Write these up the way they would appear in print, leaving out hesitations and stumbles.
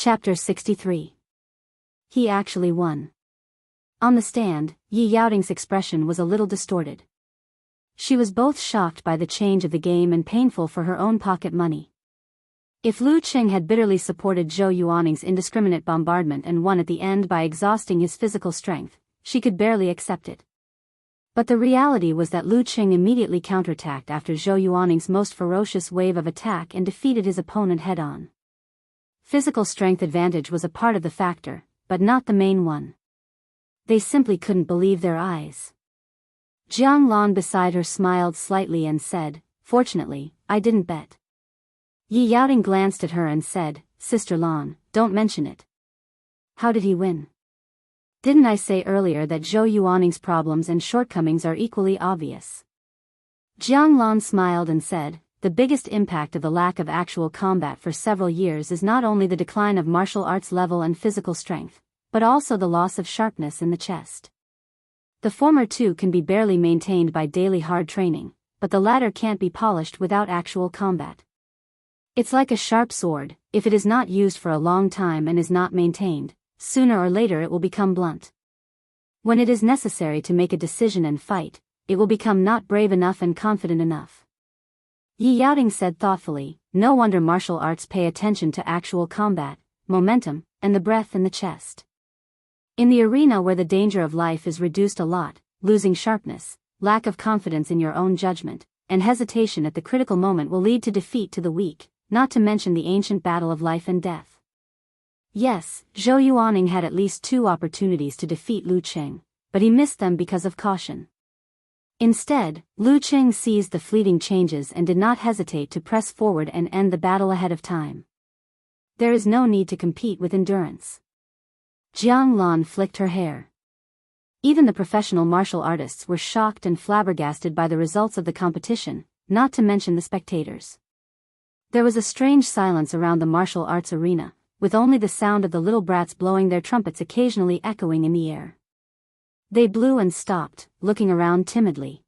Chapter 63. He actually won. On the stand, Yi Yaoting's expression was a little distorted. She was both shocked by the change of the game and painful for her own pocket money. If Lu Qing had bitterly supported Zhou Yuaning's indiscriminate bombardment and won at the end by exhausting his physical strength, she could barely accept it. But the reality was that Lu Qing immediately counterattacked after Zhou Yuaning's most ferocious wave of attack and defeated his opponent head-on. Physical strength advantage was a part of the factor, but not the main one. They simply couldn't believe their eyes. Jiang Lan beside her smiled slightly and said, "Fortunately, I didn't bet." Yi Yaoting glanced at her and said, "Sister Lan, don't mention it." "How did he win?" "Didn't I say earlier that Zhou Yuaning's problems and shortcomings are equally obvious?" Jiang Lan smiled and said, "The biggest impact of the lack of actual combat for several years is not only the decline of martial arts level and physical strength, but also the loss of sharpness in the chest. The former two can be barely maintained by daily hard training, but the latter can't be polished without actual combat. It's like a sharp sword, if it is not used for a long time and is not maintained, sooner or later it will become blunt. When it is necessary to make a decision and fight, it will become not brave enough and confident enough." Yi Yaoting said thoughtfully, "No wonder martial arts pay attention to actual combat, momentum, and the breath in the chest. In the arena where the danger of life is reduced a lot, losing sharpness, lack of confidence in your own judgment, and hesitation at the critical moment will lead to defeat to the weak, not to mention the ancient battle of life and death." Yes, Zhou Yuaning had at least 2 opportunities to defeat Lu Qing, but he missed them because of caution. Instead, Lu Qing seized the fleeting changes and did not hesitate to press forward and end the battle ahead of time. There is no need to compete with endurance. Jiang Lan flicked her hair. Even the professional martial artists were shocked and flabbergasted by the results of the competition, not to mention the spectators. There was a strange silence around the martial arts arena, with only the sound of the little brats blowing their trumpets occasionally echoing in the air. They blew and stopped, looking around timidly.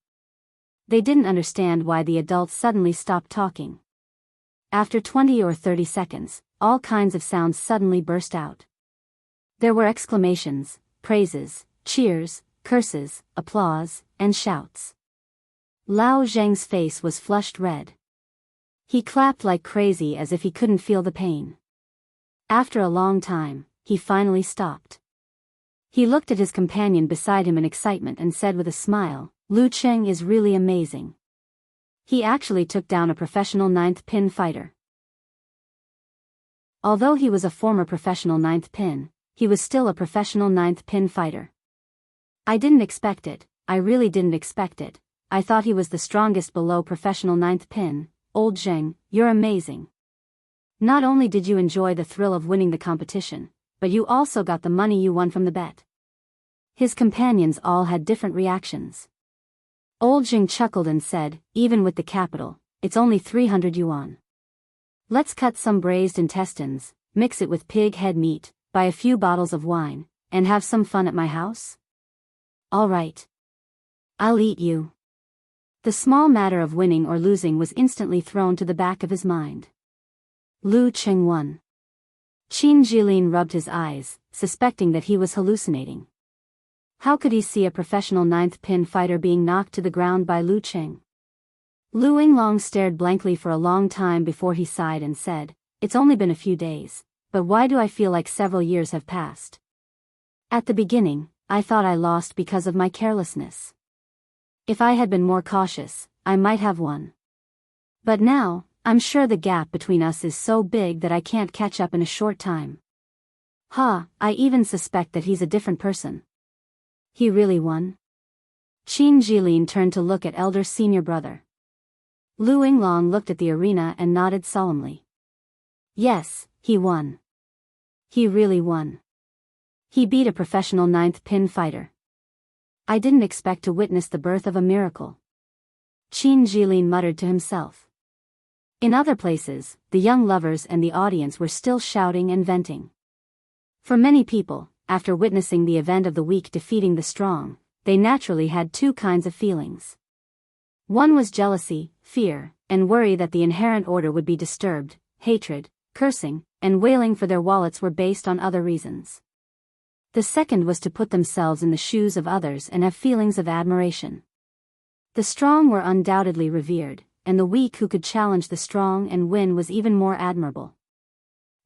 They didn't understand why the adults suddenly stopped talking. After 20 or 30 seconds, all kinds of sounds suddenly burst out. There were exclamations, praises, cheers, curses, applause, and shouts. Lao Zheng's face was flushed red. He clapped like crazy as if he couldn't feel the pain. After a long time, he finally stopped. He looked at his companion beside him in excitement and said with a smile, "Lu Qing is really amazing. He actually took down a professional 9th pin fighter." Although he was a former professional 9th pin, he was still a professional 9th pin fighter. "I didn't expect it, I really didn't expect it. I thought he was the strongest below professional 9th pin. Old Zheng, you're amazing. Not only did you enjoy the thrill of winning the competition, but you also got the money you won from the bet." His companions all had different reactions. Old Zheng chuckled and said, "Even with the capital, it's only 300 yuan. Let's cut some braised intestines, mix it with pig head meat, buy a few bottles of wine, and have some fun at my house? All right. I'll eat you." The small matter of winning or losing was instantly thrown to the back of his mind. Lu Qing won. Qin Jilin rubbed his eyes, suspecting that he was hallucinating. How could he see a professional 9th pin fighter being knocked to the ground by Lu Qing? Lu Yinglong stared blankly for a long time before he sighed and said, "It's only been a few days, but why do I feel like several years have passed? At the beginning, I thought I lost because of my carelessness. If I had been more cautious, I might have won. But now, I'm sure the gap between us is so big that I can't catch up in a short time. I even suspect that he's a different person." "He really won?" Qin Jilin turned to look at elder senior brother. Lu Yinglong looked at the arena and nodded solemnly. "Yes, he won. He really won. He beat a professional 9th pin fighter. I didn't expect to witness the birth of a miracle." Qin Jilin muttered to himself. In other places, the young lovers and the audience were still shouting and venting. For many people, after witnessing the event of the weak defeating the strong, they naturally had 2 kinds of feelings. One was jealousy, fear, and worry that the inherent order would be disturbed, hatred, cursing, and wailing for their wallets were based on other reasons. The second was to put themselves in the shoes of others and have feelings of admiration. The strong were undoubtedly revered, and the weak who could challenge the strong and win was even more admirable.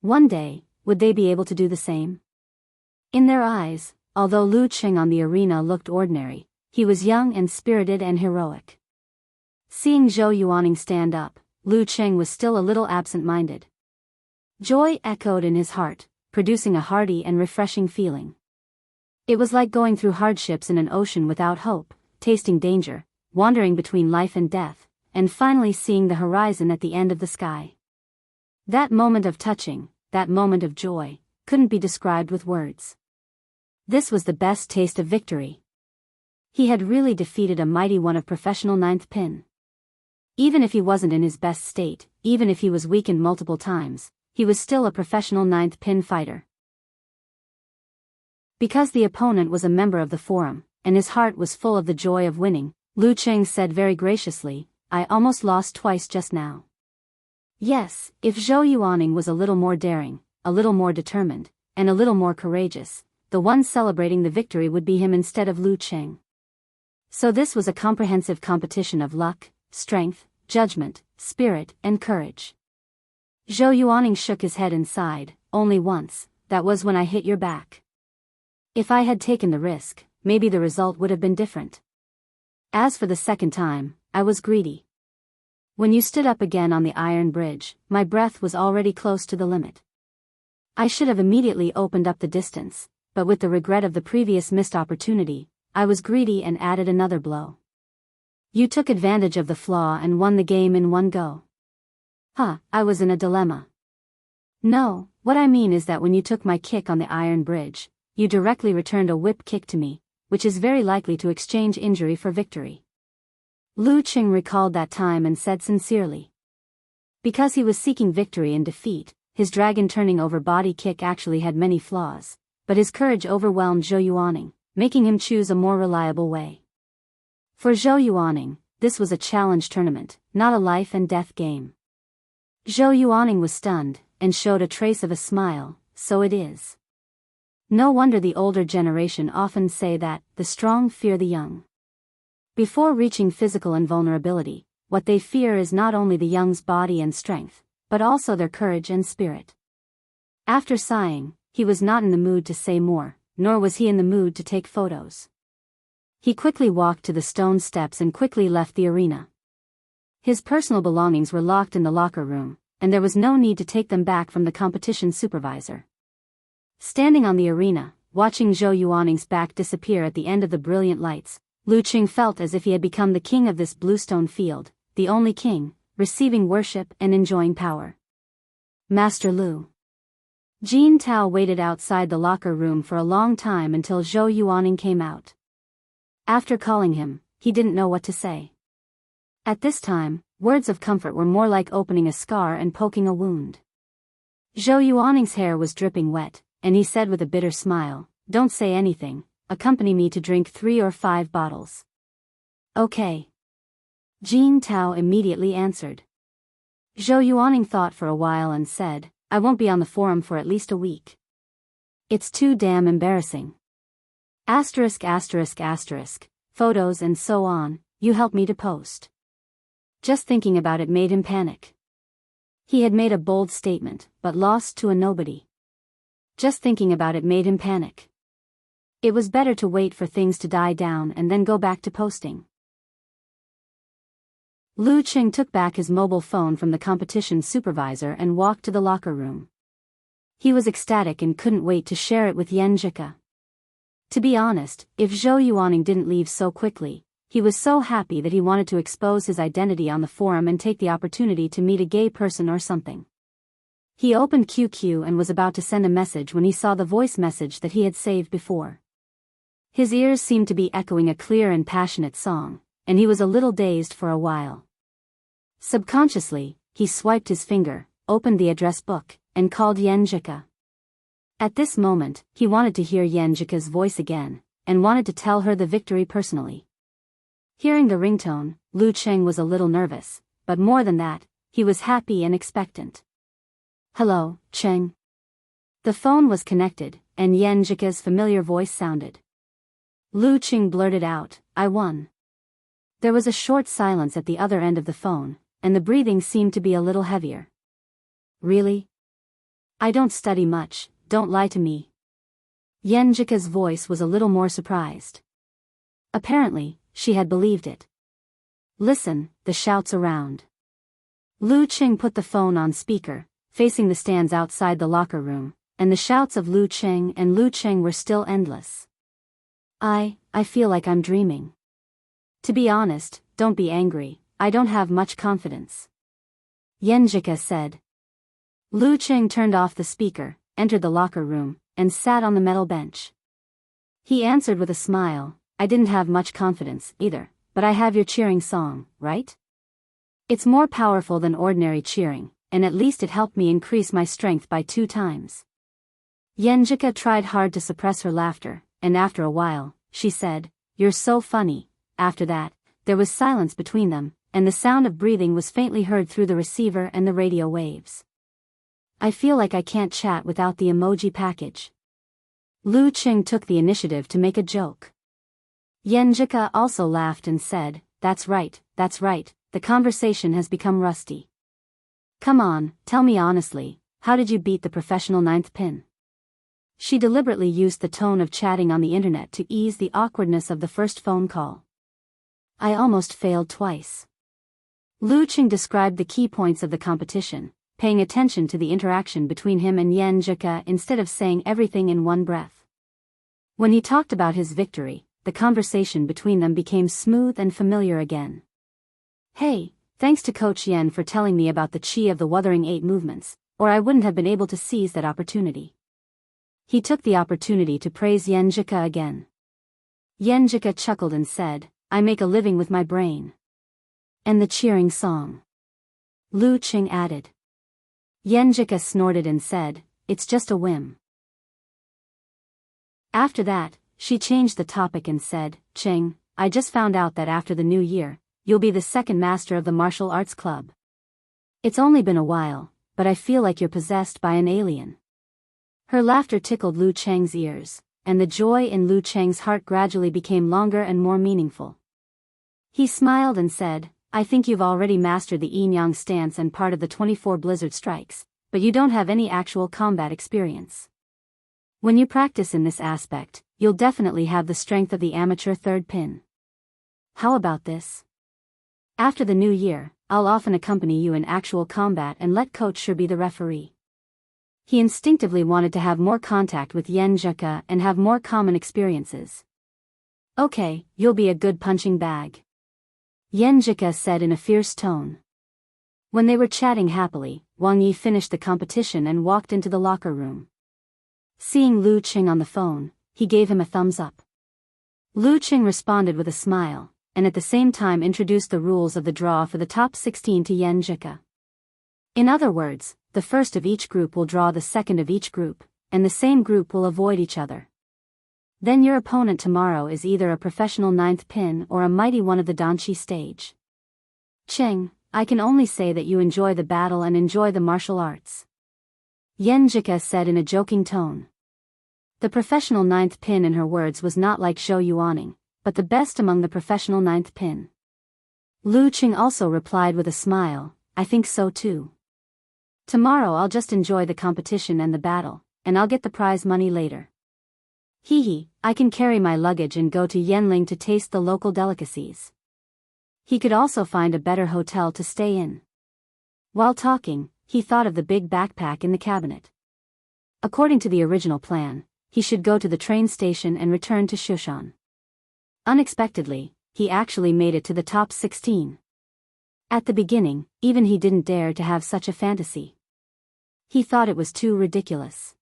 One day, would they be able to do the same? In their eyes, although Lu Qing on the arena looked ordinary, he was young and spirited and heroic. Seeing Zhou Yuaning stand up, Lu Qing was still a little absent-minded. Joy echoed in his heart, producing a hearty and refreshing feeling. It was like going through hardships in an ocean without hope, tasting danger, wandering between life and death, and finally seeing the horizon at the end of the sky. That moment of touching, that moment of joy, couldn't be described with words. This was the best taste of victory. He had really defeated a mighty one of professional ninth pin. Even if he wasn't in his best state, even if he was weakened multiple times, he was still a professional ninth pin fighter. Because the opponent was a member of the forum, and his heart was full of the joy of winning, Lu Qing said very graciously, "I almost lost twice just now." Yes, if Zhou Yuaning was a little more daring, a little more determined, and a little more courageous, the one celebrating the victory would be him instead of Lu Qing. So this was a comprehensive competition of luck, strength, judgment, spirit, and courage. Zhou Yuaning shook his head and sighed, "Only once, that was when I hit your back. If I had taken the risk, maybe the result would have been different. As for the second time, I was greedy. When you stood up again on the iron bridge, my breath was already close to the limit. I should have immediately opened up the distance, but with the regret of the previous missed opportunity, I was greedy and added another blow. You took advantage of the flaw and won the game in one go." I was in a dilemma. No, what I mean is that when you took my kick on the iron bridge, you directly returned a whip kick to me, which is very likely to exchange injury for victory. Lu Qing recalled that time and said sincerely. Because he was seeking victory in defeat, his dragon turning over body kick actually had many flaws, but his courage overwhelmed Zhou Yuaning, making him choose a more reliable way. For Zhou Yuaning, this was a challenge tournament, not a life and death game. Zhou Yuaning was stunned, and showed a trace of a smile. "So it is. No wonder the older generation often say that, the strong fear the young. Before reaching physical invulnerability, what they fear is not only the young's body and strength, but also their courage and spirit." After sighing, he was not in the mood to say more, nor was he in the mood to take photos. He quickly walked to the stone steps and quickly left the arena. His personal belongings were locked in the locker room, and there was no need to take them back from the competition supervisor. Standing on the arena, watching Zhou Yuaning's back disappear at the end of the brilliant lights, Lu Qing felt as if he had become the king of this bluestone field, the only king, receiving worship and enjoying power. "Master Lu." Jin Tao waited outside the locker room for a long time until Zhou Yuaning came out. After calling him, he didn't know what to say. At this time, words of comfort were more like opening a scar and poking a wound. Zhou Yuaning's hair was dripping wet, and he said with a bitter smile, "Don't say anything, accompany me to drink 3 or 5 bottles." "Okay." Jin Tao immediately answered. Zhou Yuaning thought for a while and said, "I won't be on the forum for at least a week. It's too damn embarrassing. ****, photos and so on, you help me to post." Just thinking about it made him panic. He had made a bold statement, but lost to a nobody. Just thinking about it made him panic. It was better to wait for things to die down and then go back to posting. Lu Qing took back his mobile phone from the competition supervisor and walked to the locker room. He was ecstatic and couldn't wait to share it with Yan Zhika. To be honest, if Zhou Yuaning didn't leave so quickly, he was so happy that he wanted to expose his identity on the forum and take the opportunity to meet a gay person or something. He opened QQ and was about to send a message when he saw the voice message that he had saved before. His ears seemed to be echoing a clear and passionate song, and he was a little dazed for a while. Subconsciously, he swiped his finger, opened the address book, and called Yan Zhika. At this moment, he wanted to hear Yan Zhika's voice again, and wanted to tell her the victory personally. Hearing the ringtone, Lu Qing was a little nervous, but more than that, he was happy and expectant. Hello, Cheng. The phone was connected, and Yen Jika's familiar voice sounded. Lu Qing blurted out, I won. There was a short silence at the other end of the phone, and the breathing seemed to be a little heavier. Really? I don't study much, don't lie to me. Yen Jika's voice was a little more surprised. Apparently, she had believed it. Listen, the shouts around. Lu Qing put the phone on speaker, facing the stands outside the locker room, and the shouts of Lu Qing and Lu Qing were still endless. I feel like I'm dreaming. To be honest, don't be angry, I don't have much confidence. Yen Jika said. Lu Qing turned off the speaker, entered the locker room, and sat on the metal bench. He answered with a smile, I didn't have much confidence, either, but I have your cheering song, right? It's more powerful than ordinary cheering, and at least it helped me increase my strength by 2 times. Yen Jika tried hard to suppress her laughter, and after a while, she said, You're so funny. After that, there was silence between them, and the sound of breathing was faintly heard through the receiver and the radio waves. I feel like I can't chat without the emoji package. Lu Qing took the initiative to make a joke. Yen Jika also laughed and said, That's right, the conversation has become rusty. Come on, tell me honestly, how did you beat the professional 9th pin? She deliberately used the tone of chatting on the internet to ease the awkwardness of the first phone call. I almost failed twice. Lu Qing described the key points of the competition, paying attention to the interaction between him and Yen Jika instead of saying everything in one breath. When he talked about his victory, the conversation between them became smooth and familiar again. Hey, thanks to Coach Yen for telling me about the Qi of the Wuthering 8 movements, or I wouldn't have been able to seize that opportunity. He took the opportunity to praise Yen Jika again. Yen Jika chuckled and said, I make a living with my brain. And the cheering song. Lu Qing added. Yen Jika snorted and said, It's just a whim. After that, she changed the topic and said, Qing, I just found out that after the new year, you'll be the 2nd master of the martial arts club. It's only been a while, but I feel like you're possessed by an alien. Her laughter tickled Lu Cheng's ears, and the joy in Lu Cheng's heart gradually became longer and more meaningful. He smiled and said, I think you've already mastered the yin-yang stance and part of the 24 blizzard strikes, but you don't have any actual combat experience. When you practice in this aspect, you'll definitely have the strength of the amateur 3rd pin. How about this? After the new year, I'll often accompany you in actual combat and let Coach Shi be the referee. He instinctively wanted to have more contact with Yen Jika and have more common experiences. Okay, you'll be a good punching bag. Yen Jika said in a fierce tone. When they were chatting happily, Wang Yi finished the competition and walked into the locker room. Seeing Lu Qing on the phone, he gave him a thumbs up. Lu Qing responded with a smile, and at the same time introduced the rules of the draw for the top 16 to Yen Jika. In other words, the first of each group will draw the second of each group, and the same group will avoid each other. Then your opponent tomorrow is either a professional 9th pin or a mighty one of the Danqi stage. Cheng, I can only say that you enjoy the battle and enjoy the martial arts. Yen Jika said in a joking tone. The professional 9th pin in her words was not like Zhou Yuaning, but the best among the professional 9th pin. Lu Qing also replied with a smile, I think so too. Tomorrow I'll just enjoy the competition and the battle, and I'll get the prize money later. Hee, I can carry my luggage and go to Yanling to taste the local delicacies. He could also find a better hotel to stay in. While talking, he thought of the big backpack in the cabinet. According to the original plan, he should go to the train station and return to Shushan. Unexpectedly, he actually made it to the top 16. At the beginning, even he didn't dare to have such a fantasy. He thought it was too ridiculous.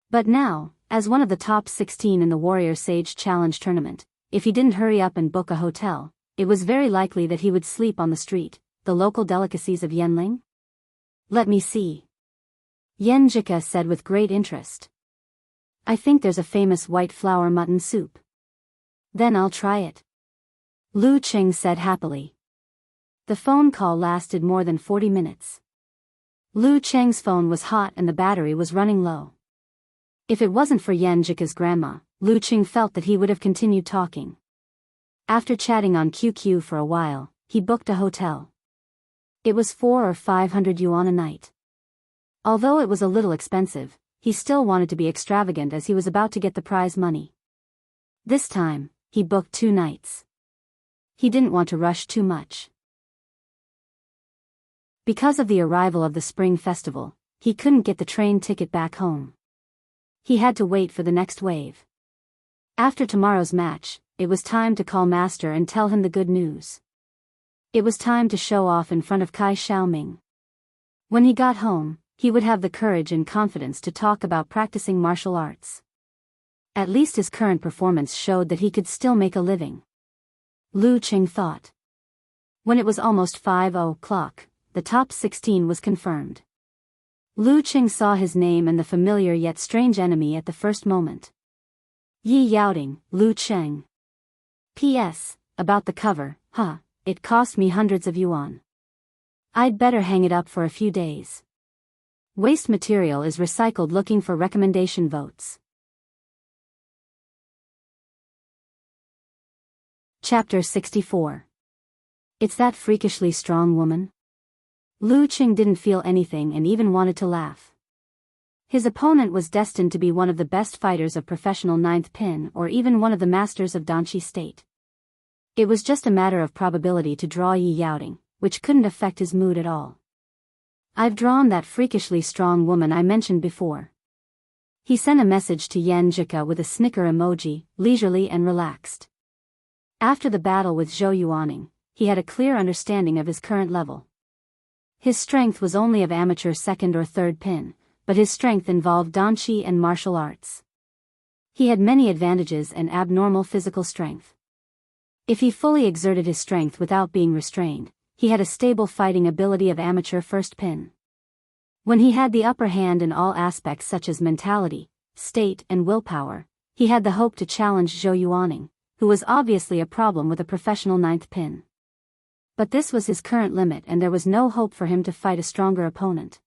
But now, as one of the top 16 in the Warrior Sage Challenge tournament, if he didn't hurry up and book a hotel, it was very likely that he would sleep on the street, the local delicacies of Yanling. Let me see. Yen Jika said with great interest. I think there's a famous white flour mutton soup. Then I'll try it. Lu Qing said happily. The phone call lasted more than 40 minutes. Lu Cheng's phone was hot and the battery was running low. If it wasn't for Yan Jika's grandma, Lu Cheng felt that he would have continued talking. After chatting on QQ for a while, he booked a hotel. It was 400 or 500 yuan a night. Although it was a little expensive, he still wanted to be extravagant as he was about to get the prize money. This time, he booked 2 nights. He didn't want to rush too much. Because of the arrival of the Spring Festival, he couldn't get the train ticket back home. He had to wait for the next wave. After tomorrow's match, it was time to call Master and tell him the good news. It was time to show off in front of Kai Xiaoming. When he got home, he would have the courage and confidence to talk about practicing martial arts. At least his current performance showed that he could still make a living. Lu Cheng thought. When it was almost 5:00, the top 16 was confirmed. Lu Cheng saw his name and the familiar yet strange enemy at the first moment. Yi Yaoding, Lu Cheng. P.S. About the cover, it cost me hundreds of yuan. I'd better hang it up for a few days. Waste material is recycled. Looking for recommendation votes. Chapter 64. It's that freakishly strong woman? Lu Cheng didn't feel anything and even wanted to laugh. His opponent was destined to be one of the best fighters of professional ninth pin or even one of the masters of Danchi State. It was just a matter of probability to draw Yi Yaoding, which couldn't affect his mood at all. I've drawn that freakishly strong woman I mentioned before. He sent a message to Yan Jika with a snicker emoji, leisurely and relaxed. After the battle with Zhou Yuaning, he had a clear understanding of his current level. His strength was only of amateur second or third pin, but his strength involved danqi and martial arts. He had many advantages and abnormal physical strength. If he fully exerted his strength without being restrained, he had a stable fighting ability of amateur first pin. When he had the upper hand in all aspects such as mentality, state and willpower, he had the hope to challenge Zhou Yuaning, who was obviously a problem with a professional ninth pin. But this was his current limit and there was no hope for him to fight a stronger opponent.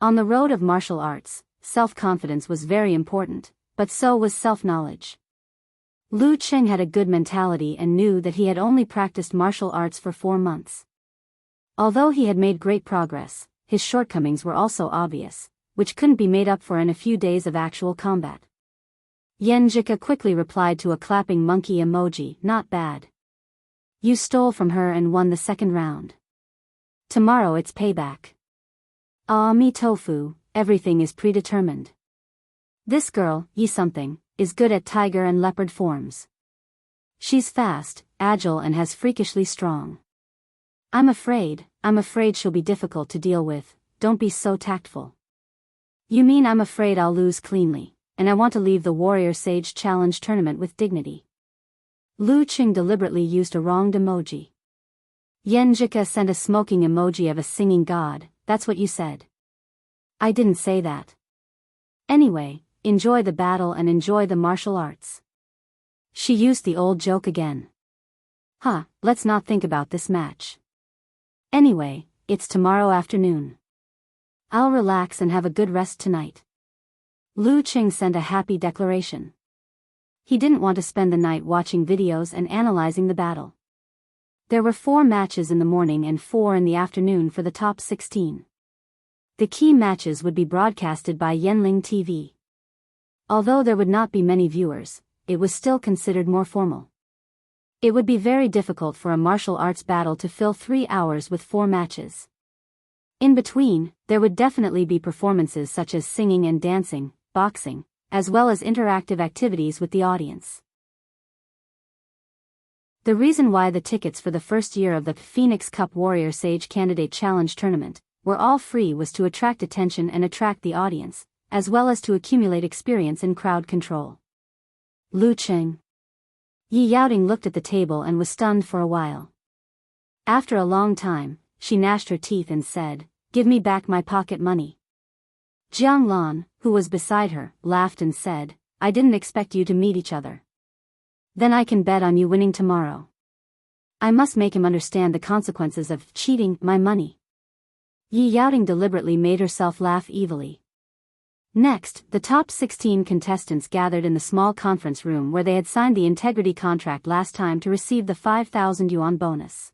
On the road of martial arts, self-confidence was very important, but so was self-knowledge. Lu Cheng had a good mentality and knew that he had only practiced martial arts for 4 months. Although he had made great progress, his shortcomings were also obvious, which couldn't be made up for in a few days of actual combat. Yan Jika quickly replied to a clapping monkey emoji, not bad. You stole from her and won the second round. Tomorrow it's payback. Ah me tofu, everything is predetermined. This girl, Yi something, is good at tiger and leopard forms. She's fast, agile and has freakishly strong. I'm afraid she'll be difficult to deal with. Don't be so tactful. You mean I'm afraid I'll lose cleanly, and I want to leave the Warrior Sage Challenge tournament with dignity. Lu Cheng deliberately used a wronged emoji. Yan Jika sent a smoking emoji of a singing god. That's what you said. I didn't say that. Anyway, enjoy the battle and enjoy the martial arts. She used the old joke again. Let's not think about this match. Anyway, it's tomorrow afternoon. I'll relax and have a good rest tonight. Lu Cheng sent a happy declaration. He didn't want to spend the night watching videos and analyzing the battle. There were 4 matches in the morning and 4 in the afternoon for the top 16. The key matches would be broadcasted by Yanling TV. Although there would not be many viewers, it was still considered more formal. It would be very difficult for a martial arts battle to fill 3 hours with 4 matches. In between, there would definitely be performances such as singing and dancing, boxing, as well as interactive activities with the audience. The reason why the tickets for the first year of the Phoenix Cup Warrior Sage Candidate Challenge Tournament were all free was to attract attention and attract the audience, as well as to accumulate experience in crowd control. Lu Cheng. Yi Yaoding looked at the table and was stunned for a while. After a long time, she gnashed her teeth and said, "Give me back my pocket money." Jiang Lan, who was beside her, laughed and said, "I didn't expect you to meet each other. Then I can bet on you winning tomorrow. I must make him understand the consequences of cheating my money." Yi Yaoting deliberately made herself laugh evilly. Next, the top 16 contestants gathered in the small conference room where they had signed the integrity contract last time to receive the 5,000 yuan bonus.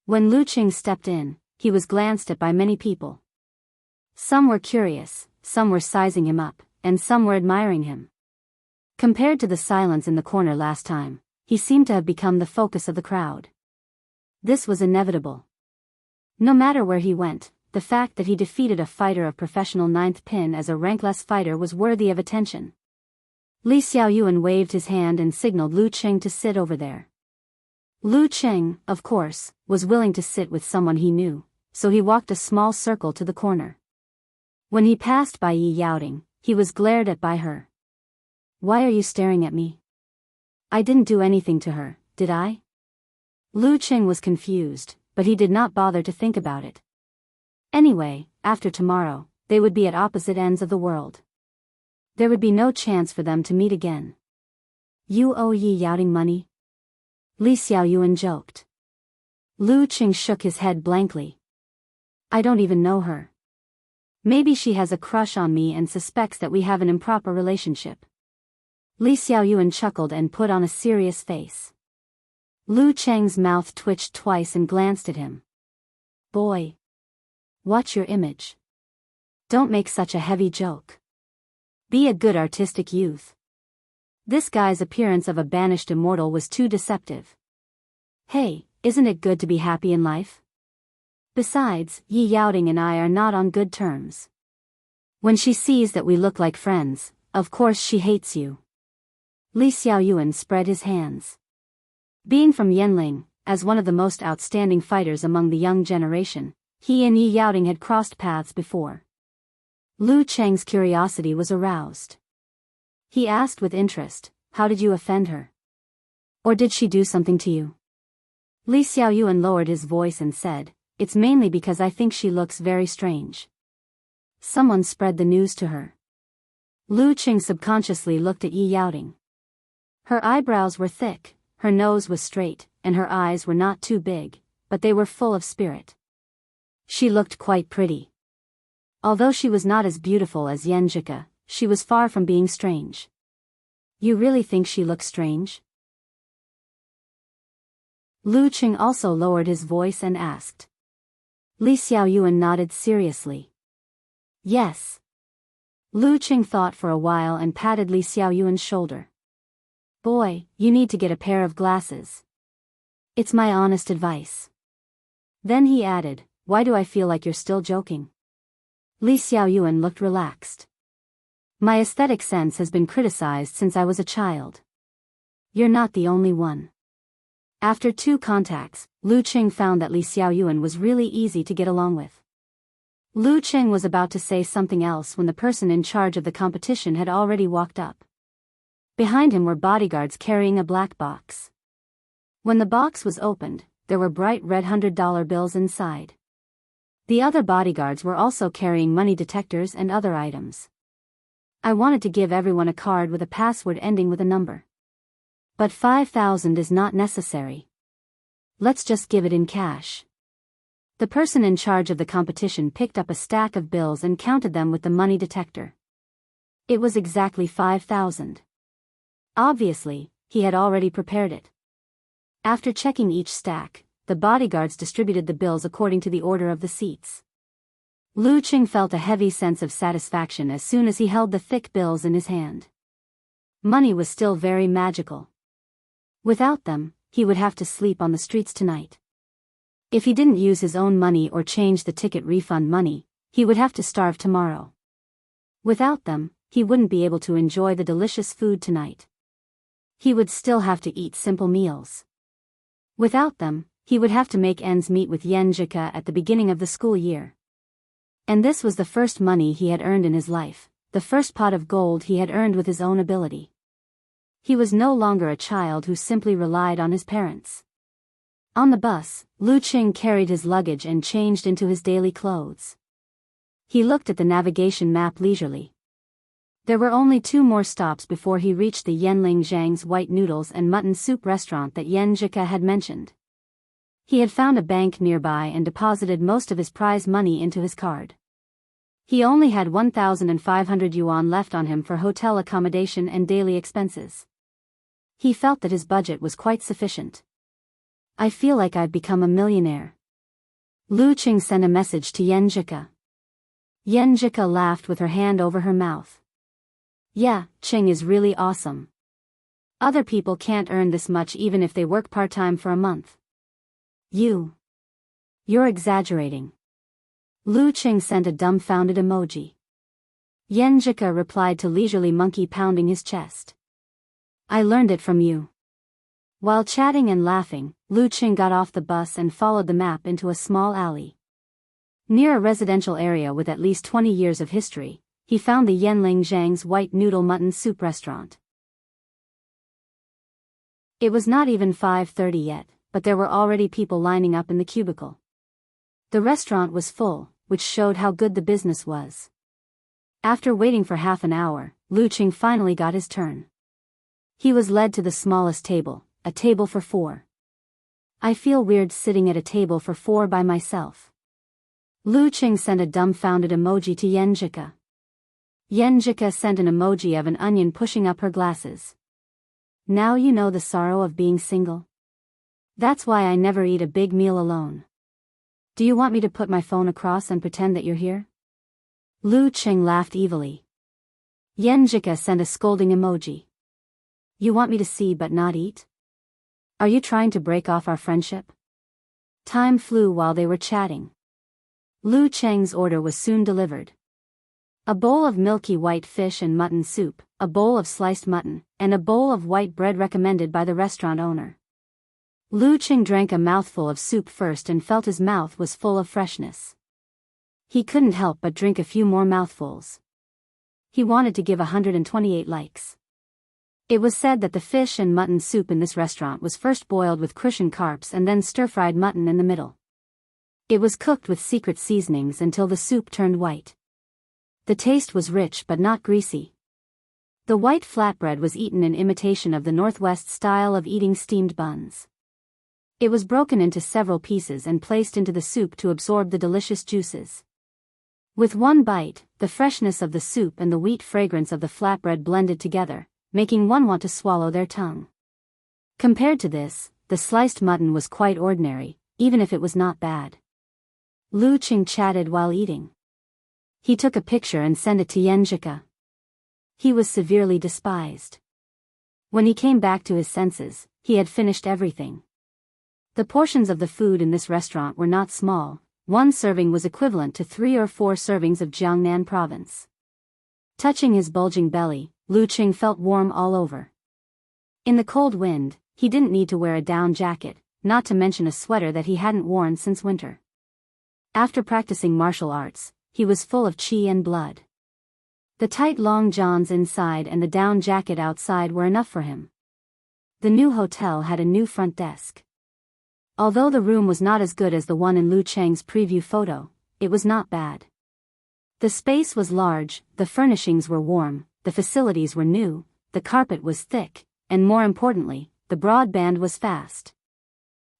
When Lu Qing stepped in, he was glanced at by many people. Some were curious, some were sizing him up, and some were admiring him. Compared to the silence in the corner last time, he seemed to have become the focus of the crowd. This was inevitable. No matter where he went, the fact that he defeated a fighter of professional ninth pin as a rankless fighter was worthy of attention. Li Xiaoyuan waved his hand and signaled Lu Qing to sit over there. Lu Qing, of course, was willing to sit with someone he knew, so he walked a small circle to the corner. When he passed by Yi Yaoting, he was glared at by her. "Why are you staring at me? I didn't do anything to her, did I?" Lu Qing was confused, but he did not bother to think about it. Anyway, after tomorrow, they would be at opposite ends of the world. There would be no chance for them to meet again. "You owe Yi Yaoting money?" Li Xiaoyuan joked. Lu Qing shook his head blankly. "I don't even know her. Maybe she has a crush on me and suspects that we have an improper relationship." Li Xiaoyuan chuckled and put on a serious face. Lu Qing's mouth twitched twice and glanced at him. "Boy. Watch your image. Don't make such a heavy joke. Be a good artistic youth." This guy's appearance of a banished immortal was too deceptive. "Hey, isn't it good to be happy in life? Besides, Yi Yaoting and I are not on good terms. When she sees that we look like friends, of course she hates you." Li Xiaoyuan spread his hands. Being from Yanling, as one of the most outstanding fighters among the young generation, he and Yi Yaoting had crossed paths before. Lu Qing's curiosity was aroused. He asked with interest, "How did you offend her? Or did she do something to you?" Li Xiaoyuan lowered his voice and said, "It's mainly because I think she looks very strange. Someone spread the news to her." Lu Qing subconsciously looked at Yi Yaoting. Her eyebrows were thick, her nose was straight, and her eyes were not too big, but they were full of spirit. She looked quite pretty. Although she was not as beautiful as Yan Zhika, she was far from being strange. "You really think she looks strange?" Lu Qing also lowered his voice and asked. Li Xiaoyuan nodded seriously. "Yes." Lu Qing thought for a while and patted Li Xiaoyuan's shoulder. "Boy, you need to get a pair of glasses. It's my honest advice." Then he added, "Why do I feel like you're still joking?" Li Xiaoyuan looked relaxed. "My aesthetic sense has been criticized since I was a child. You're not the only one." After 2 contacts, Lu Qing found that Li Xiaoyuan was really easy to get along with. Lu Qing was about to say something else when the person in charge of the competition had already walked up. Behind him were bodyguards carrying a black box. When the box was opened, there were bright red $100 bills inside. The other bodyguards were also carrying money detectors and other items. "I wanted to give everyone a card with a password ending with a number. But 5,000 is not necessary. Let's just give it in cash." The person in charge of the competition picked up a stack of bills and counted them with the money detector. It was exactly 5,000. Obviously, he had already prepared it. After checking each stack, the bodyguards distributed the bills according to the order of the seats. Lu Qing felt a heavy sense of satisfaction as soon as he held the thick bills in his hand. Money was still very magical. Without them, he would have to sleep on the streets tonight. If he didn't use his own money or change the ticket refund money, he would have to starve tomorrow. Without them, he wouldn't be able to enjoy the delicious food tonight. He would still have to eat simple meals. Without them, he would have to make ends meet with Yan Zhika at the beginning of the school year. And this was the first money he had earned in his life, the first pot of gold he had earned with his own ability. He was no longer a child who simply relied on his parents. On the bus, Lu Qing carried his luggage and changed into his daily clothes. He looked at the navigation map leisurely. There were only 2 more stops before he reached the Yanling Zhang's white noodles and mutton soup restaurant that Yan Zhika had mentioned. He had found a bank nearby and deposited most of his prize money into his card. He only had 1,500 yuan left on him for hotel accommodation and daily expenses. He felt that his budget was quite sufficient. I feel like I've become a millionaire. Lu Qing sent a message to Yan Zhika. Yan Zhika laughed with her hand over her mouth. Yeah, Qing is really awesome. Other people can't earn this much even if they work part-time for a month. You're exaggerating. Lu Qing sent a dumbfounded emoji. Yan Zhika replied to leisurely monkey pounding his chest. I learned it from you. While chatting and laughing, Lu Qing got off the bus and followed the map into a small alley. Near a residential area with at least 20 years of history, he found the Yanling Zhang's white noodle mutton soup restaurant. It was not even 5:30 yet, but there were already people lining up in the cubicle. The restaurant was full, which showed how good the business was. After waiting for half an hour, Lu Qing finally got his turn. He was led to the smallest table, a table for 4. I feel weird sitting at a table for 4 by myself. Lu Qing sent a dumbfounded emoji to Yan Zhika. Yan Zhika sent an emoji of an onion pushing up her glasses. Now you know the sorrow of being single. That's why I never eat a big meal alone. Do you want me to put my phone across and pretend that you're here? Lu Qing laughed evilly. Yan Zhika sent a scolding emoji. You want me to see but not eat? Are you trying to break off our friendship? Time flew while they were chatting. Lu Qing's order was soon delivered. A bowl of milky white fish and mutton soup, a bowl of sliced mutton, and a bowl of white bread recommended by the restaurant owner. Lu Qing drank a mouthful of soup first and felt his mouth was full of freshness. He couldn't help but drink a few more mouthfuls. He wanted to give 128 likes. It was said that the fish and mutton soup in this restaurant was first boiled with crucian carps and then stir-fried mutton in the middle. It was cooked with secret seasonings until the soup turned white. The taste was rich but not greasy. The white flatbread was eaten in imitation of the Northwest style of eating steamed buns. It was broken into several pieces and placed into the soup to absorb the delicious juices. With one bite, the freshness of the soup and the wheat fragrance of the flatbread blended together, making one want to swallow their tongue. Compared to this, the sliced mutton was quite ordinary, even if it was not bad. Lu Qing chatted while eating. He took a picture and sent it to Yan Zhika. He was severely despised. When he came back to his senses, he had finished everything. The portions of the food in this restaurant were not small. One serving was equivalent to 3 or 4 servings of Jiangnan province. Touching his bulging belly, Lu Qing felt warm all over. In the cold wind, he didn't need to wear a down jacket, not to mention a sweater that he hadn't worn since winter. After practicing martial arts, he was full of qi and blood. The tight long johns inside and the down jacket outside were enough for him. The new hotel had a new front desk. Although the room was not as good as the one in Lu Cheng's preview photo, it was not bad. The space was large, the furnishings were warm, the facilities were new, the carpet was thick, and more importantly, the broadband was fast.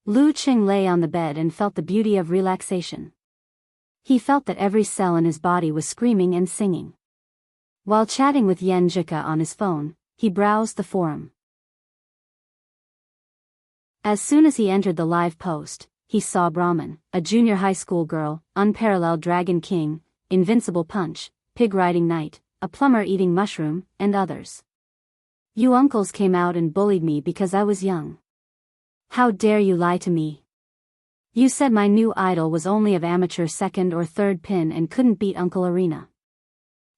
Lu Qing lay on the bed and felt the beauty of relaxation. He felt that every cell in his body was screaming and singing. While chatting with Yan Zhika on his phone, he browsed the forum. As soon as he entered the live post, he saw Brahman, a junior high school girl, unparalleled Dragon King, Invincible Punch, Pig Riding Knight, a plumber eating mushroom, and others. You uncles came out and bullied me because I was young. How dare you lie to me? You said my new idol was only of amateur 2nd or 3rd pin and couldn't beat Uncle Arena.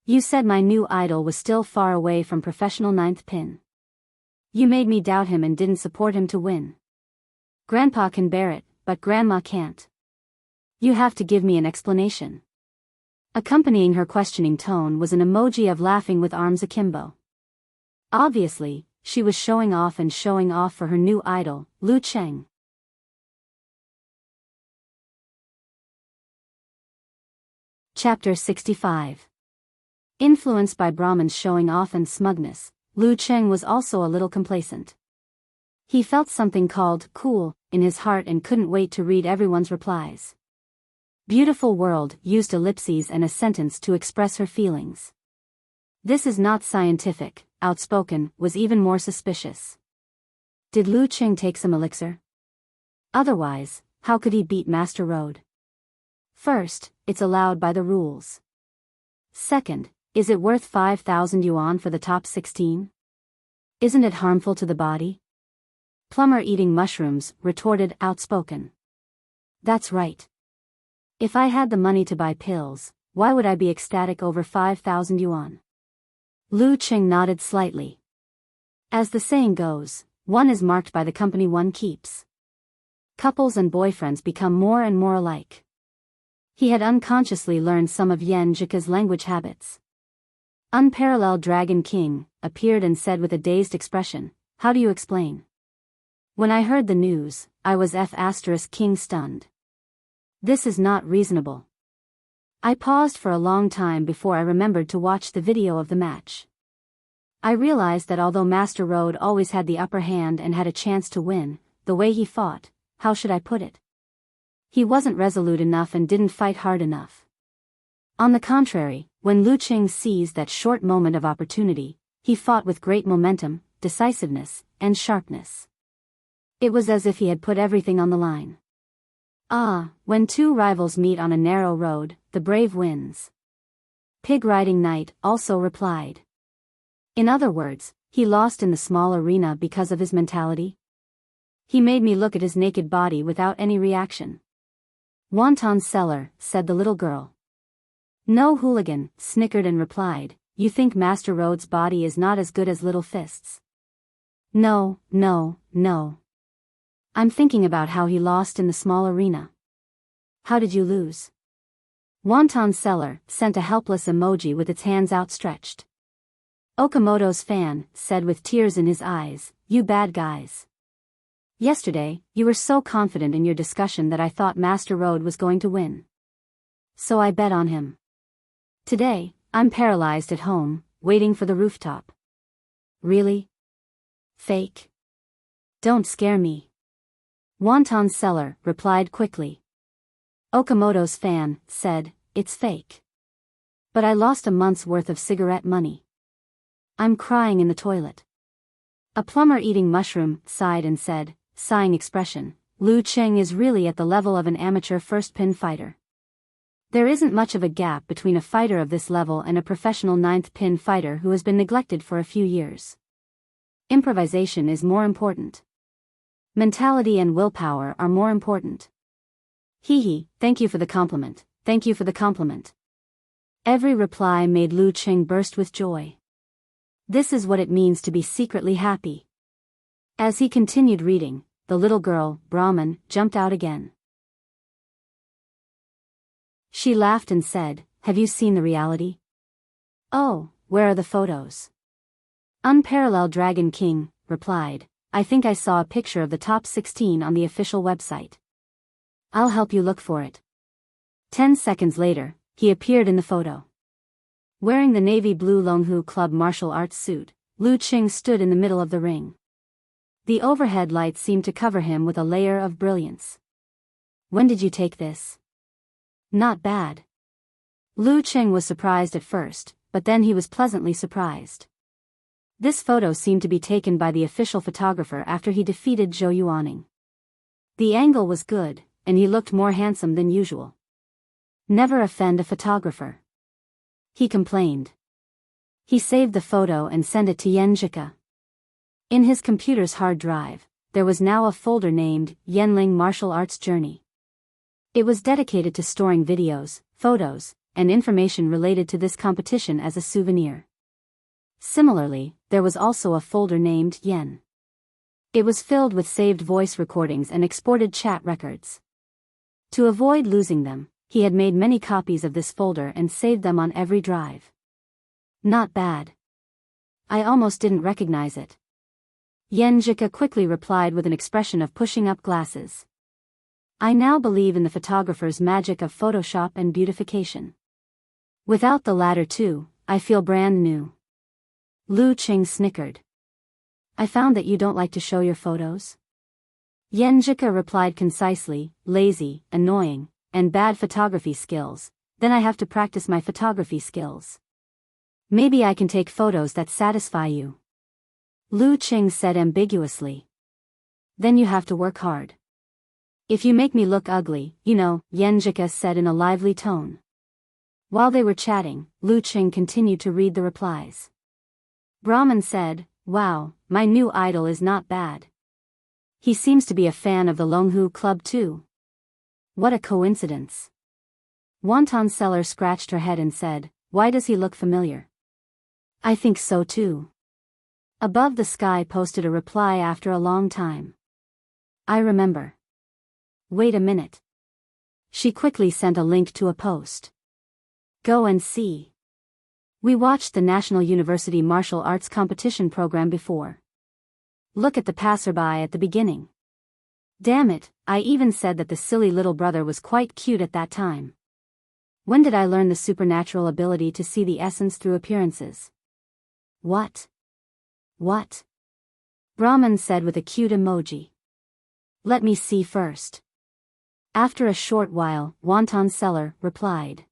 You said my new idol was still far away from professional 9th pin. You made me doubt him and didn't support him to win. Grandpa can bear it, but Grandma can't. You have to give me an explanation. Accompanying her questioning tone was an emoji of laughing with arms akimbo. Obviously, she was showing off for her new idol, Lu Cheng. Chapter 65. Influenced by Brahman's showing off and smugness, Lu Cheng was also a little complacent. He felt something called cool in his heart and couldn't wait to read everyone's replies. Beautiful world used ellipses and a sentence to express her feelings. This is not scientific, outspoken, was even more suspicious. Did Lu Qing take some elixir? Otherwise, how could he beat Master Road? First, it's allowed by the rules. Second, is it worth 5,000 yuan for the top 16? Isn't it harmful to the body? Plumber eating mushrooms, retorted outspoken. That's right. If I had the money to buy pills, why would I be ecstatic over 5,000 yuan? Lu Qing nodded slightly. As the saying goes, one is marked by the company one keeps. Couples and boyfriends become more and more alike. He had unconsciously learned some of Yan Zhika's language habits. Unparalleled Dragon King appeared and said with a dazed expression, "How do you explain?" When I heard the news, I was King stunned. This is not reasonable. I paused for a long time before I remembered to watch the video of the match. I realized that although Master Road always had the upper hand and had a chance to win, the way he fought, how should I put it? He wasn't resolute enough and didn't fight hard enough. On the contrary, when Lu Qing seized that short moment of opportunity, he fought with great momentum, decisiveness, and sharpness. It was as if he had put everything on the line. When two rivals meet on a narrow road, the brave wins. Pig Riding Knight also replied. In other words, he lost in the small arena because of his mentality. He made me look at his naked body without any reaction. Wonton seller, said the little girl. No hooligan, snickered and replied, you think Master Road's body is not as good as Little Fist's? No. I'm thinking about how he lost in the small arena. How did you lose? Wonton seller sent a helpless emoji with its hands outstretched. Okamoto's fan said with tears in his eyes, you bad guys. Yesterday, you were so confident in your discussion that I thought Master Road was going to win. So I bet on him. Today, I'm paralyzed at home, waiting for the rooftop. Really? Fake? Don't scare me. Wonton seller replied quickly. Okamoto's fan said, it's fake. But I lost a month's worth of cigarette money. I'm crying in the toilet. A plumber eating mushroom sighed and said, sighing expression, Lu Qing is really at the level of an amateur first pin fighter. There isn't much of a gap between a fighter of this level and a professional ninth pin fighter who has been neglected for a few years. Improvisation is more important. Mentality and willpower are more important. Thank you for the compliment, thank you for the compliment. Every reply made Lu Qing burst with joy. This is what it means to be secretly happy. As he continued reading, the little girl, Brahman, jumped out again. She laughed and said, have you seen the reality? Oh, where are the photos? Unparalleled Dragon King replied, I think I saw a picture of the top 16 on the official website. I'll help you look for it. 10 seconds later, he appeared in the photo. Wearing the navy blue Longhu Club martial arts suit, Lu Qing stood in the middle of the ring. The overhead lights seemed to cover him with a layer of brilliance. When did you take this? Not bad. Lu Qing was surprised at first, but then he was pleasantly surprised. This photo seemed to be taken by the official photographer after he defeated Zhou Yuaning. The angle was good, and he looked more handsome than usual. Never offend a photographer, he complained. He saved the photo and sent it to Yanjika. In his computer's hard drive, there was now a folder named Yanling Martial Arts Journey. It was dedicated to storing videos, photos, and information related to this competition as a souvenir. Similarly, there was also a folder named Yen. It was filled with saved voice recordings and exported chat records. To avoid losing them, he had made many copies of this folder and saved them on every drive. Not bad. I almost didn't recognize it. Yanjika quickly replied with an expression of pushing up glasses. I now believe in the photographer's magic of Photoshop and beautification. Without the latter two, I feel brand new. Lu Qing snickered. I found that you don't like to show your photos. Yenjika replied concisely, lazy, annoying, and bad photography skills. Then I have to practice my photography skills. Maybe I can take photos that satisfy you. Lu Qing said ambiguously. Then you have to work hard. If you make me look ugly, Yenjika said in a lively tone. While they were chatting, Lu Qing continued to read the replies. Brahman said, "Wow, my new idol is not bad. He seems to be a fan of the Longhu Club too. What a coincidence." Wonton Seller scratched her head and said, "Why does he look familiar?" "I think so too." Above the Sky posted a reply after a long time. "I remember." "Wait a minute." She quickly sent a link to a post. "Go and see. We watched the National University Martial Arts Competition program before. Look at the passerby at the beginning. Damn it, I even said that the silly little brother was quite cute at that time. When did I learn the supernatural ability to see the essence through appearances?" What? Brahman said with a cute emoji. "Let me see first." After a short while, Wonton Seller replied.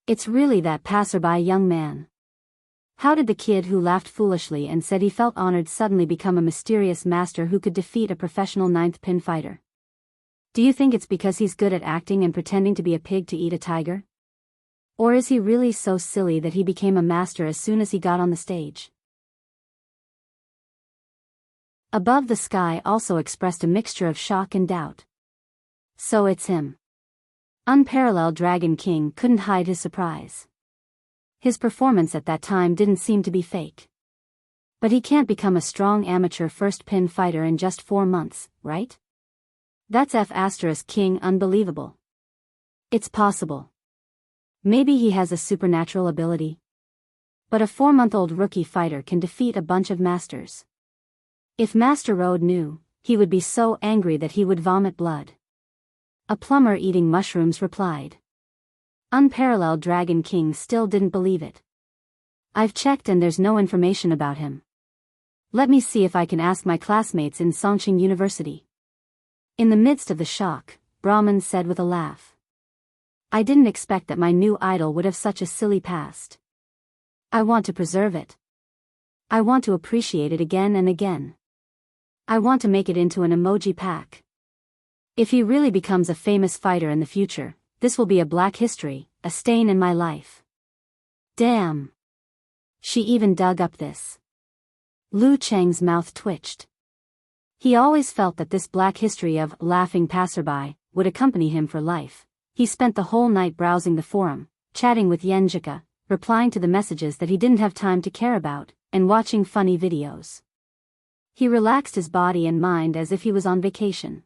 "It's really that passerby young man. How did the kid who laughed foolishly and said he felt honored suddenly become a mysterious master who could defeat a professional ninth pin fighter? Do you think it's because he's good at acting and pretending to be a pig to eat a tiger? Or is he really so silly that he became a master as soon as he got on the stage?" Above the Sky also expressed a mixture of shock and doubt. "So it's him." Unparalleled Dragon King couldn't hide his surprise. His performance at that time didn't seem to be fake. But he can't become a strong amateur first pin fighter in just 4 months, right? That's F*King unbelievable. It's possible. Maybe he has a supernatural ability. But a 4-month-old rookie fighter can defeat a bunch of masters. If Master Road knew, he would be so angry that he would vomit blood. A plumber eating mushrooms replied. Unparalleled Dragon King still didn't believe it. "I've checked and there's no information about him. Let me see if I can ask my classmates in Songqing University." In the midst of the shock, Brahman said with a laugh. "I didn't expect that my new idol would have such a silly past. I want to preserve it. I want to appreciate it again and again. I want to make it into an emoji pack. If he really becomes a famous fighter in the future, this will be a black history, a stain in my life. Damn. She even dug up this." Lu Cheng's mouth twitched. He always felt that this black history of laughing passerby would accompany him for life. He spent the whole night browsing the forum, chatting with Yenjika, replying to the messages that he didn't have time to care about, and watching funny videos. He relaxed his body and mind as if he was on vacation.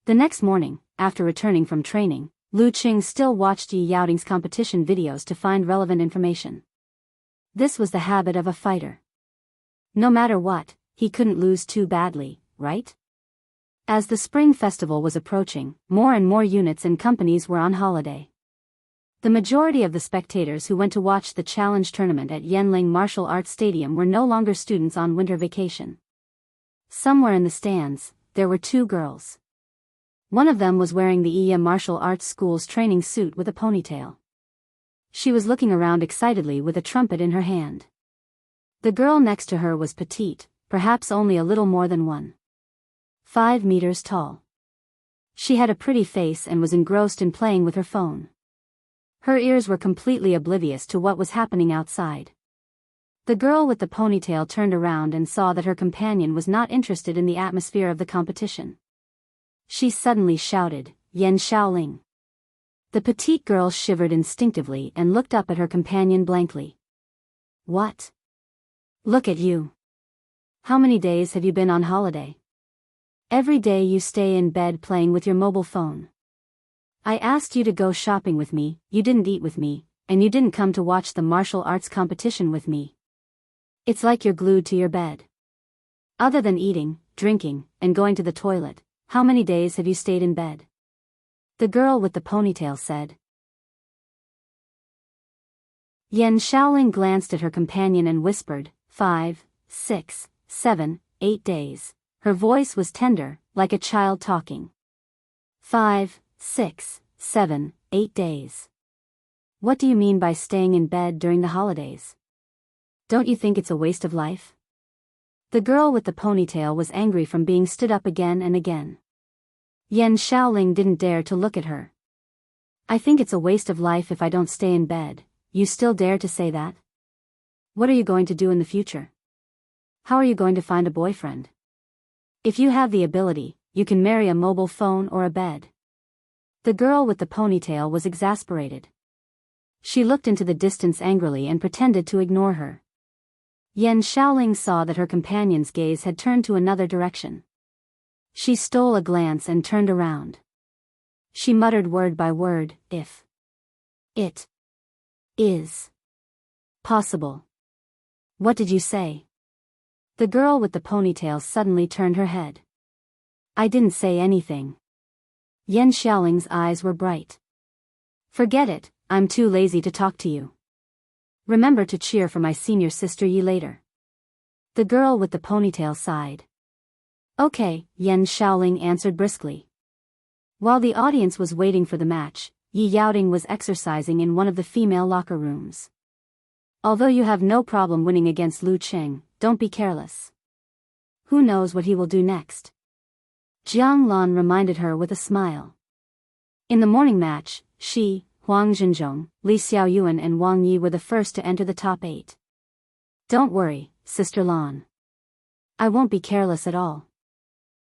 The next morning, after returning from training, Lu Qing still watched Yi Yaoting's competition videos to find relevant information. This was the habit of a fighter. No matter what, he couldn't lose too badly, right? As the Spring Festival was approaching, more and more units and companies were on holiday. The majority of the spectators who went to watch the challenge tournament at Yanling Martial Arts Stadium were no longer students on winter vacation. Somewhere in the stands, there were 2 girls. One of them was wearing the Iya Martial Arts School's training suit with a ponytail. She was looking around excitedly with a trumpet in her hand. The girl next to her was petite, perhaps only a little more than 1.5 meters tall. She had a pretty face and was engrossed in playing with her phone. Her ears were completely oblivious to what was happening outside. The girl with the ponytail turned around and saw that her companion was not interested in the atmosphere of the competition. She suddenly shouted, "Yan Shaoling." The petite girl shivered instinctively and looked up at her companion blankly. "What? Look at you. How many days have you been on holiday? Every day you stay in bed playing with your mobile phone. I asked you to go shopping with me, you didn't eat with me, and you didn't come to watch the martial arts competition with me. It's like you're glued to your bed. Other than eating, drinking, and going to the toilet, how many days have you stayed in bed?" The girl with the ponytail said. Yan Shaoling glanced at her companion and whispered, 5, 6, 7, 8 days. Her voice was tender, like a child talking. 5, 6, 7, 8 days. What do you mean by staying in bed during the holidays? Don't you think it's a waste of life? The girl with the ponytail was angry from being stood up again and again. Yan Xiaoling didn't dare to look at her. I think it's a waste of life if I don't stay in bed. You still dare to say that? What are you going to do in the future? How are you going to find a boyfriend? If you have the ability, you can marry a mobile phone or a bed. The girl with the ponytail was exasperated. She looked into the distance angrily and pretended to ignore her. Yan Xiaoling saw that her companion's gaze had turned to another direction. She stole a glance and turned around. She muttered word by word, if it is possible. What did you say? The girl with the ponytail suddenly turned her head. I didn't say anything. Yan Xiaoling's eyes were bright. Forget it, I'm too lazy to talk to you. Remember to cheer for my senior sister Yi later. The girl with the ponytail sighed. Okay, Yan Xiaoling answered briskly. While the audience was waiting for the match, Yi Yaoding was exercising in one of the female locker rooms. Although you have no problem winning against Lu Qing, don't be careless. Who knows what he will do next? Jiang Lan reminded her with a smile. In the morning match, she, Huang Zhenzhong, Li Xiaoyuan and Wang Yi were the first to enter the top 8. Don't worry, Sister Lan. I won't be careless at all.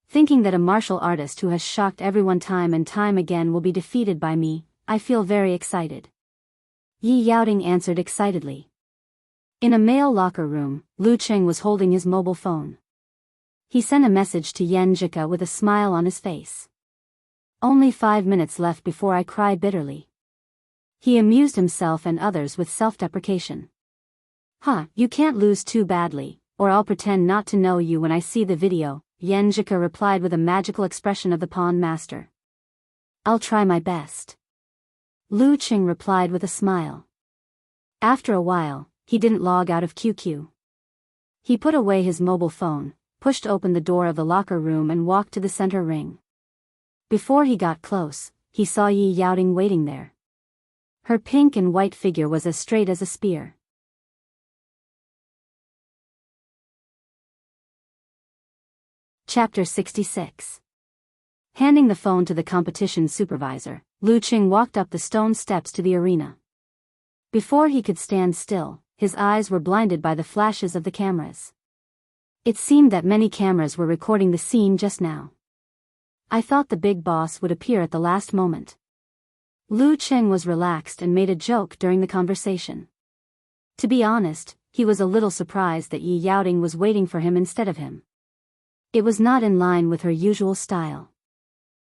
Thinking that a martial artist who has shocked everyone time and time again will be defeated by me, I feel very excited. Yi Yaoding answered excitedly. In a male locker room, Lu Qing was holding his mobile phone. He sent a message to Yan Zhika with a smile on his face. Only 5 minutes left before I cry bitterly. He amused himself and others with self-deprecation. You can't lose too badly, or I'll pretend not to know you when I see the video, Yan Zhika replied with a magical expression of the pawn master. I'll try my best. Lu Qing replied with a smile. After a while, he didn't log out of QQ. He put away his mobile phone, pushed open the door of the locker room and walked to the center ring. Before he got close, he saw Yi Yaoding waiting there. Her pink and white figure was as straight as a spear. Chapter 66. Handing the phone to the competition supervisor, Lu Qing walked up the stone steps to the arena. Before he could stand still, his eyes were blinded by the flashes of the cameras. It seemed that many cameras were recording the scene just now. I thought the big boss would appear at the last moment. Lu Qing was relaxed and made a joke during the conversation. To be honest, he was a little surprised that Yi Yaoding was waiting for him instead of him. It was not in line with her usual style.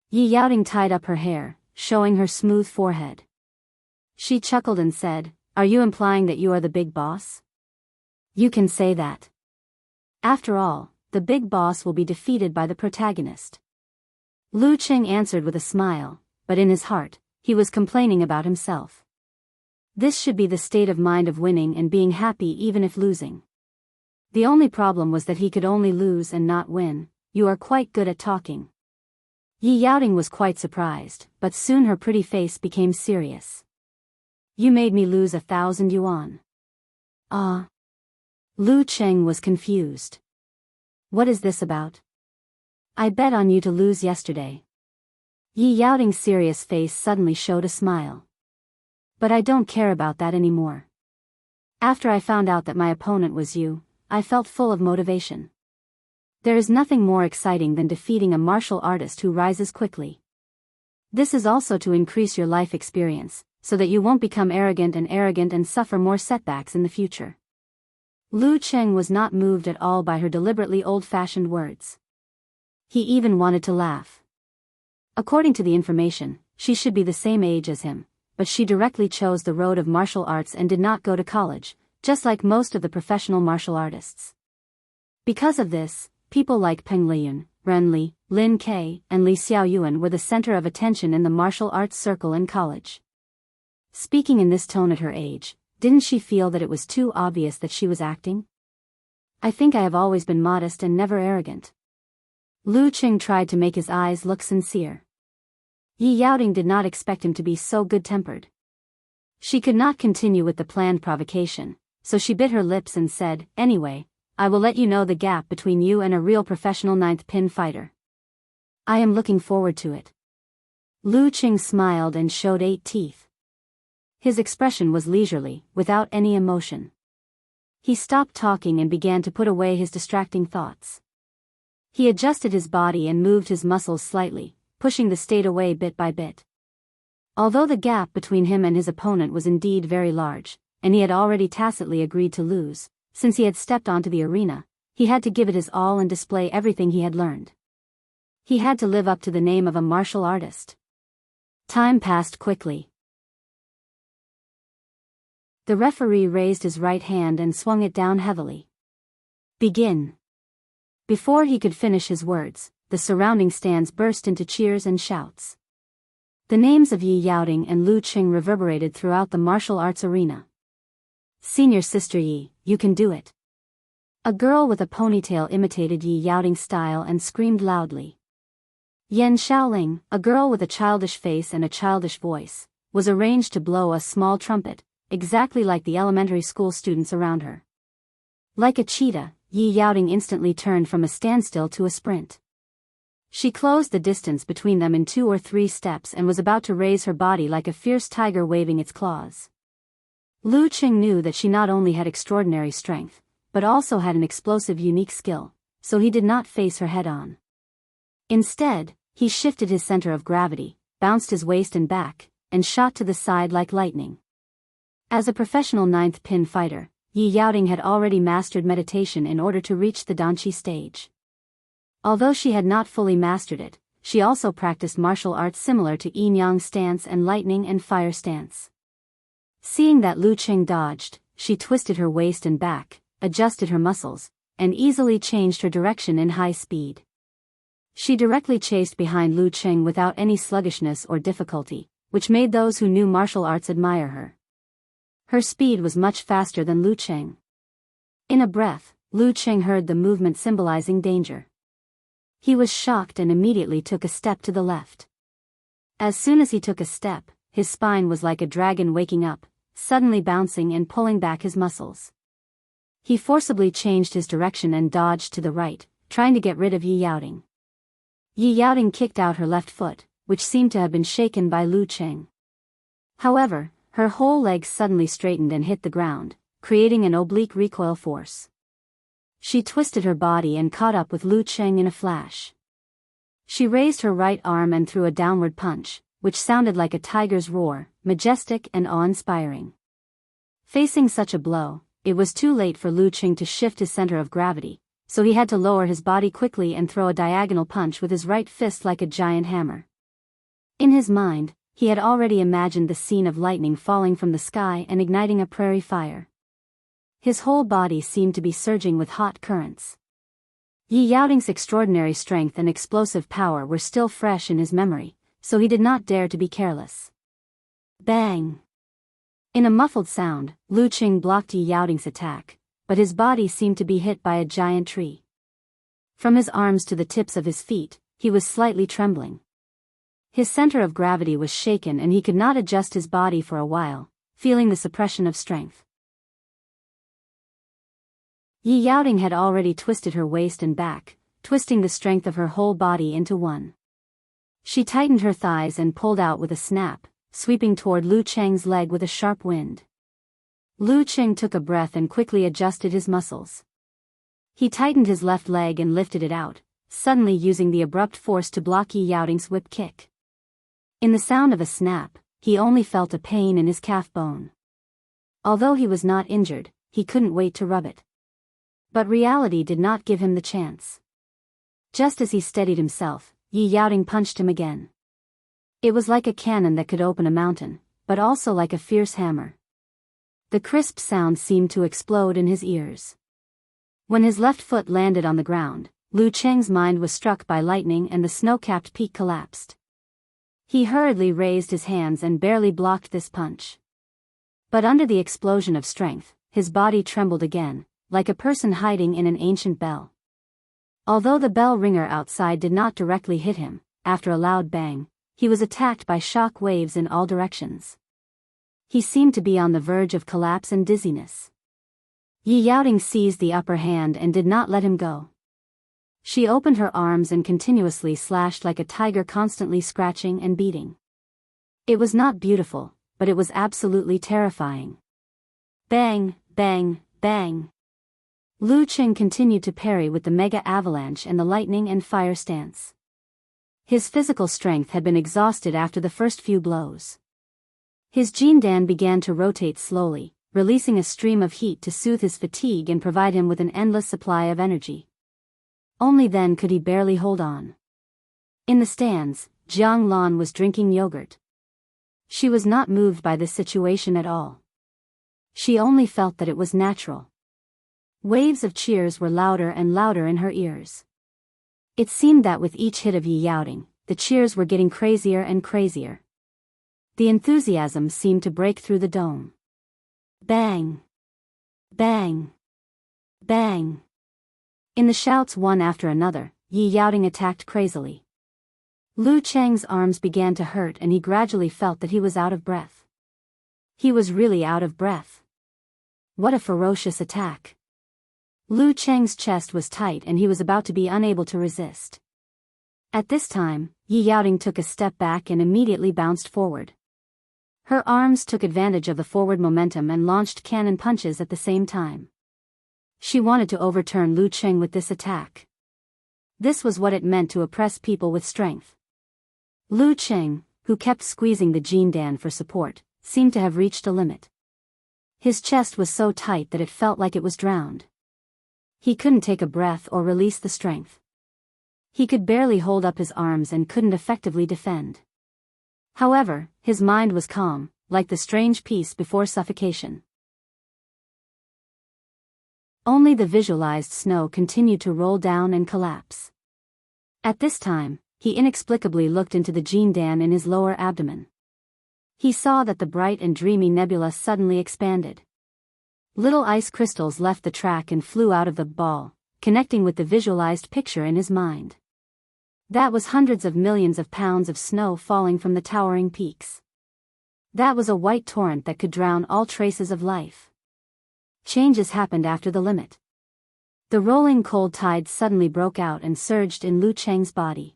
Yi Yaoding tied up her hair, showing her smooth forehead. She chuckled and said, Are you implying that you are the big boss? You can say that. After all, the big boss will be defeated by the protagonist. Lu Qing answered with a smile, but in his heart, he was complaining about himself. This should be the state of mind of winning and being happy even if losing. The only problem was that he could only lose and not win. You are quite good at talking. Yi Yaoding was quite surprised, but soon her pretty face became serious. You made me lose 1,000 yuan. Lu Qing was confused. What is this about? I bet on you to lose yesterday. Yi Yaoding's serious face suddenly showed a smile. But I don't care about that anymore. After I found out that my opponent was you, I felt full of motivation. There is nothing more exciting than defeating a martial artist who rises quickly. This is also to increase your life experience, so that you won't become arrogant and suffer more setbacks in the future. Lu Qing was not moved at all by her deliberately old-fashioned words. He even wanted to laugh. According to the information, she should be the same age as him, but she directly chose the road of martial arts and did not go to college, just like most of the professional martial artists. Because of this, people like Peng Liyun, Ren Li, Lin Ke, and Li Xiaoyuan were the center of attention in the martial arts circle in college. Speaking in this tone at her age, didn't she feel that it was too obvious that she was acting? I think I have always been modest and never arrogant. Lu Qing tried to make his eyes look sincere. Yi Yaoting did not expect him to be so good-tempered. She could not continue with the planned provocation, so she bit her lips and said, "Anyway, I will let you know the gap between you and a real professional ninth pin fighter. I am looking forward to it." Lu Qing smiled and showed 8 teeth. His expression was leisurely, without any emotion. He stopped talking and began to put away his distracting thoughts. He adjusted his body and moved his muscles slightly, pushing the state away bit by bit. Although the gap between him and his opponent was indeed very large, and he had already tacitly agreed to lose, since he had stepped onto the arena, he had to give it his all and display everything he had learned. He had to live up to the name of a martial artist. Time passed quickly. The referee raised his right hand and swung it down heavily. "Begin." Before he could finish his words, the surrounding stands burst into cheers and shouts. The names of Yi Yaoting and Lu Qing reverberated throughout the martial arts arena. "Senior Sister Yi, you can do it." A girl with a ponytail imitated Yi Yaoting's style and screamed loudly. Yan Xiaoling, a girl with a childish face and a childish voice, was arranged to blow a small trumpet, exactly like the elementary school students around her. Like a cheetah, Yi Yaoting instantly turned from a standstill to a sprint. She closed the distance between them in 2 or 3 steps and was about to raise her body like a fierce tiger waving its claws. Lu Qing knew that she not only had extraordinary strength, but also had an explosive unique skill, so he did not face her head-on. Instead, he shifted his center of gravity, bounced his waist and back, and shot to the side like lightning. As a professional ninth pin fighter, Yi Yaoting had already mastered meditation in order to reach the Danqi stage. Although she had not fully mastered it, she also practiced martial arts similar to yin-yang stance and lightning and fire stance. Seeing that Lu Qing dodged, she twisted her waist and back, adjusted her muscles, and easily changed her direction in high speed. She directly chased behind Lu Qing without any sluggishness or difficulty, which made those who knew martial arts admire her. Her speed was much faster than Lu Qing. In a breath, Lu Qing heard the movement symbolizing danger. He was shocked and immediately took a step to the left. As soon as he took a step, his spine was like a dragon waking up, suddenly bouncing and pulling back his muscles. He forcibly changed his direction and dodged to the right, trying to get rid of Yi Yaoting. Yi Yaoting kicked out her left foot, which seemed to have been shaken by Lu Qing. However, her whole leg suddenly straightened and hit the ground, creating an oblique recoil force. She twisted her body and caught up with Lu Qing in a flash. She raised her right arm and threw a downward punch, which sounded like a tiger's roar, majestic and awe-inspiring. Facing such a blow, it was too late for Lu Qing to shift his center of gravity, so he had to lower his body quickly and throw a diagonal punch with his right fist like a giant hammer. In his mind, he had already imagined the scene of lightning falling from the sky and igniting a prairie fire. His whole body seemed to be surging with hot currents. Yi Yaoting's extraordinary strength and explosive power were still fresh in his memory, so he did not dare to be careless. Bang! In a muffled sound, Lu Qing blocked Yi Yaoting's attack, but his body seemed to be hit by a giant tree. From his arms to the tips of his feet, he was slightly trembling. His center of gravity was shaken and he could not adjust his body for a while, feeling the suppression of strength. Yi Yaoting had already twisted her waist and back, twisting the strength of her whole body into one. She tightened her thighs and pulled out with a snap, sweeping toward Lu Qing's leg with a sharp wind. Lu Qing took a breath and quickly adjusted his muscles. He tightened his left leg and lifted it out, suddenly using the abrupt force to block Yi Yaoting's whip kick. In the sound of a snap, he only felt a pain in his calf bone. Although he was not injured, he couldn't wait to rub it. But reality did not give him the chance. Just as he steadied himself, Yi Yaoting punched him again. It was like a cannon that could open a mountain, but also like a fierce hammer. The crisp sound seemed to explode in his ears. When his left foot landed on the ground, Lu Qing's mind was struck by lightning and the snow-capped peak collapsed. He hurriedly raised his hands and barely blocked this punch. But under the explosion of strength, his body trembled again, like a person hiding in an ancient bell. Although the bell ringer outside did not directly hit him, after a loud bang, he was attacked by shock waves in all directions. He seemed to be on the verge of collapse and dizziness. Yi Yaoting seized the upper hand and did not let him go. She opened her arms and continuously slashed like a tiger, constantly scratching and beating. It was not beautiful, but it was absolutely terrifying. Bang, bang, bang. Lu Qing continued to parry with the mega avalanche and the lightning and fire stance. His physical strength had been exhausted after the first few blows. His Jindan began to rotate slowly, releasing a stream of heat to soothe his fatigue and provide him with an endless supply of energy. Only then could he barely hold on. In the stands, Jiang Lan was drinking yogurt. She was not moved by this situation at all. She only felt that it was natural. Waves of cheers were louder and louder in her ears. It seemed that with each hit of Yi Yaoting, the cheers were getting crazier and crazier. The enthusiasm seemed to break through the dome. Bang! Bang! Bang! In the shouts one after another, Yi Yaoting attacked crazily. Lu Cheng's arms began to hurt and he gradually felt that he was out of breath. He was really out of breath. What a ferocious attack. Lu Cheng's chest was tight and he was about to be unable to resist. At this time, Yi Yaoting took a step back and immediately bounced forward. Her arms took advantage of the forward momentum and launched cannon punches at the same time. She wanted to overturn Lu Cheng with this attack. This was what it meant to oppress people with strength. Lu Cheng, who kept squeezing the Jindan for support, seemed to have reached a limit. His chest was so tight that it felt like it was drowned. He couldn't take a breath or release the strength. He could barely hold up his arms and couldn't effectively defend. However, his mind was calm, like the strange peace before suffocation. Only the visualized snow continued to roll down and collapse. At this time, he inexplicably looked into the Jindan in his lower abdomen. He saw that the bright and dreamy nebula suddenly expanded. Little ice crystals left the track and flew out of the ball, connecting with the visualized picture in his mind. That was hundreds of millions of pounds of snow falling from the towering peaks. That was a white torrent that could drown all traces of life. Changes happened after the limit. The rolling cold tide suddenly broke out and surged in Lu Cheng's body.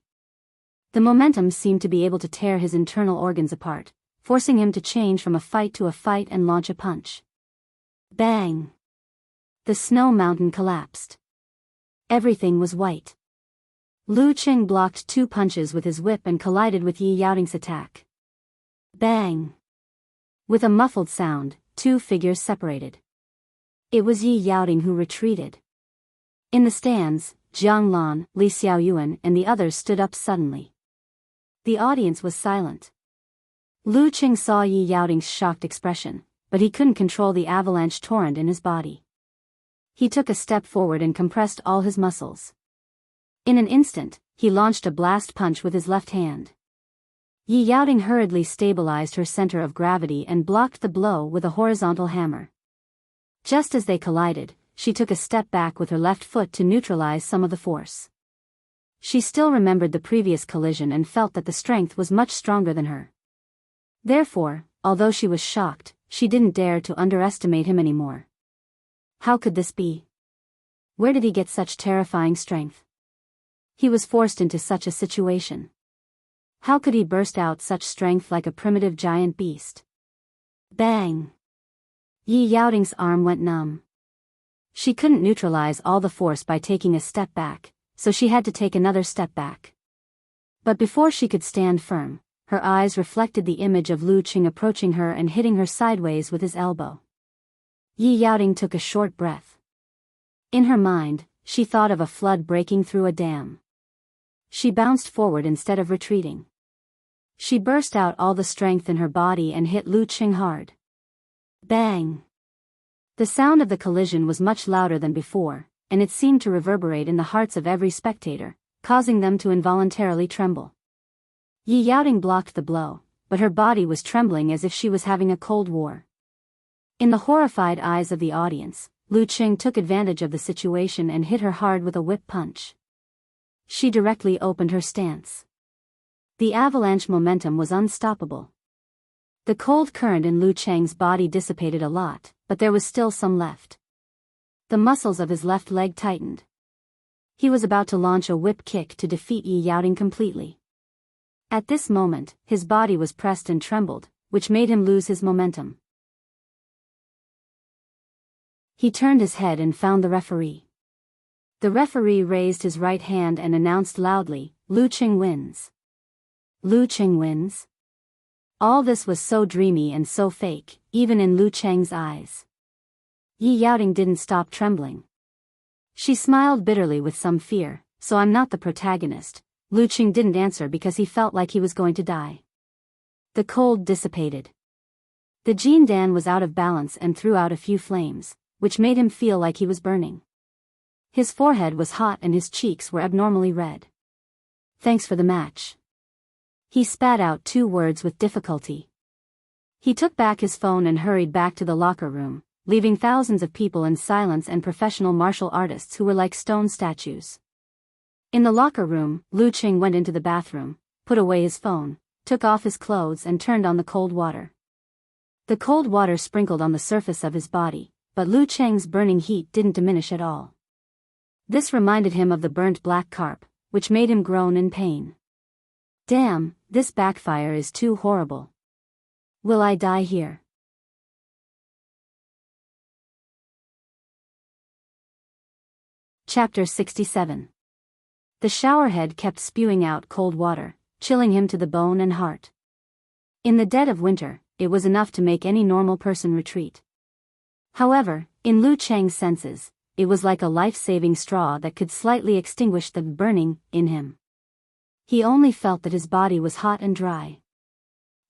The momentum seemed to be able to tear his internal organs apart, forcing him to change from a fight to a fight and launch a punch. Bang! The snow mountain collapsed. Everything was white. Lu Cheng blocked two punches with his whip and collided with Yi Yaoting's attack. Bang! With a muffled sound, two figures separated. It was Yi Yaoting who retreated. In the stands, Jiang Lan, Li Xiaoyuan and the others stood up suddenly. The audience was silent. Lu Cheng saw Yi Yaoting's shocked expression, but he couldn't control the avalanche torrent in his body. He took a step forward and compressed all his muscles. In an instant, he launched a blast punch with his left hand. Yi Yaoting hurriedly stabilized her center of gravity and blocked the blow with a horizontal hammer. Just as they collided, she took a step back with her left foot to neutralize some of the force. She still remembered the previous collision and felt that the strength was much stronger than her. Therefore, although she was shocked, she didn't dare to underestimate him anymore. How could this be? Where did he get such terrifying strength? He was forced into such a situation. How could he burst out such strength like a primitive giant beast? Bang! Yi Yaoting's arm went numb. She couldn't neutralize all the force by taking a step back, so she had to take another step back. But before she could stand firm, her eyes reflected the image of Lu Cheng approaching her and hitting her sideways with his elbow. Yi Yaoting took a short breath. In her mind, she thought of a flood breaking through a dam. She bounced forward instead of retreating. She burst out all the strength in her body and hit Lu Cheng hard. Bang! The sound of the collision was much louder than before, and it seemed to reverberate in the hearts of every spectator, causing them to involuntarily tremble. Yi Yaoting blocked the blow, but her body was trembling as if she was having a cold war. In the horrified eyes of the audience, Lu Cheng took advantage of the situation and hit her hard with a whip punch. She directly opened her stance. The avalanche momentum was unstoppable. The cold current in Lu Cheng's body dissipated a lot, but there was still some left. The muscles of his left leg tightened. He was about to launch a whip kick to defeat Yi Yaoting completely. At this moment, his body was pressed and trembled, which made him lose his momentum. He turned his head and found the referee. The referee raised his right hand and announced loudly, "Lu Cheng wins." Lu Cheng wins? All this was so dreamy and so fake, even in Lu Cheng's eyes. Yi Yaoting didn't stop trembling. She smiled bitterly with some fear. "So I'm not the protagonist." Lu Cheng didn't answer because he felt like he was going to die. The cold dissipated. The Jin Dan was out of balance and threw out a few flames, which made him feel like he was burning. His forehead was hot and his cheeks were abnormally red. "Thanks for the match." He spat out 2 words with difficulty. He took back his phone and hurried back to the locker room, leaving thousands of people in silence and professional martial artists who were like stone statues. In the locker room, Lu Cheng went into the bathroom, put away his phone, took off his clothes and turned on the cold water. The cold water sprinkled on the surface of his body, but Lu Cheng's burning heat didn't diminish at all. This reminded him of the burnt black carp, which made him groan in pain. Damn, this backfire is too horrible. Will I die here? Chapter 67. The showerhead kept spewing out cold water, chilling him to the bone and heart. In the dead of winter, it was enough to make any normal person retreat. However, in Lu Cheng's senses, it was like a life-saving straw that could slightly extinguish the burning in him. He only felt that his body was hot and dry.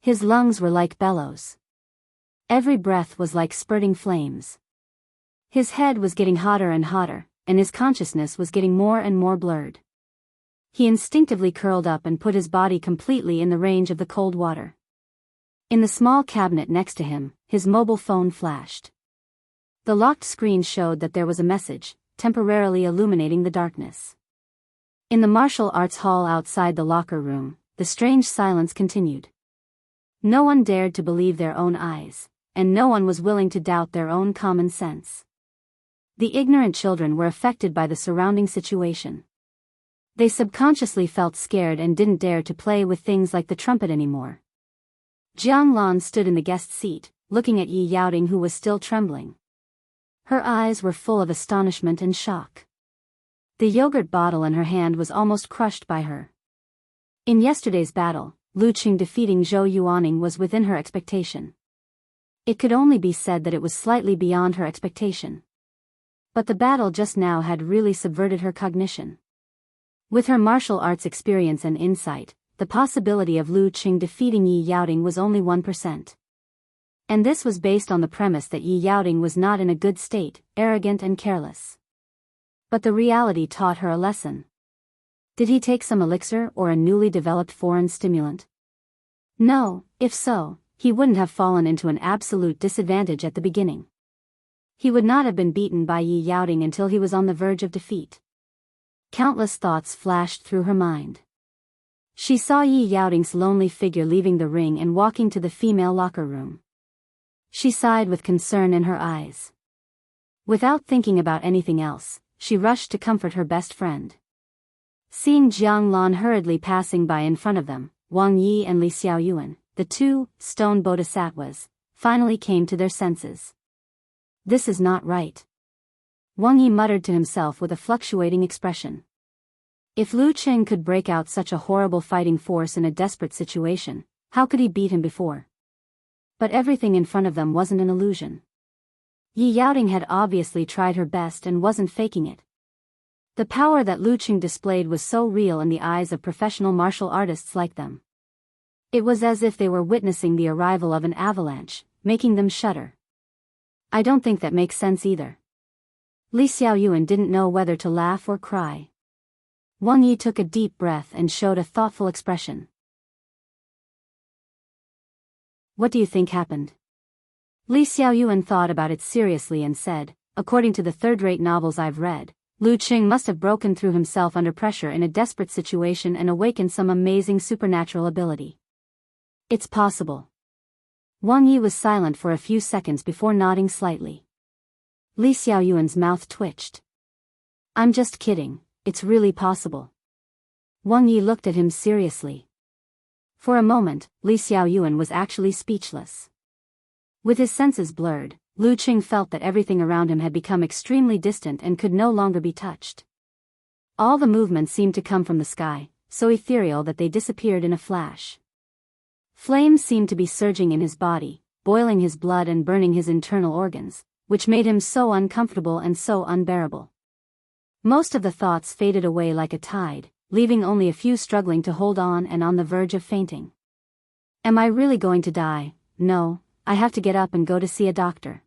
His lungs were like bellows. Every breath was like spurting flames. His head was getting hotter and hotter, and his consciousness was getting more and more blurred. He instinctively curled up and put his body completely in the range of the cold water. In the small cabinet next to him, his mobile phone flashed. The locked screen showed that there was a message, temporarily illuminating the darkness. In the martial arts hall outside the locker room, the strange silence continued. No one dared to believe their own eyes, and no one was willing to doubt their own common sense. The ignorant children were affected by the surrounding situation. They subconsciously felt scared and didn't dare to play with things like the trumpet anymore. Jiang Lan stood in the guest seat, looking at Yi Yaoting who was still trembling. Her eyes were full of astonishment and shock. The yogurt bottle in her hand was almost crushed by her. In yesterday's battle, Lu Cheng defeating Zhou Yuaning was within her expectation. It could only be said that it was slightly beyond her expectation. But the battle just now had really subverted her cognition. With her martial arts experience and insight, the possibility of Lu Cheng defeating Yi Yaoting was only 1%. And this was based on the premise that Yi Yaoting was not in a good state, arrogant and careless. But the reality taught her a lesson. Did he take some elixir or a newly developed foreign stimulant? No, if so, he wouldn't have fallen into an absolute disadvantage at the beginning. He would not have been beaten by Yi Yaoting until he was on the verge of defeat. Countless thoughts flashed through her mind. She saw Yi Yaoting's lonely figure leaving the ring and walking to the female locker room. She sighed with concern in her eyes. Without thinking about anything else, she rushed to comfort her best friend. Seeing Jiang Lan hurriedly passing by in front of them, Wang Yi and Li Xiaoyuan, the 2 stone bodhisattvas, finally came to their senses. This is not right. Wang Yi muttered to himself with a fluctuating expression. If Lu Cheng could break out such a horrible fighting force in a desperate situation, how could he beat him before? But everything in front of them wasn't an illusion. Yi Yaoting had obviously tried her best and wasn't faking it. The power that Lu Cheng displayed was so real in the eyes of professional martial artists like them. It was as if they were witnessing the arrival of an avalanche, making them shudder. I don't think that makes sense either. Li Xiaoyuan didn't know whether to laugh or cry. Wang Yi took a deep breath and showed a thoughtful expression. What do you think happened? Li Xiaoyuan thought about it seriously and said, according to the third-rate novels I've read, Lu Qing must have broken through himself under pressure in a desperate situation and awakened some amazing supernatural ability. It's possible. Wang Yi was silent for a few seconds before nodding slightly. Li Xiaoyuan's mouth twitched. I'm just kidding, it's really possible. Wang Yi looked at him seriously. For a moment, Li Xiaoyuan was actually speechless. With his senses blurred, Lu Qing felt that everything around him had become extremely distant and could no longer be touched. All the movements seemed to come from the sky, so ethereal that they disappeared in a flash. Flames seemed to be surging in his body, boiling his blood and burning his internal organs, which made him so uncomfortable and so unbearable. Most of the thoughts faded away like a tide, leaving only a few struggling to hold on and on the verge of fainting. Am I really going to die? No, I have to get up and go to see a doctor.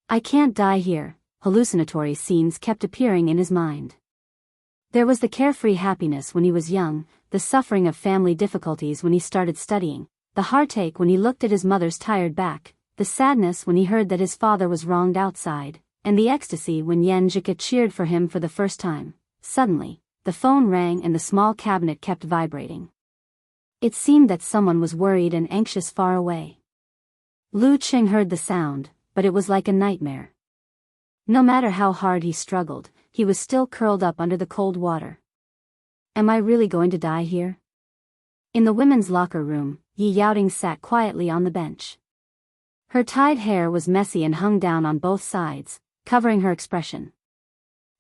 I can't die here. Hallucinatory scenes kept appearing in his mind. There was the carefree happiness when he was young, the suffering of family difficulties when he started studying, the heartache when he looked at his mother's tired back, the sadness when he heard that his father was wronged outside, and the ecstasy when Yan Zhika cheered for him for the first time. Suddenly, the phone rang and the small cabinet kept vibrating. It seemed that someone was worried and anxious far away. Lu Qing heard the sound, but it was like a nightmare. No matter how hard he struggled, he was still curled up under the cold water. Am I really going to die here? In the women's locker room, Yi Yaoting sat quietly on the bench. Her tied hair was messy and hung down on both sides, covering her expression.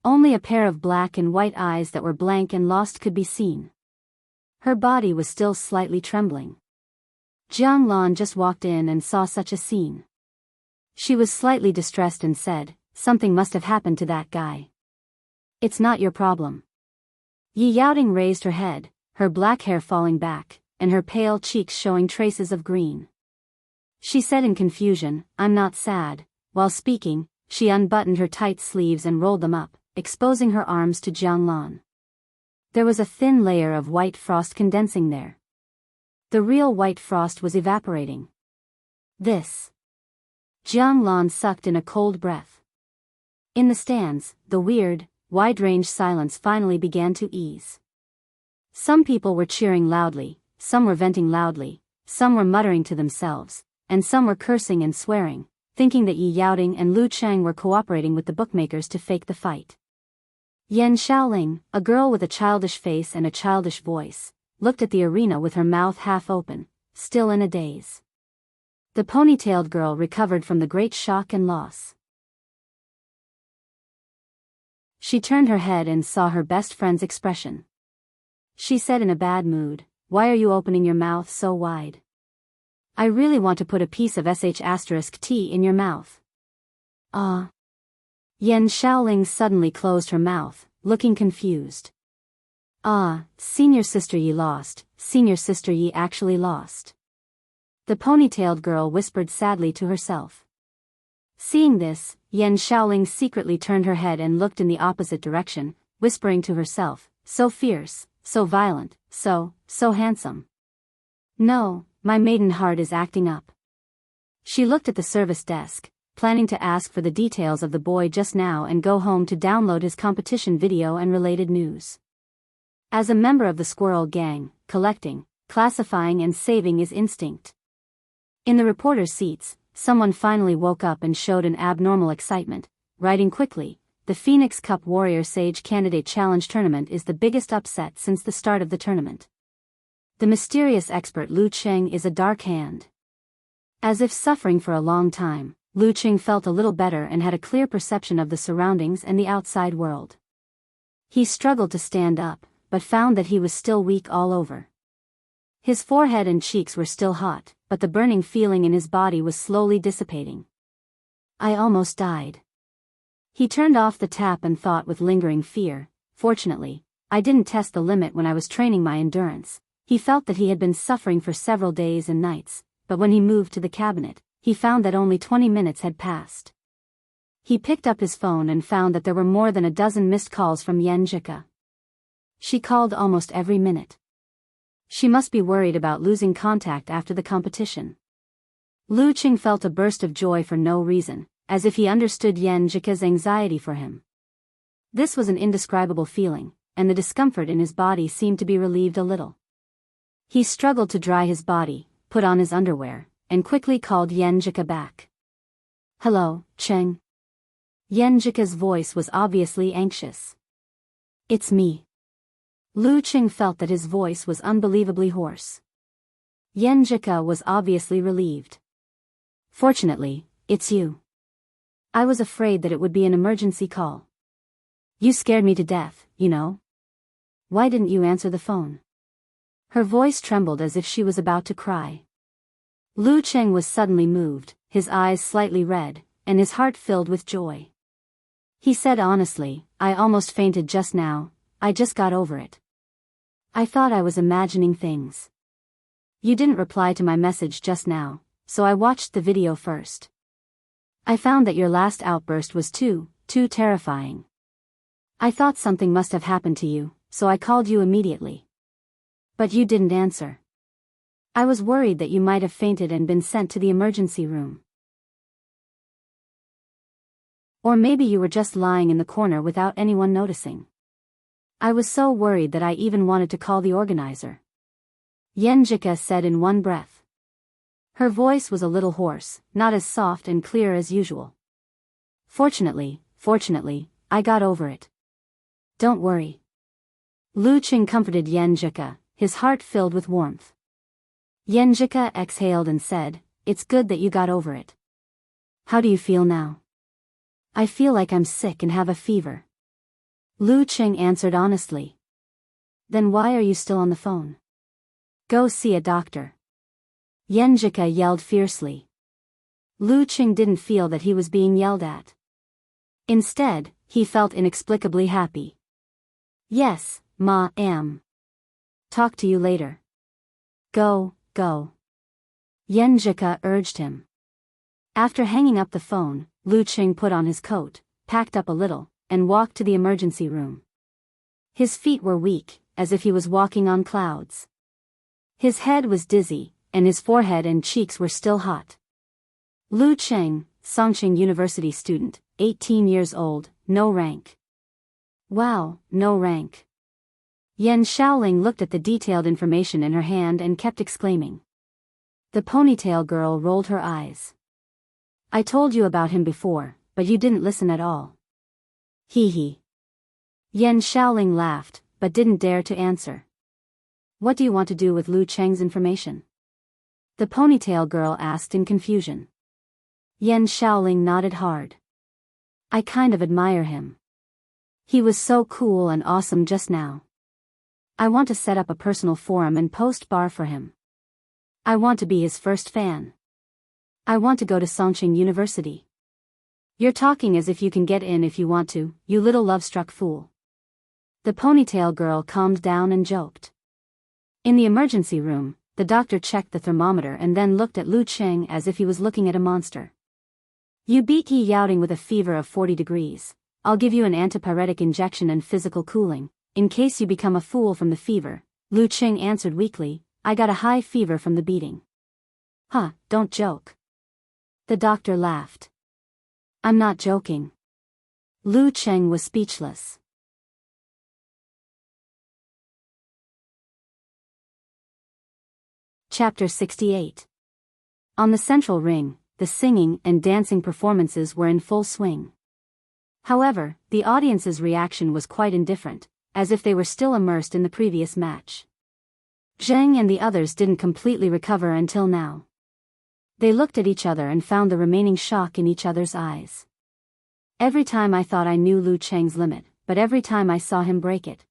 Only a pair of black and white eyes that were blank and lost could be seen. Her body was still slightly trembling. Jiang Lan just walked in and saw such a scene. She was slightly distressed and said, "Something must have happened to that guy." "It's not your problem." Yi Yaoting raised her head, her black hair falling back, and her pale cheeks showing traces of green. She said in confusion, "I'm not sad." While speaking, she unbuttoned her tight sleeves and rolled them up, exposing her arms to Jiang Lan. There was a thin layer of white frost condensing there. The real white frost was evaporating. This. Jiang Lan sucked in a cold breath. In the stands, the weird, wide-range silence finally began to ease. Some people were cheering loudly, some were venting loudly, some were muttering to themselves, and some were cursing and swearing, thinking that Yi Yaoting and Lu Cheng were cooperating with the bookmakers to fake the fight. Yan Xiaoling, a girl with a childish face and a childish voice, looked at the arena with her mouth half open, still in a daze. The ponytailed girl recovered from the great shock and loss. She turned her head and saw her best friend's expression. She said in a bad mood, "Why are you opening your mouth so wide? I really want to put a piece of sh*t in your mouth." Ah. Yan Xiaoling suddenly closed her mouth, looking confused. Ah, senior sister Yi lost, senior sister Yi actually lost. The ponytailed girl whispered sadly to herself. Seeing this, Yan Xiaoling secretly turned her head and looked in the opposite direction, whispering to herself, "So fierce, so violent, so handsome. No, my maiden heart is acting up." She looked at the service desk, planning to ask for the details of the boy just now and go home to download his competition video and related news. As a member of the Squirrel Gang, collecting, classifying and saving is instinct. In the reporters' seats, someone finally woke up and showed an abnormal excitement, writing quickly, "The Phoenix Cup Warrior Sage Candidate Challenge Tournament is the biggest upset since the start of the tournament. The mysterious expert Lu Cheng is a dark hand." As if suffering for a long time, Lu Cheng felt a little better and had a clear perception of the surroundings and the outside world. He struggled to stand up, but found that he was still weak all over. His forehead and cheeks were still hot, but the burning feeling in his body was slowly dissipating. "I almost died." He turned off the tap and thought with lingering fear, "Fortunately, I didn't test the limit when I was training my endurance." He felt that he had been suffering for several days and nights, but when he moved to the cabinet, he found that only 20 minutes had passed. He picked up his phone and found that there were more than a dozen missed calls from Yan Zhika. She called almost every minute. She must be worried about losing contact after the competition. Lu Qing felt a burst of joy for no reason, as if he understood Yan Zhika's anxiety for him. This was an indescribable feeling, and the discomfort in his body seemed to be relieved a little. He struggled to dry his body, put on his underwear, and quickly called Yenjika back. "Hello, Cheng." Yenjika's voice was obviously anxious. "It's me." Lu Cheng felt that his voice was unbelievably hoarse. Yenjika was obviously relieved. "Fortunately, it's you. I was afraid that it would be an emergency call. You scared me to death, you know. Why didn't you answer the phone?" Her voice trembled as if she was about to cry. Lu Cheng was suddenly moved, his eyes slightly red, and his heart filled with joy. He said honestly, "I almost fainted just now, I just got over it. I thought I was imagining things. You didn't reply to my message just now, so I watched the video first. I found that your last outburst was too terrifying. I thought something must have happened to you, so I called you immediately. But you didn't answer. I was worried that you might have fainted and been sent to the emergency room. Or maybe you were just lying in the corner without anyone noticing. I was so worried that I even wanted to call the organizer," Yenjika said in one breath. Her voice was a little hoarse, not as soft and clear as usual. Fortunately, I got over it. Don't worry." Lu Cheng comforted Yenjika, his heart filled with warmth. Yenjika exhaled and said, "It's good that you got over it. How do you feel now?" "I feel like I'm sick and have a fever," Lu Cheng answered honestly. "Then why are you still on the phone? Go see a doctor," Yenjika yelled fiercely. Lu Cheng didn't feel that he was being yelled at. Instead, he felt inexplicably happy. "Yes, ma, am. Talk to you later. Go. Yenjika urged him. After hanging up the phone, Lu Cheng put on his coat, packed up a little, and walked to the emergency room. His feet were weak, as if he was walking on clouds. His head was dizzy, and his forehead and cheeks were still hot. Lu Cheng, Songqing University student, 18 years old, no rank. Wow, no rank. Yan Shaoling looked at the detailed information in her hand and kept exclaiming. The ponytail girl rolled her eyes. "I told you about him before, but you didn't listen at all." Hee. Yan Shaoling laughed, but didn't dare to answer. "What do you want to do with Lu Cheng's information?" the ponytail girl asked in confusion. Yan Shaoling nodded hard. "I kind of admire him. He was so cool and awesome just now. I want to set up a personal forum and post bar for him. I want to be his first fan. I want to go to Songqing University." "You're talking as if you can get in if you want to, you little love-struck fool." The ponytail girl calmed down and joked. In the emergency room, the doctor checked the thermometer and then looked at Lu Cheng as if he was looking at a monster. "You beat Yi Yaoting with a fever of 40 degrees. I'll give you an antipyretic injection and physical cooling, in case you become a fool from the fever," Lu Cheng answered weakly. "I got a high fever from the beating." "Huh, don't joke." The doctor laughed. "I'm not joking." Lu Cheng was speechless. Chapter 68. On the central ring, the singing and dancing performances were in full swing. However, the audience's reaction was quite indifferent, as if they were still immersed in the previous match. Zheng and the others didn't completely recover until now. They looked at each other and found the remaining shock in each other's eyes. "Every time I thought I knew Lu Cheng's limit, but every time I saw him break it,"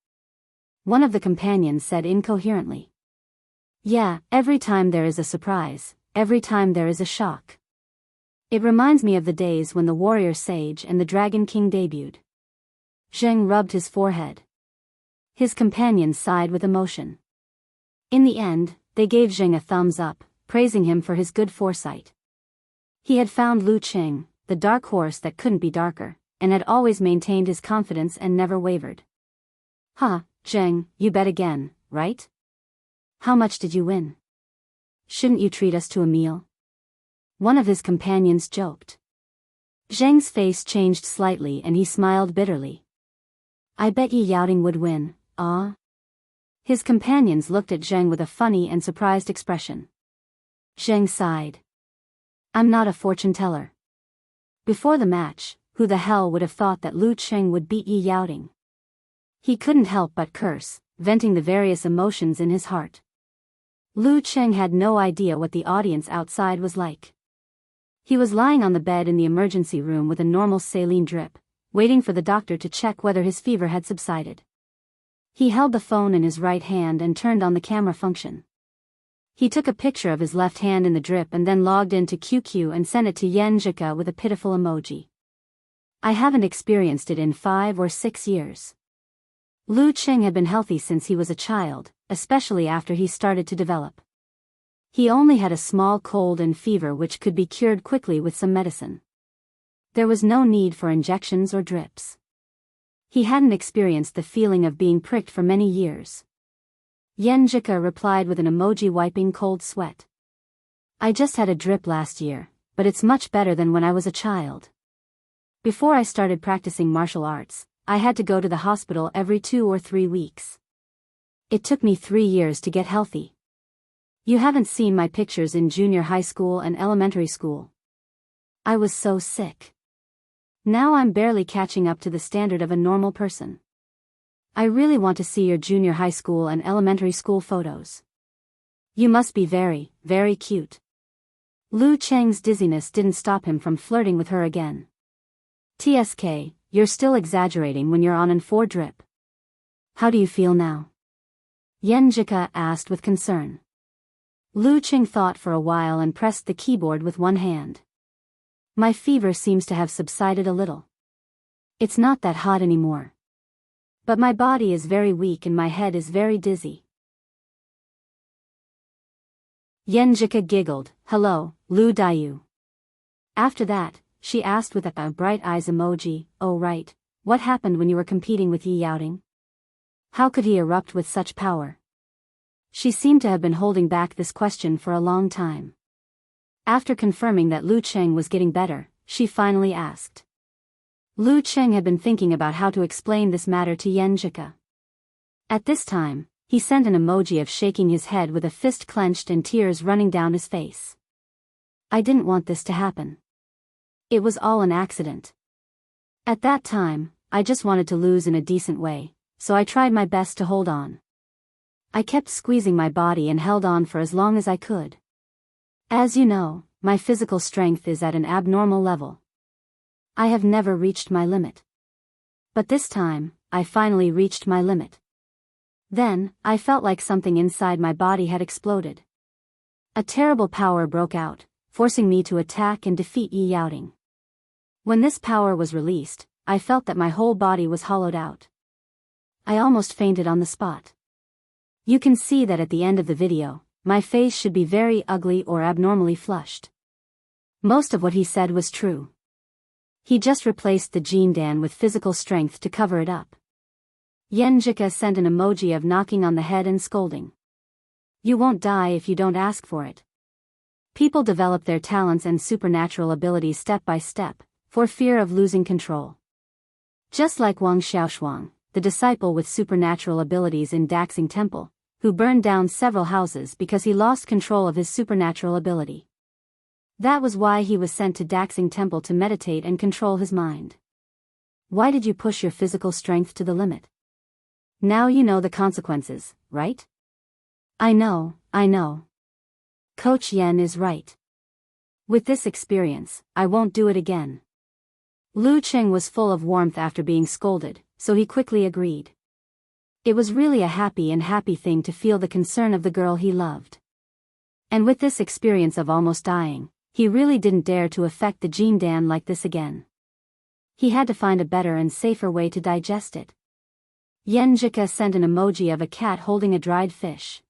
one of the companions said incoherently. "Yeah, every time there is a surprise, every time there is a shock. It reminds me of the days when the Warrior Sage and the Dragon King debuted." Zheng rubbed his forehead. His companions sighed with emotion. In the end, they gave Zheng a thumbs up, praising him for his good foresight. He had found Lu Cheng, the dark horse that couldn't be darker, and had always maintained his confidence and never wavered. "Huh, Zheng, you bet again, right? How much did you win? Shouldn't you treat us to a meal?" one of his companions joked. Zheng's face changed slightly and he smiled bitterly. I bet Yi Yaoting would win, ah? His companions looked at Zheng with a funny and surprised expression. Zheng sighed. I'm not a fortune teller. Before the match, who the hell would have thought that Lu Cheng would beat Yi Yaoting? He couldn't help but curse, venting the various emotions in his heart. Lu Cheng had no idea what the audience outside was like. He was lying on the bed in the emergency room with a normal saline drip, waiting for the doctor to check whether his fever had subsided. He held the phone in his right hand and turned on the camera function. He took a picture of his left hand in the drip and then logged into QQ and sent it to Yen Jika with a pitiful emoji. I haven't experienced it in 5 or 6 years. Lu Cheng had been healthy since he was a child, especially after he started to develop. He only had a small cold and fever which could be cured quickly with some medicine. There was no need for injections or drips. He hadn't experienced the feeling of being pricked for many years. Yen Jika replied with an emoji wiping cold sweat. I just had a drip last year, but it's much better than when I was a child. Before I started practicing martial arts, I had to go to the hospital every 2 or 3 weeks. It took me 3 years to get healthy. You haven't seen my pictures in junior high school and elementary school. I was so sick. Now I'm barely catching up to the standard of a normal person. I really want to see your junior high school and elementary school photos. You must be very, very cute. Lu Cheng's dizziness didn't stop him from flirting with her again. TSK, you're still exaggerating when you're on an 4 drip. How do you feel now? Yen Jika asked with concern. Lu Cheng thought for a while and pressed the keyboard with one hand. My fever seems to have subsided a little. It's not that hot anymore. But my body is very weak and my head is very dizzy. Yen Jika giggled. Hello, Lu Daiyu. After that, she asked with a bright eyes emoji, oh right, what happened when you were competing with Yi Yaoting? How could he erupt with such power? She seemed to have been holding back this question for a long time. After confirming that Lu Cheng was getting better, she finally asked. Lu Cheng had been thinking about how to explain this matter to Yen Jika. At this time, he sent an emoji of shaking his head with a fist clenched and tears running down his face. I didn't want this to happen. It was all an accident. At that time, I just wanted to lose in a decent way, so I tried my best to hold on. I kept squeezing my body and held on for as long as I could. As you know, my physical strength is at an abnormal level. I have never reached my limit. But this time, I finally reached my limit. Then, I felt like something inside my body had exploded. A terrible power broke out, forcing me to attack and defeat Yi Yaoting. When this power was released, I felt that my whole body was hollowed out. I almost fainted on the spot. You can see that at the end of the video, my face should be very ugly or abnormally flushed. Most of what he said was true. He just replaced the Jin Dan with physical strength to cover it up. Yen Jika sent an emoji of knocking on the head and scolding. You won't die if you don't ask for it. People develop their talents and supernatural abilities step by step, for fear of losing control. Just like Wang Xiaoshuang, the disciple with supernatural abilities in Daxing Temple, who burned down several houses because he lost control of his supernatural ability. That was why he was sent to Daxing Temple to meditate and control his mind. Why did you push your physical strength to the limit? Now you know the consequences, right? I know. Coach Yen is right. With this experience, I won't do it again. Lu Cheng was full of warmth after being scolded, so he quickly agreed. It was really a happy thing to feel the concern of the girl he loved. And with this experience of almost dying, he really didn't dare to affect the Jin Dan like this again. He had to find a better and safer way to digest it. Yen Jika sent an emoji of a cat holding a dried fish.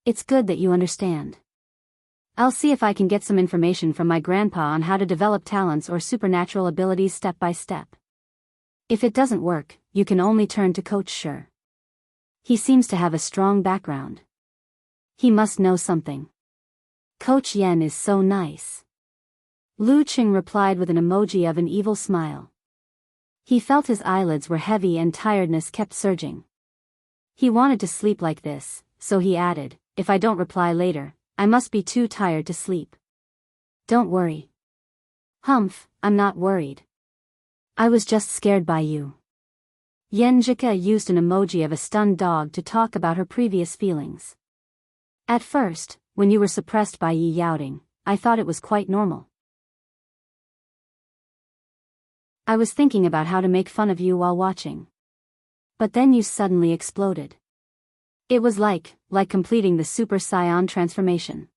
It's good that you understand. I'll see if I can get some information from my grandpa on how to develop talents or supernatural abilities step by step. If it doesn't work, you can only turn to Coach Shi. He seems to have a strong background. He must know something. Coach Yen is so nice. Lu Cheng replied with an emoji of an evil smile. He felt his eyelids were heavy and tiredness kept surging. He wanted to sleep like this, so he added, "If I don't reply later, I must be too tired to sleep." "Don't worry." "Humph, I'm not worried. I was just scared by you." Yenjika used an emoji of a stunned dog to talk about her previous feelings. "At first, when you were suppressed by Yi Yaoting, I thought it was quite normal. I was thinking about how to make fun of you while watching. But then you suddenly exploded. It was like completing the Super Saiyan transformation.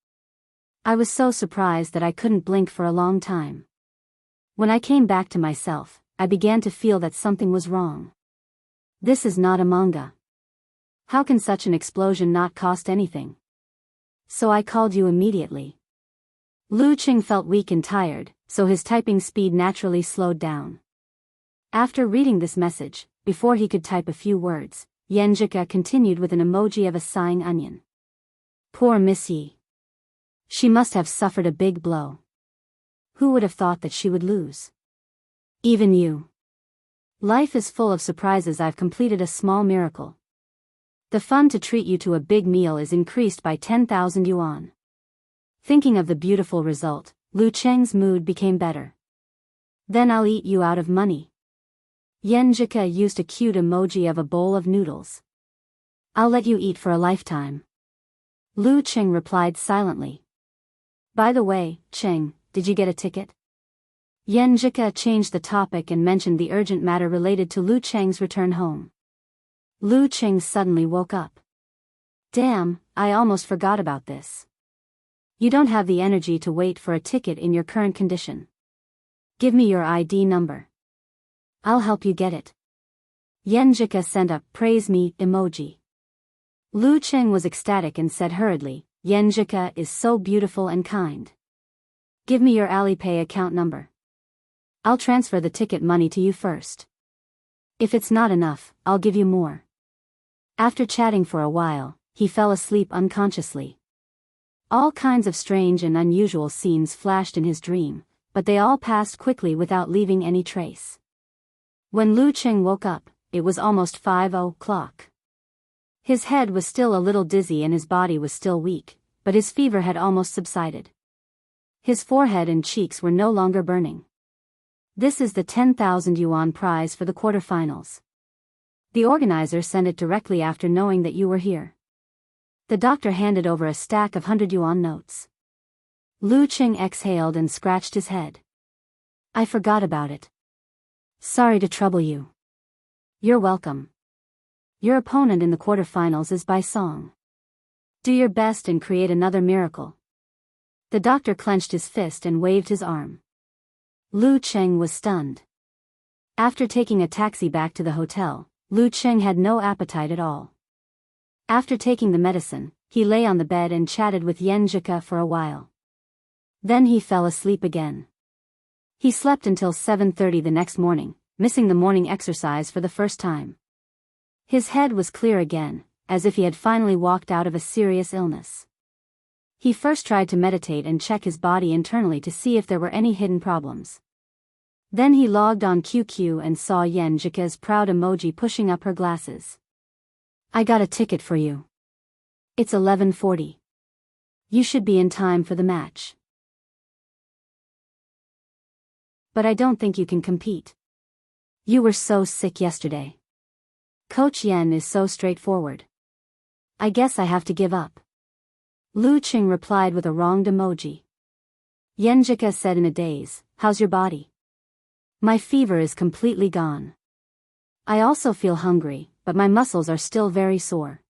I was so surprised that I couldn't blink for a long time. When I came back to myself, I began to feel that something was wrong. This is not a manga. How can such an explosion not cost anything? So I called you immediately." Lu Qing felt weak and tired, so his typing speed naturally slowed down. After reading this message, before he could type a few words, Yenjika continued with an emoji of a sighing onion. "Poor Miss Yi. She must have suffered a big blow. Who would have thought that she would lose? Even you. Life is full of surprises. I've completed a small miracle. The fun to treat you to a big meal is increased by 10,000 yuan." Thinking of the beautiful result, Lu Cheng's mood became better. "Then I'll eat you out of money." Yenjika used a cute emoji of a bowl of noodles. "I'll let you eat for a lifetime." Lu Cheng replied silently. "By the way, Cheng, did you get a ticket?" Yenjika changed the topic and mentioned the urgent matter related to Lu Cheng's return home. Lu Cheng suddenly woke up. "Damn, I almost forgot about this. You don't have the energy to wait for a ticket in your current condition. Give me your ID number. I'll help you get it." Yenjika sent a "praise me" emoji. Lu Cheng was ecstatic and said hurriedly, "Yenjika is so beautiful and kind. Give me your Alipay account number. I'll transfer the ticket money to you first. If it's not enough, I'll give you more." After chatting for a while, he fell asleep unconsciously. All kinds of strange and unusual scenes flashed in his dream, but they all passed quickly without leaving any trace. When Lu Cheng woke up, it was almost 5 o'clock. His head was still a little dizzy and his body was still weak, but his fever had almost subsided. His forehead and cheeks were no longer burning. "This is the 10,000 yuan prize for the quarterfinals. The organizer sent it directly after knowing that you were here." The doctor handed over a stack of 100 yuan notes. Lu Cheng exhaled and scratched his head. "I forgot about it. Sorry to trouble you." "You're welcome. Your opponent in the quarterfinals is by song. Do your best and create another miracle." The doctor clenched his fist and waved his arm. Lu Cheng was stunned. After taking a taxi back to the hotel, Lu Cheng had no appetite at all. After taking the medicine, he lay on the bed and chatted with Yenjika for a while. Then he fell asleep again. He slept until 7:30 the next morning, missing the morning exercise for the first time. His head was clear again, as if he had finally walked out of a serious illness. He first tried to meditate and check his body internally to see if there were any hidden problems. Then he logged on QQ and saw Yenjika's proud emoji pushing up her glasses. "I got a ticket for you. It's 11:40. You should be in time for the match. But I don't think you can compete. You were so sick yesterday. Coach Yen is so straightforward. I guess I have to give up." Lu Cheng replied with a wronged emoji. Yenjika said in a daze, "How's your body?" "My fever is completely gone. I also feel hungry, but my muscles are still very sore.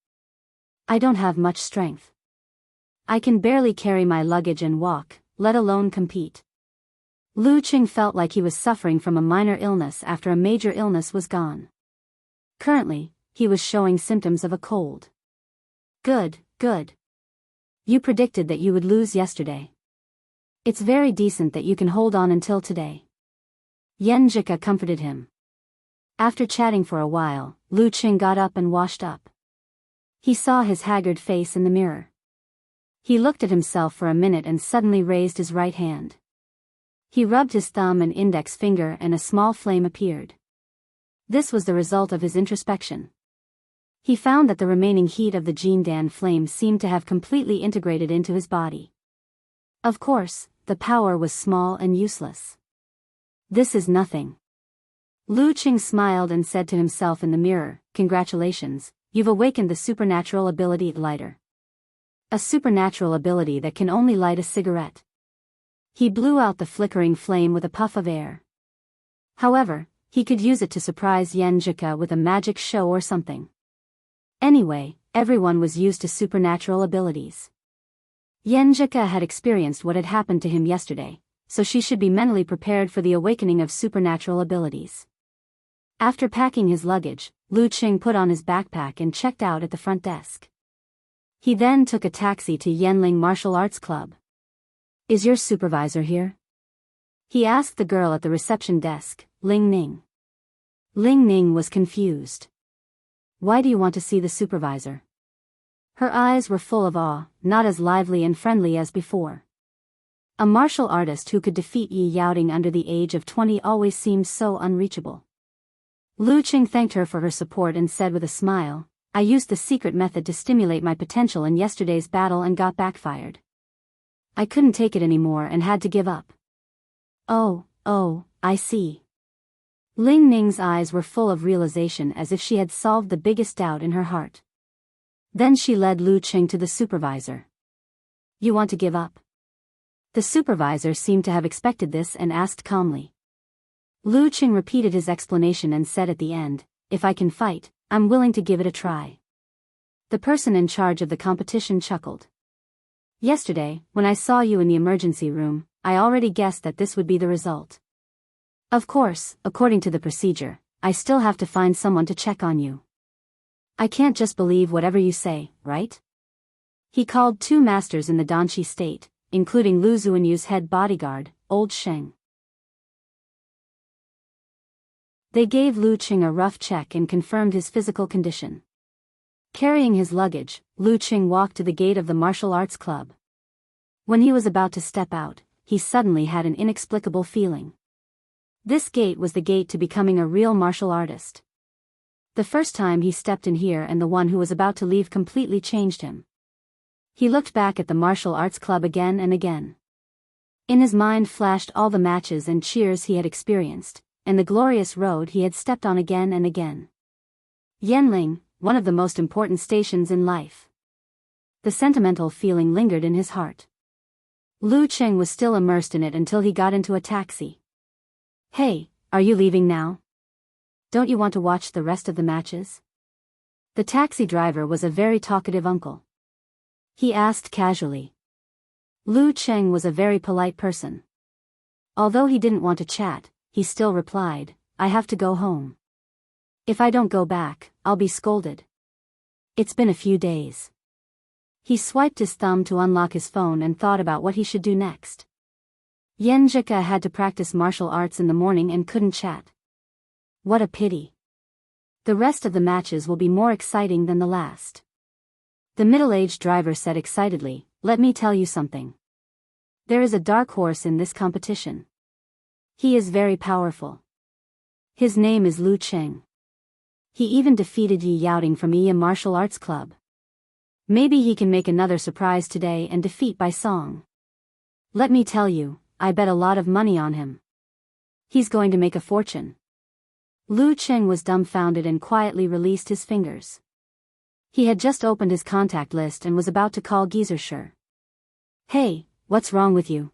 I don't have much strength. I can barely carry my luggage and walk, let alone compete." Lu Cheng felt like he was suffering from a minor illness after a major illness was gone. Currently, he was showing symptoms of a cold. Good. You predicted that you would lose yesterday. It's very decent that you can hold on until today." Yenjika comforted him. After chatting for a while, Lu Cheng got up and washed up. He saw his haggard face in the mirror. He looked at himself for a minute and suddenly raised his right hand. He rubbed his thumb and index finger and a small flame appeared. This was the result of his introspection. He found that the remaining heat of the Jindan flame seemed to have completely integrated into his body. Of course, the power was small and useless. This is nothing. Lu Qing smiled and said to himself in the mirror, "Congratulations, you've awakened the supernatural ability lighter. A supernatural ability that can only light a cigarette." He blew out the flickering flame with a puff of air. However, he could use it to surprise Yen Zhika with a magic show or something. Anyway, everyone was used to supernatural abilities. Yen Zhika had experienced what had happened to him yesterday, so she should be mentally prepared for the awakening of supernatural abilities. After packing his luggage, Lu Qing put on his backpack and checked out at the front desk. He then took a taxi to Yanling Martial Arts Club. "Is your supervisor here?" he asked the girl at the reception desk, Ling Ning. Ling Ning was confused. "Why do you want to see the supervisor?" Her eyes were full of awe, not as lively and friendly as before. A martial artist who could defeat Yi Yaoding under the age of 20 always seemed so unreachable. Lu Qing thanked her for her support and said with a smile, "I used the secret method to stimulate my potential in yesterday's battle and got backfired. I couldn't take it anymore and had to give up." Oh, I see." Ling Ning's eyes were full of realization as if she had solved the biggest doubt in her heart. Then she led Lu Qing to the supervisor. "You want to give up?" The supervisor seemed to have expected this and asked calmly. Lu Qing repeated his explanation and said at the end, "If I can fight, I'm willing to give it a try." The person in charge of the competition chuckled. "Yesterday, when I saw you in the emergency room, I already guessed that this would be the result. Of course, according to the procedure, I still have to find someone to check on you. I can't just believe whatever you say, right?" He called 2 masters in the Danshi state, including Lu Zuanyu's head bodyguard, Old Sheng. They gave Lu Qing a rough check and confirmed his physical condition. Carrying his luggage, Lu Qing walked to the gate of the martial arts club. When he was about to step out, he suddenly had an inexplicable feeling. This gate was the gate to becoming a real martial artist. The first time he stepped in here and the one who was about to leave completely changed him. He looked back at the martial arts club again and again. In his mind flashed all the matches and cheers he had experienced, and the glorious road he had stepped on again and again. Yanling, one of the most important stations in life. The sentimental feeling lingered in his heart. Lu Qing was still immersed in it until he got into a taxi. "Hey, are you leaving now? Don't you want to watch the rest of the matches?" The taxi driver was a very talkative uncle. He asked casually. Lu Qing was a very polite person. Although he didn't want to chat, he still replied, "I have to go home. If I don't go back, I'll be scolded. It's been a few days." He swiped his thumb to unlock his phone and thought about what he should do next. Yen Zhika had to practice martial arts in the morning and couldn't chat. What a pity. The rest of the matches will be more exciting than the last. The middle-aged driver said excitedly, "Let me tell you something. There is a dark horse in this competition. He is very powerful. His name is Lu Qing. He even defeated Yi Yaoding from Iya Martial Arts Club. Maybe he can make another surprise today and defeat by song. Let me tell you, I bet a lot of money on him. He's going to make a fortune." Lu Qing was dumbfounded and quietly released his fingers. He had just opened his contact list and was about to call Geezershire. "Hey, what's wrong with you?"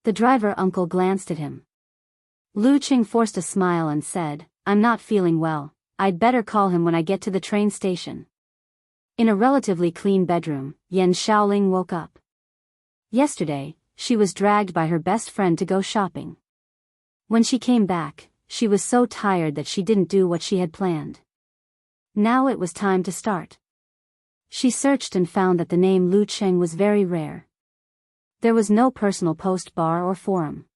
The driver uncle glanced at him. Lu Qing forced a smile and said, "I'm not feeling well, I'd better call him when I get to the train station." In a relatively clean bedroom, Yan Shaoling woke up. Yesterday, she was dragged by her best friend to go shopping. When she came back, she was so tired that she didn't do what she had planned. Now it was time to start. She searched and found that the name Lu Qing was very rare. There was no personal post bar or forum.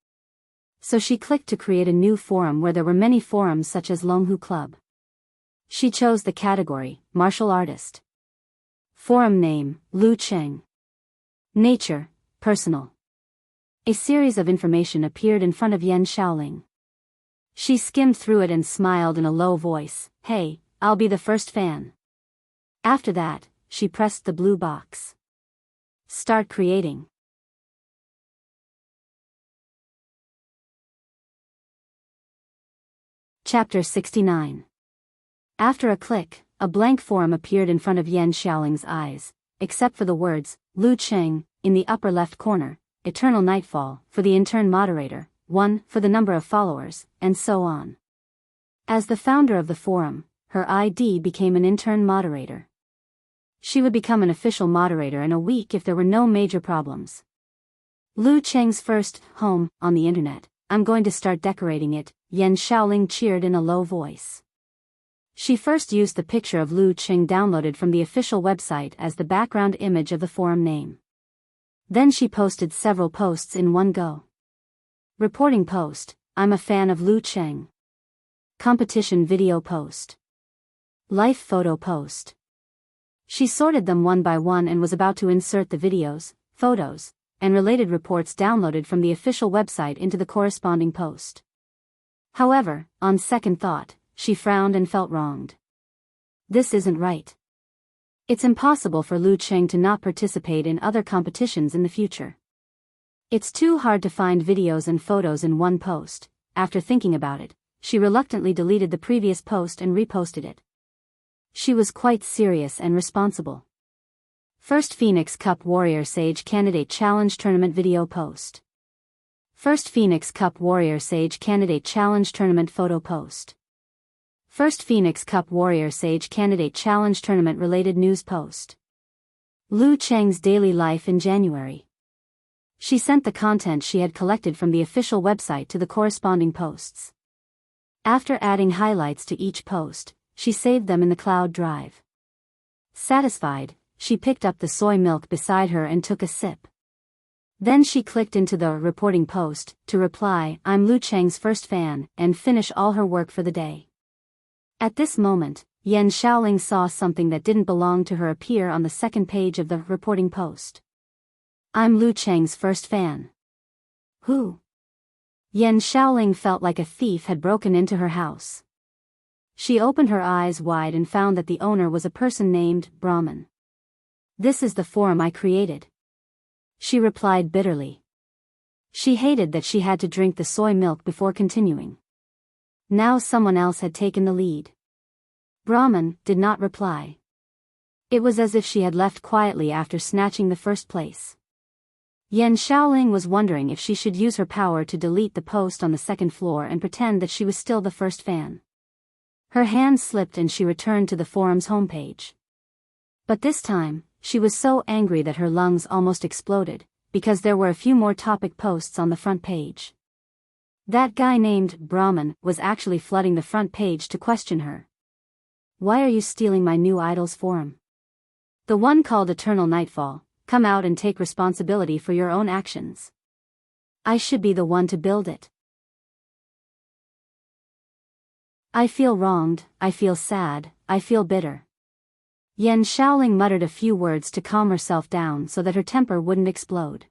So she clicked to create a new forum where there were many forums such as Longhu Club. She chose the category, Martial Artist. Forum name, Lu Qing. Nature, personal. A series of information appeared in front of Yen Shaoling. She skimmed through it and smiled in a low voice. Hey, I'll be the first fan. After that, she pressed the blue box. Start creating. Chapter 69. After a click, a blank form appeared in front of Yan Xiaoling's eyes, except for the words, Lu Cheng, in the upper left corner, Eternal Nightfall, for the intern moderator, 1 for the number of followers, and so on. As the founder of the forum, her ID became an intern moderator. She would become an official moderator in a week if there were no major problems. Lu Cheng's first home on the internet. I'm going to start decorating it, Yan Xiaoling cheered in a low voice. She first used the picture of Lu Cheng downloaded from the official website as the background image of the forum name. Then she posted several posts in one go. Reporting post, I'm a fan of Lu Cheng. Competition video post. Life photo post. She sorted them one by one and was about to insert the videos, photos, and related reports downloaded from the official website into the corresponding post. However, on second thought, she frowned and felt wronged. This isn't right. It's impossible for Lu Cheng to not participate in other competitions in the future. It's too hard to find videos and photos in one post. After thinking about it, she reluctantly deleted the previous post and reposted it. She was quite serious and responsible. First Phoenix Cup Warrior Sage Candidate Challenge Tournament Video Post. First Phoenix Cup Warrior Sage Candidate Challenge Tournament Photo Post. First Phoenix Cup Warrior Sage Candidate Challenge Tournament Related News Post. Lu Cheng's daily life in January. She sent the content she had collected from the official website to the corresponding posts. After adding highlights to each post, she saved them in the cloud drive. Satisfied, she picked up the soy milk beside her and took a sip. Then she clicked into the reporting post to reply, I'm Lu Cheng's first fan, and finish all her work for the day. At this moment, Yan Xiaoling saw something that didn't belong to her appear on the second page of the reporting post. I'm Lu Cheng's first fan. Who? Yan Xiaoling felt like a thief had broken into her house. She opened her eyes wide and found that the owner was a person named Brahman. This is the forum I created. She replied bitterly. She hated that she had to drink the soy milk before continuing. Now someone else had taken the lead. Brahman did not reply. It was as if she had left quietly after snatching the first place. Yan Xiaoling was wondering if she should use her power to delete the post on the second floor and pretend that she was still the first fan. Her hand slipped and she returned to the forum's homepage. But this time, she was so angry that her lungs almost exploded, because there were a few more topic posts on the front page. That guy named Brahman was actually flooding the front page to question her. Why are you stealing my new idol's forum? The one called Eternal Nightfall, come out and take responsibility for your own actions. I should be the one to build it. I feel wronged, I feel sad, I feel bitter. Yan Xiaoling muttered a few words to calm herself down so that her temper wouldn't explode.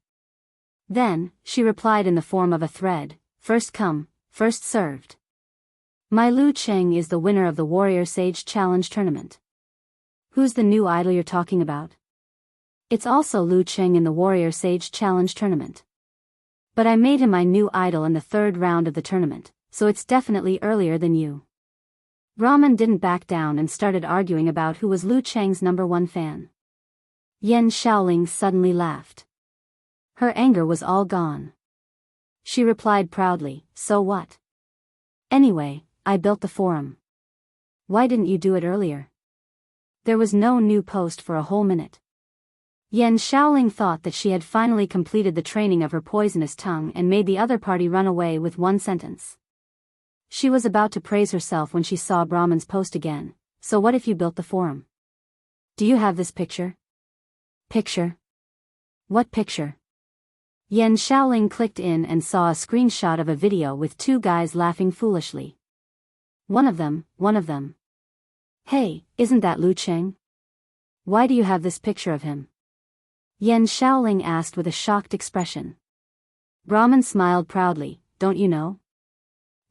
Then, she replied in the form of a thread, first come, first served. My Lu Cheng is the winner of the Warrior Sage Challenge Tournament. Who's the new idol you're talking about? It's also Lu Cheng in the Warrior Sage Challenge Tournament. But I made him my new idol in the third round of the tournament, so it's definitely earlier than you. Brahman didn't back down and started arguing about who was Lu Cheng's #1 fan. Yan Xiaoling suddenly laughed. Her anger was all gone. She replied proudly, so what? Anyway, I built the forum. Why didn't you do it earlier? There was no new post for a whole minute. Yan Xiaoling thought that she had finally completed the training of her poisonous tongue and made the other party run away with one sentence. She was about to praise herself when she saw Brahman's post again. So what if you built the forum? Do you have this picture? Picture? What picture? Yan Xiaoling clicked in and saw a screenshot of a video with two guys laughing foolishly. One of them. Hey, isn't that Lu Cheng? Why do you have this picture of him? Yan Xiaoling asked with a shocked expression. Brahman smiled proudly, don't you know?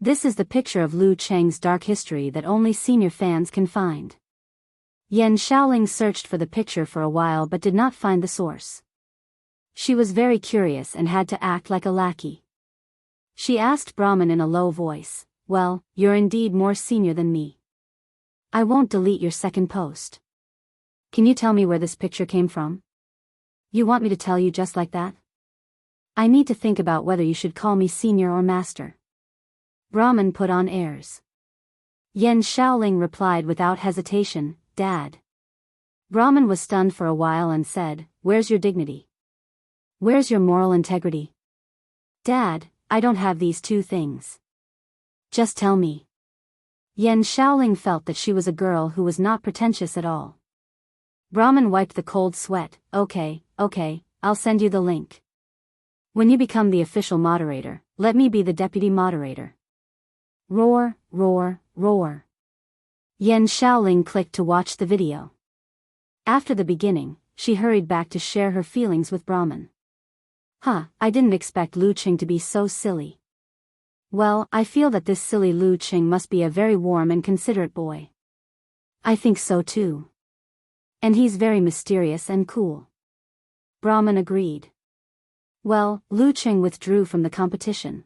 This is the picture of Lu Cheng's dark history that only senior fans can find. Yan Xiaoling searched for the picture for a while but did not find the source. She was very curious and had to act like a lackey. She asked Brahman in a low voice, "Well, you're indeed more senior than me. I won't delete your second post. Can you tell me where this picture came from? You want me to tell you just like that? I need to think about whether you should call me senior or master." Brahman put on airs. Yan Xiaoling replied without hesitation, "Dad." Brahman was stunned for a while and said, "Where's your dignity? Where's your moral integrity? Dad, I don't have these two things. Just tell me." Yan Xiaoling felt that she was a girl who was not pretentious at all. Brahman wiped the cold sweat. Okay, I'll send you the link. When you become the official moderator, let me be the deputy moderator. Roar, roar, roar. Yan Xiaoling clicked to watch the video. After the beginning, she hurried back to share her feelings with Brahman. I didn't expect Lu Cheng to be so silly. Well, I feel that this silly Lu Cheng must be a very warm and considerate boy. I think so too. And he's very mysterious and cool. Brahman agreed. Well, Lu Cheng withdrew from the competition.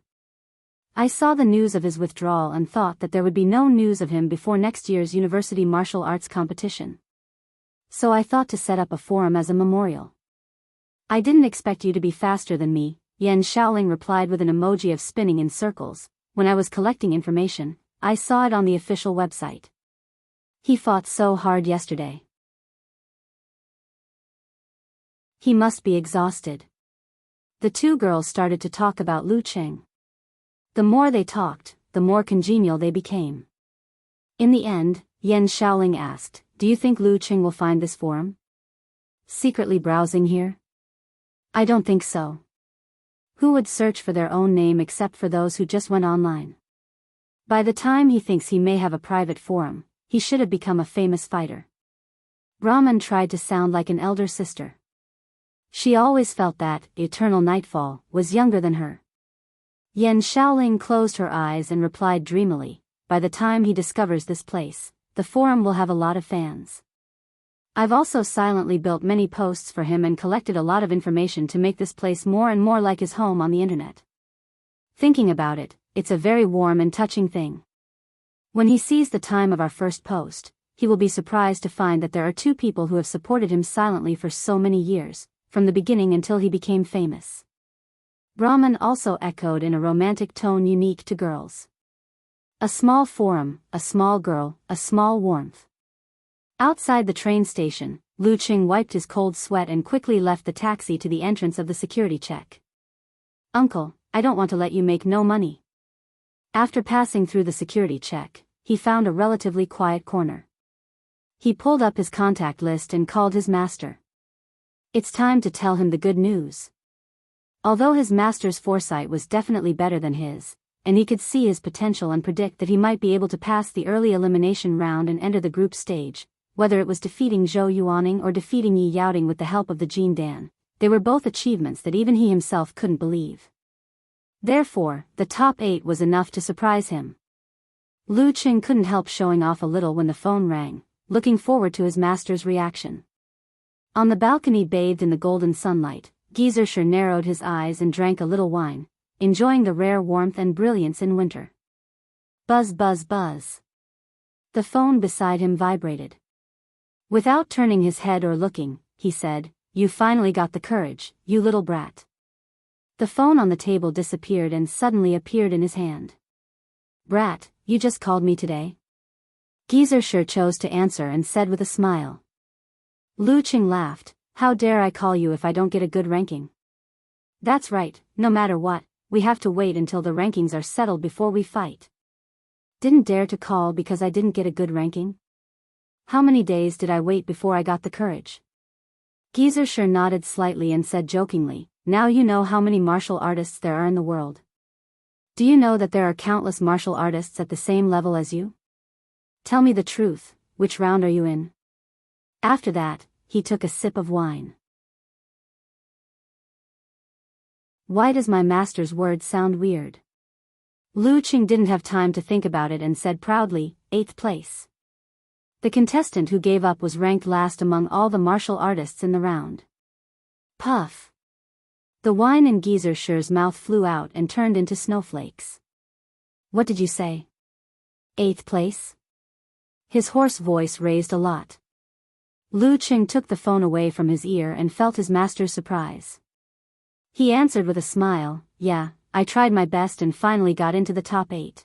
I saw the news of his withdrawal and thought that there would be no news of him before next year's university martial arts competition. So I thought to set up a forum as a memorial. I didn't expect you to be faster than me, Yan Xiaoling replied with an emoji of spinning in circles. When I was collecting information, I saw it on the official website. He fought so hard yesterday. He must be exhausted. The two girls started to talk about Lu Cheng. The more they talked, the more congenial they became. In the end, Yan Xiaoling asked, "Do you think Lu Cheng will find this forum? Secretly browsing here? I don't think so. Who would search for their own name except for those who just went online? By the time he thinks he may have a private forum, he should have become a famous fighter." Brahman tried to sound like an elder sister. She always felt that Eternal Nightfall was younger than her. Yan Xiaoling closed her eyes and replied dreamily, "By the time he discovers this place, the forum will have a lot of fans. I've also silently built many posts for him and collected a lot of information to make this place more and more like his home on the internet. Thinking about it, it's a very warm and touching thing. When he sees the time of our first post, he will be surprised to find that there are two people who have supported him silently for so many years, from the beginning until he became famous." Brahman also echoed in a romantic tone unique to girls. A small forum, a small girl, a small warmth. Outside the train station, Lu Cheng wiped his cold sweat and quickly left the taxi to the entrance of the security check. "Uncle, I don't want to let you make no money." After passing through the security check, he found a relatively quiet corner. He pulled up his contact list and called his master. It's time to tell him the good news. Although his master's foresight was definitely better than his, and he could see his potential and predict that he might be able to pass the early elimination round and enter the group stage, whether it was defeating Zhou Yuaning or defeating Yi Yaoting with the help of the Jin Dan, they were both achievements that even he himself couldn't believe. Therefore, the top 8 was enough to surprise him. Lu Cheng couldn't help showing off a little when the phone rang, looking forward to his master's reaction. On the balcony bathed in the golden sunlight, Geyser narrowed his eyes and drank a little wine, enjoying the rare warmth and brilliance in winter. Buzz buzz buzz. The phone beside him vibrated. Without turning his head or looking, he said, "You finally got the courage, you little brat." The phone on the table disappeared and suddenly appeared in his hand. "Brat, you just called me today?" Geyser chose to answer and said with a smile. Lu Cheng laughed, "How dare I call you if I don't get a good ranking? That's right, no matter what, we have to wait until the rankings are settled before we fight. Didn't dare to call because I didn't get a good ranking? How many days did I wait before I got the courage?" Geyser nodded slightly and said jokingly, "Now you know how many martial artists there are in the world. Do you know that there are countless martial artists at the same level as you? Tell me the truth, which round are you in?" After that, he took a sip of wine. Why does my master's words sound weird? Lu Qing didn't have time to think about it and said proudly, 8th place. The contestant who gave up was ranked last among all the martial artists in the round. Puff. The wine in Geysershur's mouth flew out and turned into snowflakes. What did you say? 8th place? His hoarse voice raised a lot. Lu Qing took the phone away from his ear and felt his master's surprise. He answered with a smile, yeah, I tried my best and finally got into the top 8.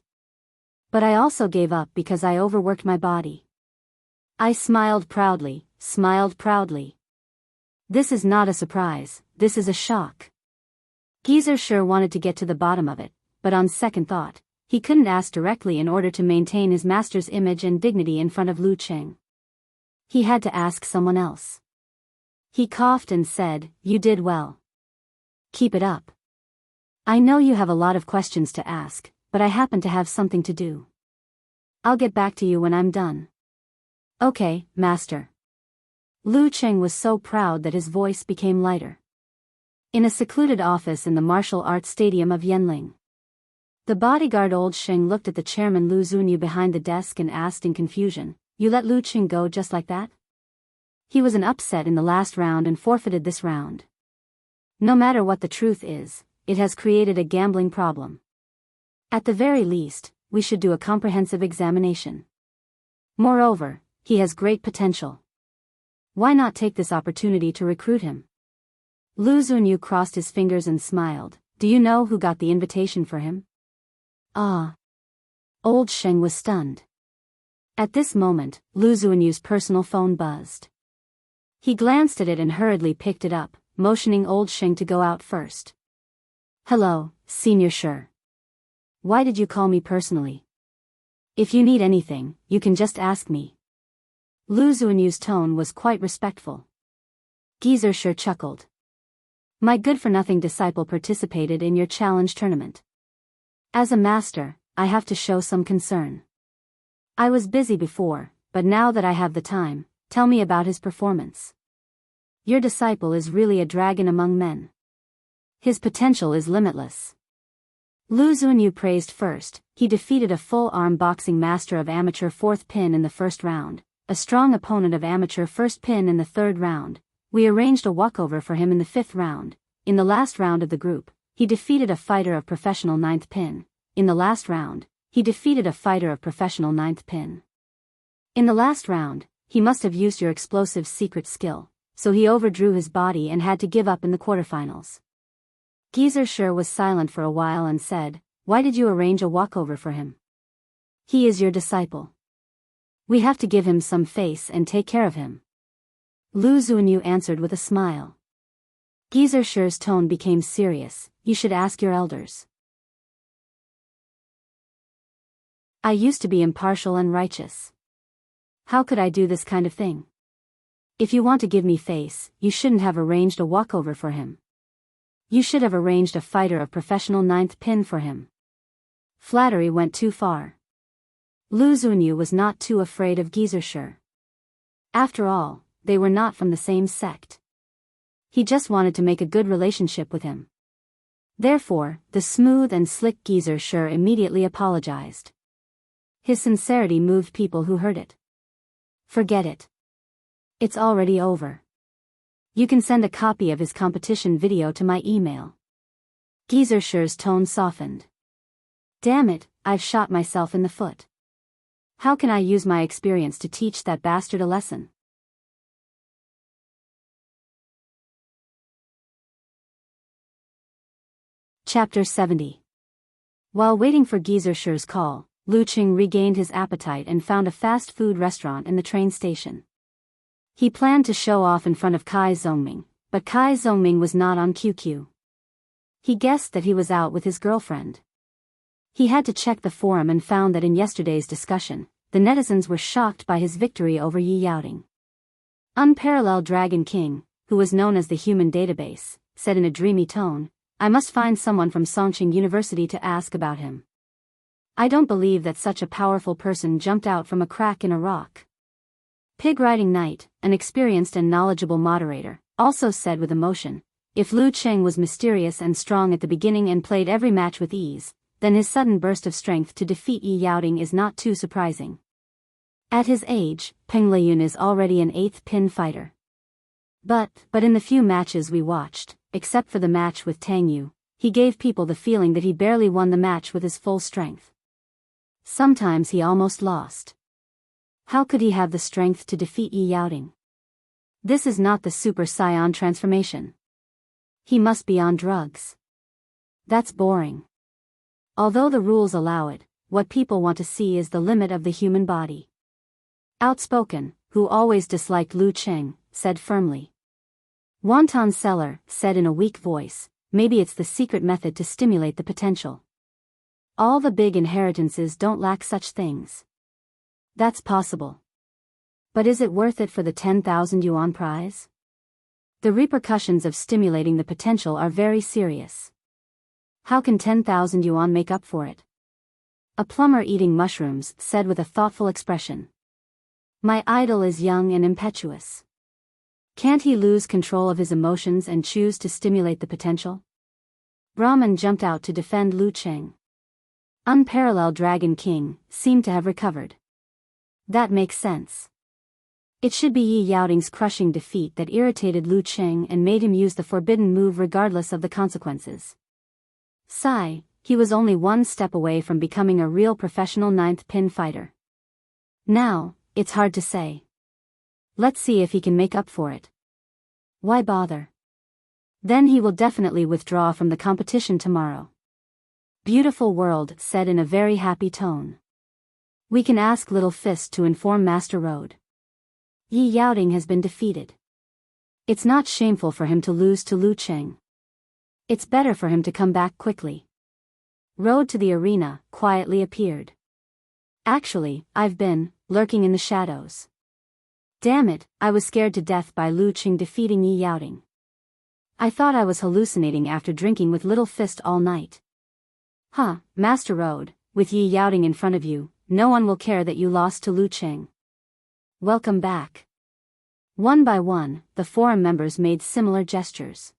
But I also gave up because I overworked my body. I smiled proudly. This is not a surprise, this is a shock. Geysershur wanted to get to the bottom of it, but on second thought, he couldn't ask directly in order to maintain his master's image and dignity in front of Lu Qing. He had to ask someone else. He coughed and said, you did well. Keep it up. I know you have a lot of questions to ask, but I happen to have something to do. I'll get back to you when I'm done. Okay, master. Lu Qing was so proud that his voice became lighter. In a secluded office in the martial arts stadium of Yanling. The bodyguard old Xing looked at the chairman Lu Zunyu behind the desk and asked in confusion, you let Lu Qing go just like that? He was an upset in the last round and forfeited this round. No matter what the truth is, it has created a gambling problem. At the very least, we should do a comprehensive examination. Moreover, he has great potential. Why not take this opportunity to recruit him? Lu Zunyu crossed his fingers and smiled. Do you know who got the invitation for him? Ah. Old Sheng was stunned. At this moment, Lu Zunyu's personal phone buzzed. He glanced at it and hurriedly picked it up, motioning old Sheng to go out first. Hello, Senior Shi. Why did you call me personally? If you need anything, you can just ask me. Lu Zunyu's tone was quite respectful. Geysershur chuckled. My good-for-nothing disciple participated in your challenge tournament. As a master, I have to show some concern. I was busy before, but now that I have the time, tell me about his performance. Your disciple is really a dragon among men. His potential is limitless. Lu Zunyu praised first. He defeated a full-arm boxing master of amateur 4th pin in the first round. A strong opponent of amateur 1st pin in the 3rd round. We arranged a walkover for him in the 5th round. In the last round of the group, he defeated a fighter of professional 9th pin. In the last round, he defeated a fighter of professional 9th pin. In the last round, he must have used your explosive secret skill, so he overdrew his body and had to give up in the quarterfinals. Geysershur was silent for a while and said, why did you arrange a walkover for him? He is your disciple. We have to give him some face and take care of him. Lu Zunyu answered with a smile. Geysershur's tone became serious. You should ask your elders. I used to be impartial and righteous. How could I do this kind of thing? If you want to give me face, you shouldn't have arranged a walkover for him. You should have arranged a fighter of professional 9th pin for him. Flattery went too far. Lu Zunyu was not too afraid of Geysershur. After all, they were not from the same sect. He just wanted to make a good relationship with him. Therefore, the smooth and slick Geysershur immediately apologized. His sincerity moved people who heard it. Forget it. It's already over. You can send a copy of his competition video to my email. Geysershur's tone softened. Damn it, I've shot myself in the foot. How can I use my experience to teach that bastard a lesson? Chapter 70. While waiting for Geysershur's call, Lu Qing regained his appetite and found a fast food restaurant in the train station. He planned to show off in front of Kai Zhongming, but Kai Zhongming was not on QQ. He guessed that he was out with his girlfriend. He had to check the forum and found that in yesterday's discussion, the netizens were shocked by his victory over Yi Yaoding. Unparalleled Dragon King, who was known as the Human Database, said in a dreamy tone, I must find someone from Songqing University to ask about him. I don't believe that such a powerful person jumped out from a crack in a rock. Pig Riding Knight, an experienced and knowledgeable moderator, also said with emotion, if Lu Qing was mysterious and strong at the beginning and played every match with ease, then his sudden burst of strength to defeat Yi Yaoting is not too surprising. At his age, Peng Liyun is already an 8th pin fighter. But in the few matches we watched, except for the match with Tang Yu, he gave people the feeling that he barely won the match with his full strength. Sometimes he almost lost. How could he have the strength to defeat Yi Yaoting? This is not the Super Saiyan transformation. He must be on drugs. That's boring. Although the rules allow it, what people want to see is the limit of the human body. Outspoken, who always disliked Lu Cheng, said firmly. Wonton Seller said in a weak voice, maybe it's the secret method to stimulate the potential. All the big inheritances don't lack such things. That's possible. But is it worth it for the 10,000 yuan prize? The repercussions of stimulating the potential are very serious. How can 10,000 yuan make up for it? A plumber eating mushrooms said with a thoughtful expression. My idol is young and impetuous. Can't he lose control of his emotions and choose to stimulate the potential? Brahman jumped out to defend Lu Cheng. Unparalleled Dragon King seemed to have recovered. That makes sense. It should be Yi Yaoting's crushing defeat that irritated Lu Cheng and made him use the forbidden move regardless of the consequences. Sigh, he was only one step away from becoming a real professional 9th pin fighter. Now, it's hard to say. Let's see if he can make up for it. Why bother? Then he will definitely withdraw from the competition tomorrow. Beautiful World said in a very happy tone. We can ask Little Fist to inform Master Road. Yi Yaoting has been defeated. It's not shameful for him to lose to Lu Cheng. It's better for him to come back quickly. Road to the arena quietly appeared. Actually, I've been lurking in the shadows. Damn it, I was scared to death by Lu Cheng defeating Yi Yaoting. I thought I was hallucinating after drinking with Little Fist all night. Huh, Master Road, with Yi Yaoting in front of you, no one will care that you lost to Lu Cheng. Welcome back. One by one, the forum members made similar gestures.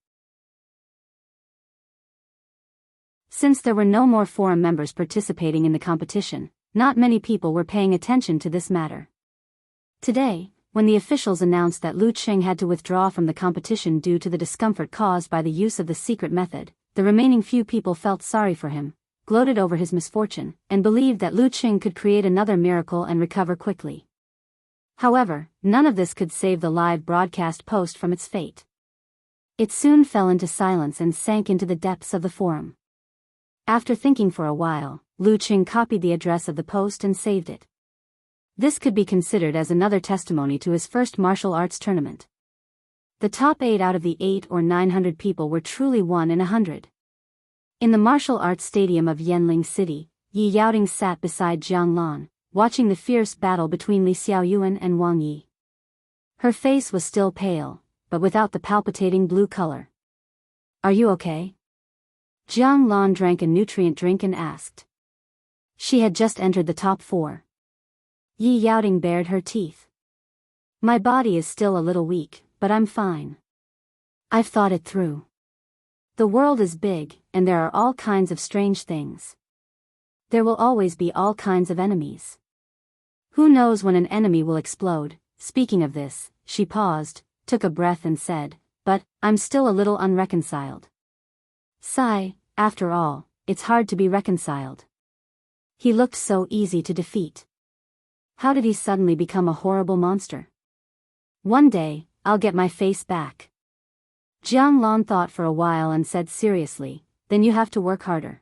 Since there were no more forum members participating in the competition, not many people were paying attention to this matter. Today, when the officials announced that Lu Cheng had to withdraw from the competition due to the discomfort caused by the use of the secret method, the remaining few people felt sorry for him, gloated over his misfortune, and believed that Lu Cheng could create another miracle and recover quickly. However, none of this could save the live broadcast post from its fate. It soon fell into silence and sank into the depths of the forum. After thinking for a while, Lu Cheng copied the address of the post and saved it. This could be considered as another testimony to his first martial arts tournament. The top 8 out of the 8 or 900 people were truly 1 in 100. In the martial arts stadium of Yanling City, Yi Yaoting sat beside Jiang Lan, watching the fierce battle between Li Xiaoyuan and Wang Yi. Her face was still pale, but without the palpitating blue color. Are you okay? Jiang Lan drank a nutrient drink and asked. She had just entered the top 4. Yi Yaoting bared her teeth. My body is still a little weak, but I'm fine. I've thought it through. The world is big, and there are all kinds of strange things. There will always be all kinds of enemies. Who knows when an enemy will explode? Speaking of this, she paused, took a breath and said, but I'm still a little unreconciled. Sigh, after all, it's hard to be reconciled. He looked so easy to defeat. How did he suddenly become a horrible monster? One day, I'll get my face back. Jiang Lan thought for a while and said seriously, then you have to work harder.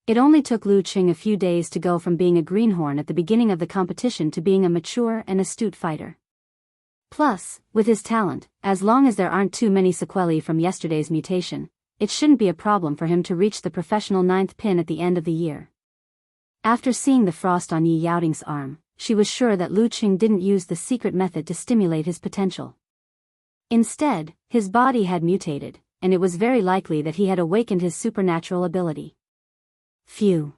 It only took Lu Cheng a few days to go from being a greenhorn at the beginning of the competition to being a mature and astute fighter. Plus, with his talent, as long as there aren't too many sequelae from yesterday's mutation, it shouldn't be a problem for him to reach the professional 9th pin at the end of the year. After seeing the frost on Yi Yaoting's arm, she was sure that Lu Cheng didn't use the secret method to stimulate his potential. Instead, his body had mutated, and it was very likely that he had awakened his supernatural ability. Phew.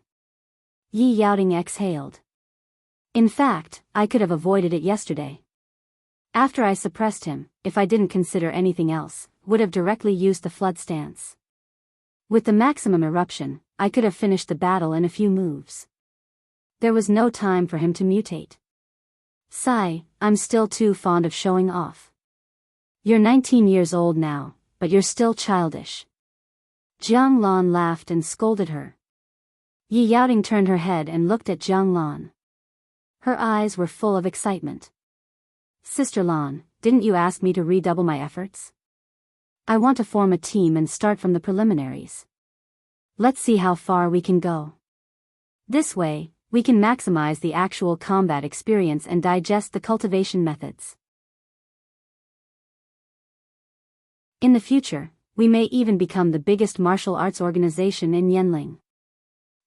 Yi Yaoting exhaled. In fact, I could have avoided it yesterday. After I suppressed him, if I didn't consider anything else, would have directly used the flood stance. With the maximum eruption, I could have finished the battle in a few moves. There was no time for him to mutate. Sigh, I'm still too fond of showing off. You're 19 years old now, but you're still childish. Jiang Lan laughed and scolded her. Yi Yaoting turned her head and looked at Jiang Lan. Her eyes were full of excitement. Sister Lan, didn't you ask me to redouble my efforts? I want to form a team and start from the preliminaries. Let's see how far we can go. This way, we can maximize the actual combat experience and digest the cultivation methods. In the future, we may even become the biggest martial arts organization in Yanling.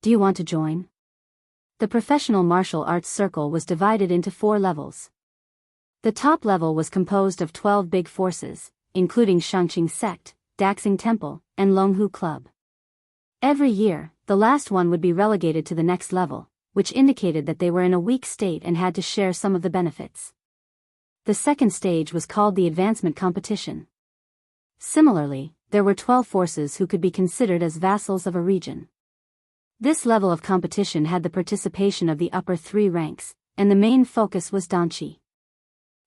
Do you want to join? The professional martial arts circle was divided into 4 levels. The top level was composed of 12 big forces, including Shangqing Sect, Daxing Temple, and Longhu Club. Every year, the last one would be relegated to the next level, which indicated that they were in a weak state and had to share some of the benefits. The second stage was called the advancement competition. Similarly, there were 12 forces who could be considered as vassals of a region. This level of competition had the participation of the upper 3 ranks, and the main focus was danqi.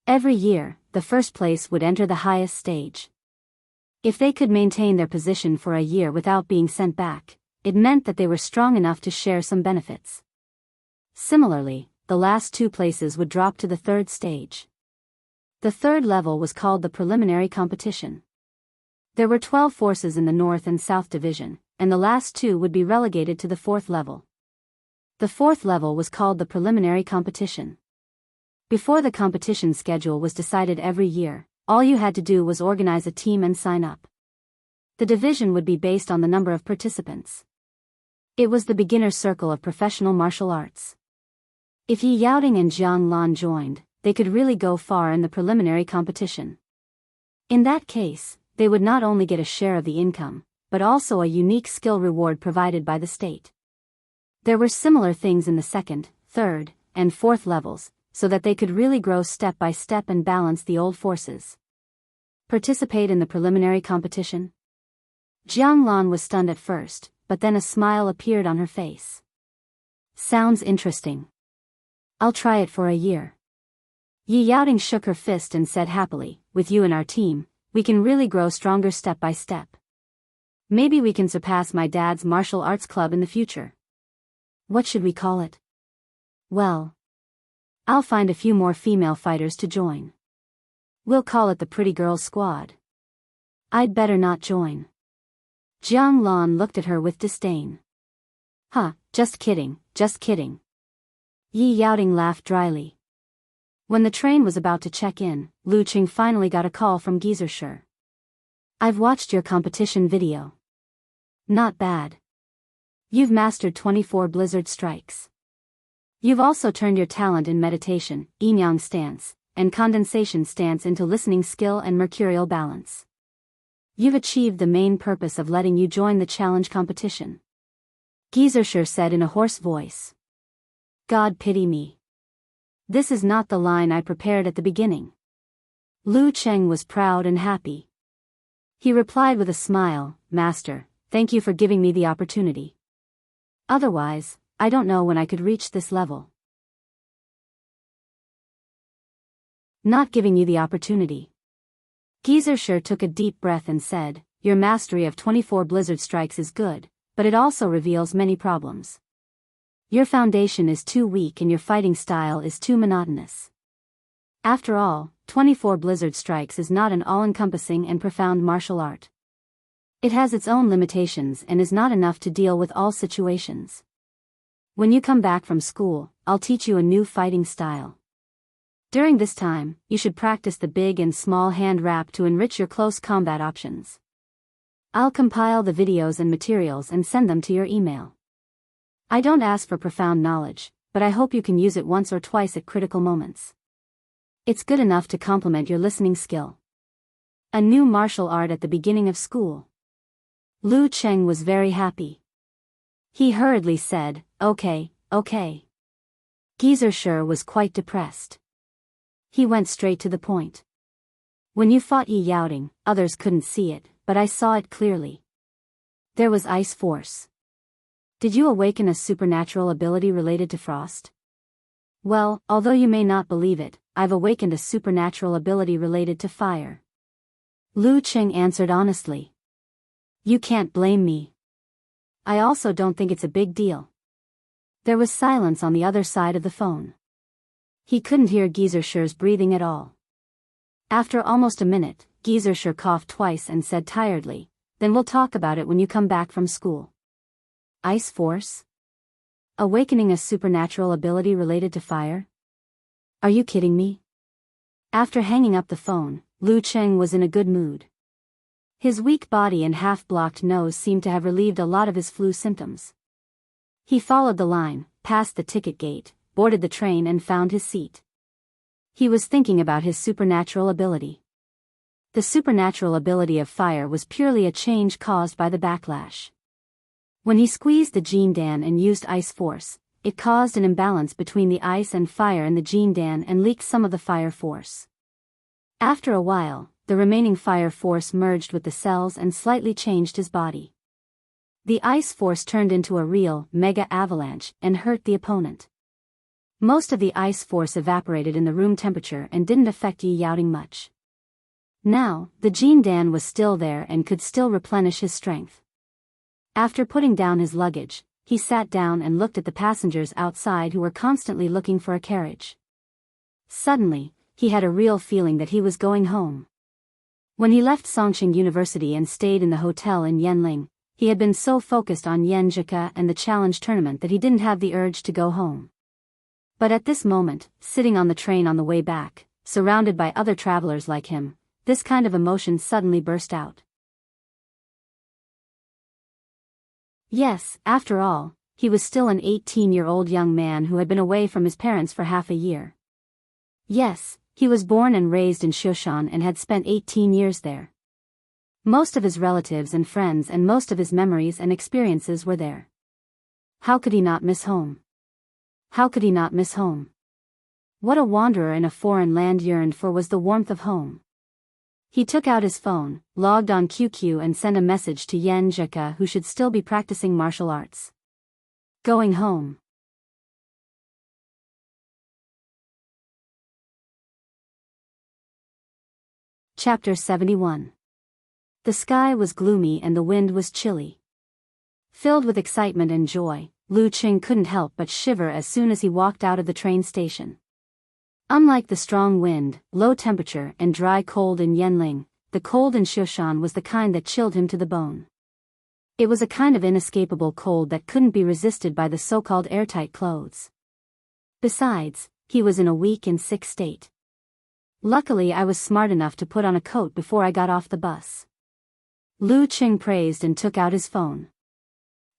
Every year, the first place would enter the highest stage. If they could maintain their position for a year without being sent back, it meant that they were strong enough to share some benefits. Similarly, the last 2 places would drop to the third stage. The third level was called the preliminary competition. There were 12 forces in the North and South Division, and the last 2 would be relegated to the 4th level. The 4th level was called the preliminary competition. Before the competition schedule was decided every year, all you had to do was organize a team and sign up. The division would be based on the number of participants. It was the beginner circle of professional martial arts. If Yi Yaoting and Jiang Lan joined, they could really go far in the preliminary competition. In that case, they would not only get a share of the income, but also a unique skill reward provided by the state. There were similar things in the 2nd, 3rd, and 4th levels, so that they could really grow step by step and balance the old forces. Participate in the preliminary competition? Jiang Lan was stunned at first, but then a smile appeared on her face. Sounds interesting. I'll try it for a year. Yi Yaoting shook her fist and said happily, with you and our team, we can really grow stronger step by step. Maybe we can surpass my dad's martial arts club in the future. What should we call it? Well, I'll find a few more female fighters to join. We'll call it the Pretty Girls Squad. I'd better not join. Jiang Lan looked at her with disdain. Huh, just kidding, just kidding. Yi Yaoting laughed dryly. When the train was about to check in, Lu Qing finally got a call from Geysershire. I've watched your competition video. Not bad. You've mastered 24 blizzard strikes. You've also turned your talent in meditation, yin-yang stance, and condensation stance into listening skill and mercurial balance. You've achieved the main purpose of letting you join the challenge competition. Geysershire said in a hoarse voice. God pity me. This is not the line I prepared at the beginning. Lu Cheng was proud and happy. He replied with a smile, Master, thank you for giving me the opportunity. Otherwise, I don't know when I could reach this level. Not giving you the opportunity. Geysershire took a deep breath and said, Your mastery of 24 blizzard strikes is good, but it also reveals many problems. Your foundation is too weak and your fighting style is too monotonous. After all, 24 blizzard strikes is not an all-encompassing and profound martial art. It has its own limitations and is not enough to deal with all situations. When you come back from school, I'll teach you a new fighting style. During this time, you should practice the big and small hand wrap to enrich your close combat options. I'll compile the videos and materials and send them to your email. I don't ask for profound knowledge, but I hope you can use it once or twice at critical moments. It's good enough to complement your listening skill. A new martial art at the beginning of school. Lu Cheng was very happy. He hurriedly said, Okay. Geysershire was quite depressed. He went straight to the point. When you fought Yi Yaoting, others couldn't see it, but I saw it clearly. There was ice force. Did you awaken a supernatural ability related to frost? Well, although you may not believe it, I've awakened a supernatural ability related to fire. Lu Qing answered honestly. You can't blame me. I also don't think it's a big deal. There was silence on the other side of the phone. He couldn't hear Geysersher's breathing at all. After almost a minute, Geysersher coughed twice and said tiredly, then we'll talk about it when you come back from school. Ice Force? Awakening a supernatural ability related to fire? Are you kidding me? After hanging up the phone, Lu Qing was in a good mood. His weak body and half-blocked nose seemed to have relieved a lot of his flu symptoms. He followed the line, passed the ticket gate, boarded the train and found his seat. He was thinking about his supernatural ability. The supernatural ability of fire was purely a change caused by the backlash. When he squeezed the Gene Dan and used Ice Force, it caused an imbalance between the ice and fire in the Gene Dan and leaked some of the fire force. After a while, the remaining fire force merged with the cells and slightly changed his body. The ice force turned into a real, mega avalanche and hurt the opponent. Most of the ice force evaporated in the room temperature and didn't affect Yi Yaoting much. Now, the Gene Dan was still there and could still replenish his strength. After putting down his luggage, he sat down and looked at the passengers outside who were constantly looking for a carriage. Suddenly, he had a real feeling that he was going home. When he left Songqing University and stayed in the hotel in Yanling, he had been so focused on Yanzhika and the challenge tournament that he didn't have the urge to go home. But at this moment, sitting on the train on the way back, surrounded by other travelers like him, this kind of emotion suddenly burst out. Yes, after all, he was still an 18-year-old young man who had been away from his parents for half a year. Yes, he was born and raised in Shushan and had spent 18 years there. Most of his relatives and friends and most of his memories and experiences were there. How could he not miss home? How could he not miss home? What a wanderer in a foreign land yearned for was the warmth of home. He took out his phone, logged on QQ and sent a message to Yan Zhika who should still be practicing martial arts. Going home. Chapter 71. The sky was gloomy and the wind was chilly. Filled with excitement and joy, Lu Qing couldn't help but shiver as soon as he walked out of the train station. Unlike the strong wind, low temperature and dry cold in Yanling, the cold in Shushan was the kind that chilled him to the bone. It was a kind of inescapable cold that couldn't be resisted by the so-called airtight clothes. Besides, he was in a weak and sick state. Luckily I was smart enough to put on a coat before I got off the bus. Lu Qing praised and took out his phone.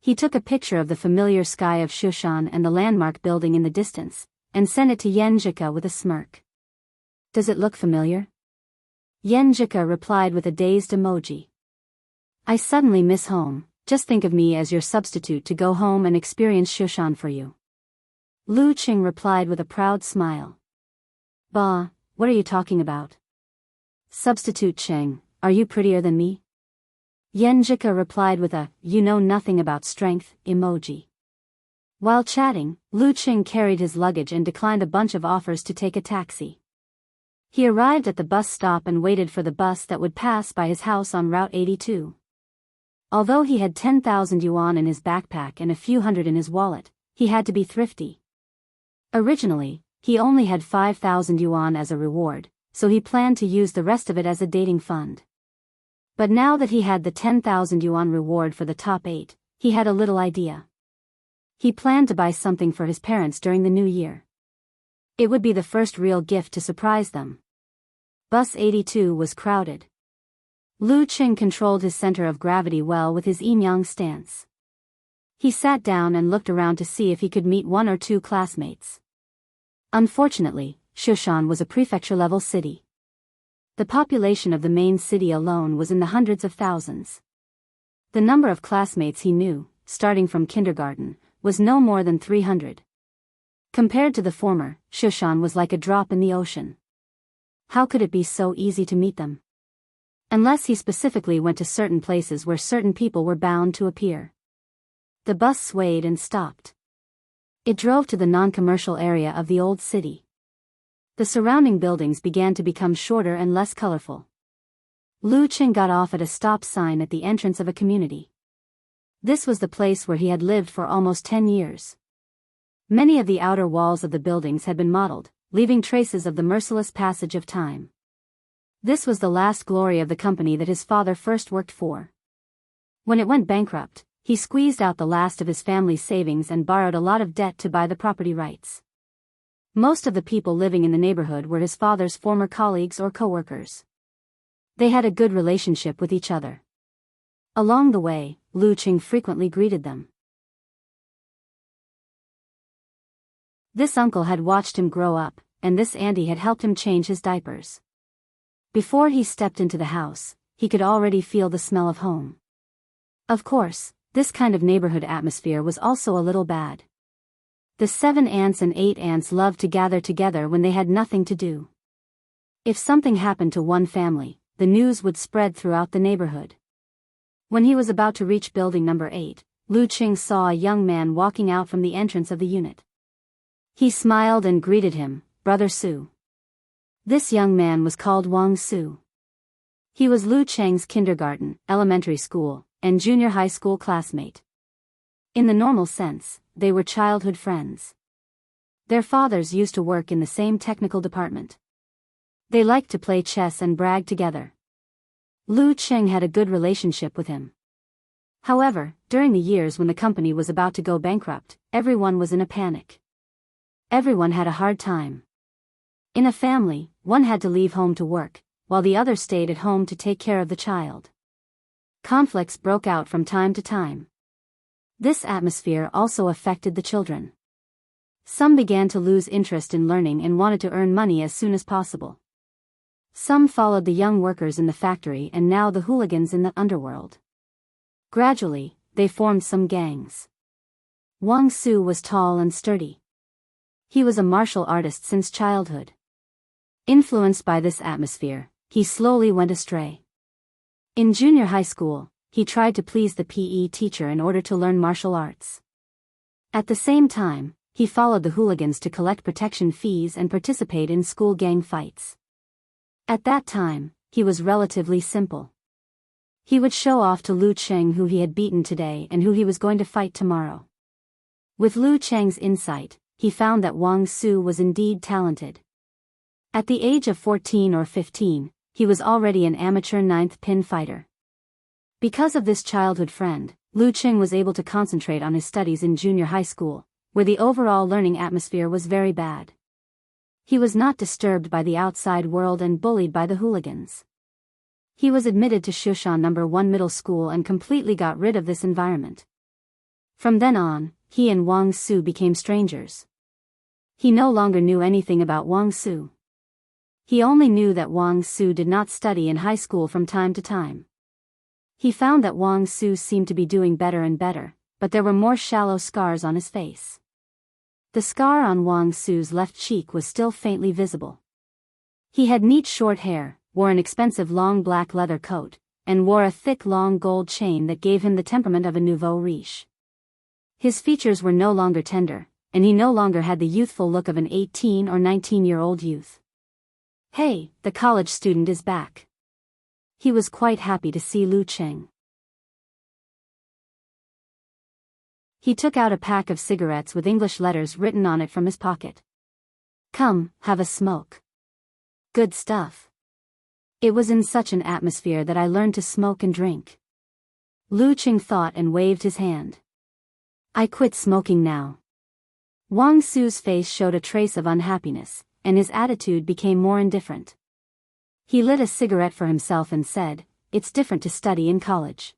He took a picture of the familiar sky of Shushan and the landmark building in the distance, and sent it to Yanzhika with a smirk. Does it look familiar? Yanzhika replied with a dazed emoji. I suddenly miss home, just think of me as your substitute to go home and experience Shushan for you. Lu Qing replied with a proud smile. Bah, what are you talking about? Substitute Qing, are you prettier than me? Yanzhika replied with a, you know nothing about strength, emoji. While chatting, Lu Qing carried his luggage and declined a bunch of offers to take a taxi. He arrived at the bus stop and waited for the bus that would pass by his house on Route 82. Although he had 10,000 yuan in his backpack and a few hundred in his wallet, he had to be thrifty. Originally, he only had 5,000 yuan as a reward, so he planned to use the rest of it as a dating fund. But now that he had the 10,000 yuan reward for the top 8, he had a little idea. He planned to buy something for his parents during the new year. It would be the first real gift to surprise them. Bus 82 was crowded. Lu Qing controlled his center of gravity well with his yin-yang stance. He sat down and looked around to see if he could meet one or two classmates. Unfortunately, Shushan was a prefecture-level city. The population of the main city alone was in the hundreds of thousands. The number of classmates he knew, starting from kindergarten, was no more than 300. Compared to the former, Shushan was like a drop in the ocean. How could it be so easy to meet them? Unless he specifically went to certain places where certain people were bound to appear. The bus swayed and stopped. It drove to the non-commercial area of the old city. The surrounding buildings began to become shorter and less colorful. Lu Qing got off at a stop sign at the entrance of a community. This was the place where he had lived for almost 10 years. Many of the outer walls of the buildings had been modeled, leaving traces of the merciless passage of time. This was the last glory of the company that his father first worked for. When it went bankrupt, he squeezed out the last of his family's savings and borrowed a lot of debt to buy the property rights. Most of the people living in the neighborhood were his father's former colleagues or co-workers. They had a good relationship with each other. Along the way, Lu Qing frequently greeted them. This uncle had watched him grow up, and this auntie had helped him change his diapers. Before he stepped into the house, he could already feel the smell of home. Of course, this kind of neighborhood atmosphere was also a little bad. The 7 aunts and 8 aunts loved to gather together when they had nothing to do. If something happened to one family, the news would spread throughout the neighborhood. When he was about to reach building number 8, Lu Qing saw a young man walking out from the entrance of the unit. He smiled and greeted him, "Brother Su." This young man was called Wang Su. He was Lu Qing's kindergarten, elementary school, and junior high school classmate. In the normal sense, they were childhood friends. Their fathers used to work in the same technical department. They liked to play chess and brag together. Lu Qing had a good relationship with him. However, during the years when the company was about to go bankrupt, everyone was in a panic. Everyone had a hard time. In a family, one had to leave home to work, while the other stayed at home to take care of the child. Conflicts broke out from time to time. This atmosphere also affected the children. Some began to lose interest in learning and wanted to earn money as soon as possible. Some followed the young workers in the factory and now the hooligans in the underworld. Gradually, they formed some gangs. Wang Su was tall and sturdy. He was a martial artist since childhood. Influenced by this atmosphere, he slowly went astray. In junior high school, he tried to please the PE teacher in order to learn martial arts. At the same time, he followed the hooligans to collect protection fees and participate in school gang fights. At that time, he was relatively simple. He would show off to Lu Qing who he had beaten today and who he was going to fight tomorrow. With Lu Qing's insight, he found that Wang Su was indeed talented. At the age of 14 or 15, he was already an amateur 9th pin fighter. Because of this childhood friend, Lu Qing was able to concentrate on his studies in junior high school, where the overall learning atmosphere was very bad. He was not disturbed by the outside world and bullied by the hooligans. He was admitted to Shushan No. 1 middle school and completely got rid of this environment. From then on, he and Wang Su became strangers. He no longer knew anything about Wang Su. He only knew that Wang Su did not study in high school from time to time. He found that Wang Su seemed to be doing better and better, but there were more shallow scars on his face. The scar on Wang Su's left cheek was still faintly visible. He had neat short hair, wore an expensive long black leather coat, and wore a thick long gold chain that gave him the temperament of a nouveau riche. His features were no longer tender, and he no longer had the youthful look of an 18 or 19-year-old youth. "Hey, the college student is back." He was quite happy to see Lu Qing. He took out a pack of cigarettes with English letters written on it from his pocket. "Come, have a smoke." "Good stuff." It was in such an atmosphere that I learned to smoke and drink. Lu Qing thought and waved his hand. "I quit smoking now." Wang Su's face showed a trace of unhappiness, and his attitude became more indifferent. He lit a cigarette for himself and said, "It's different to study in college."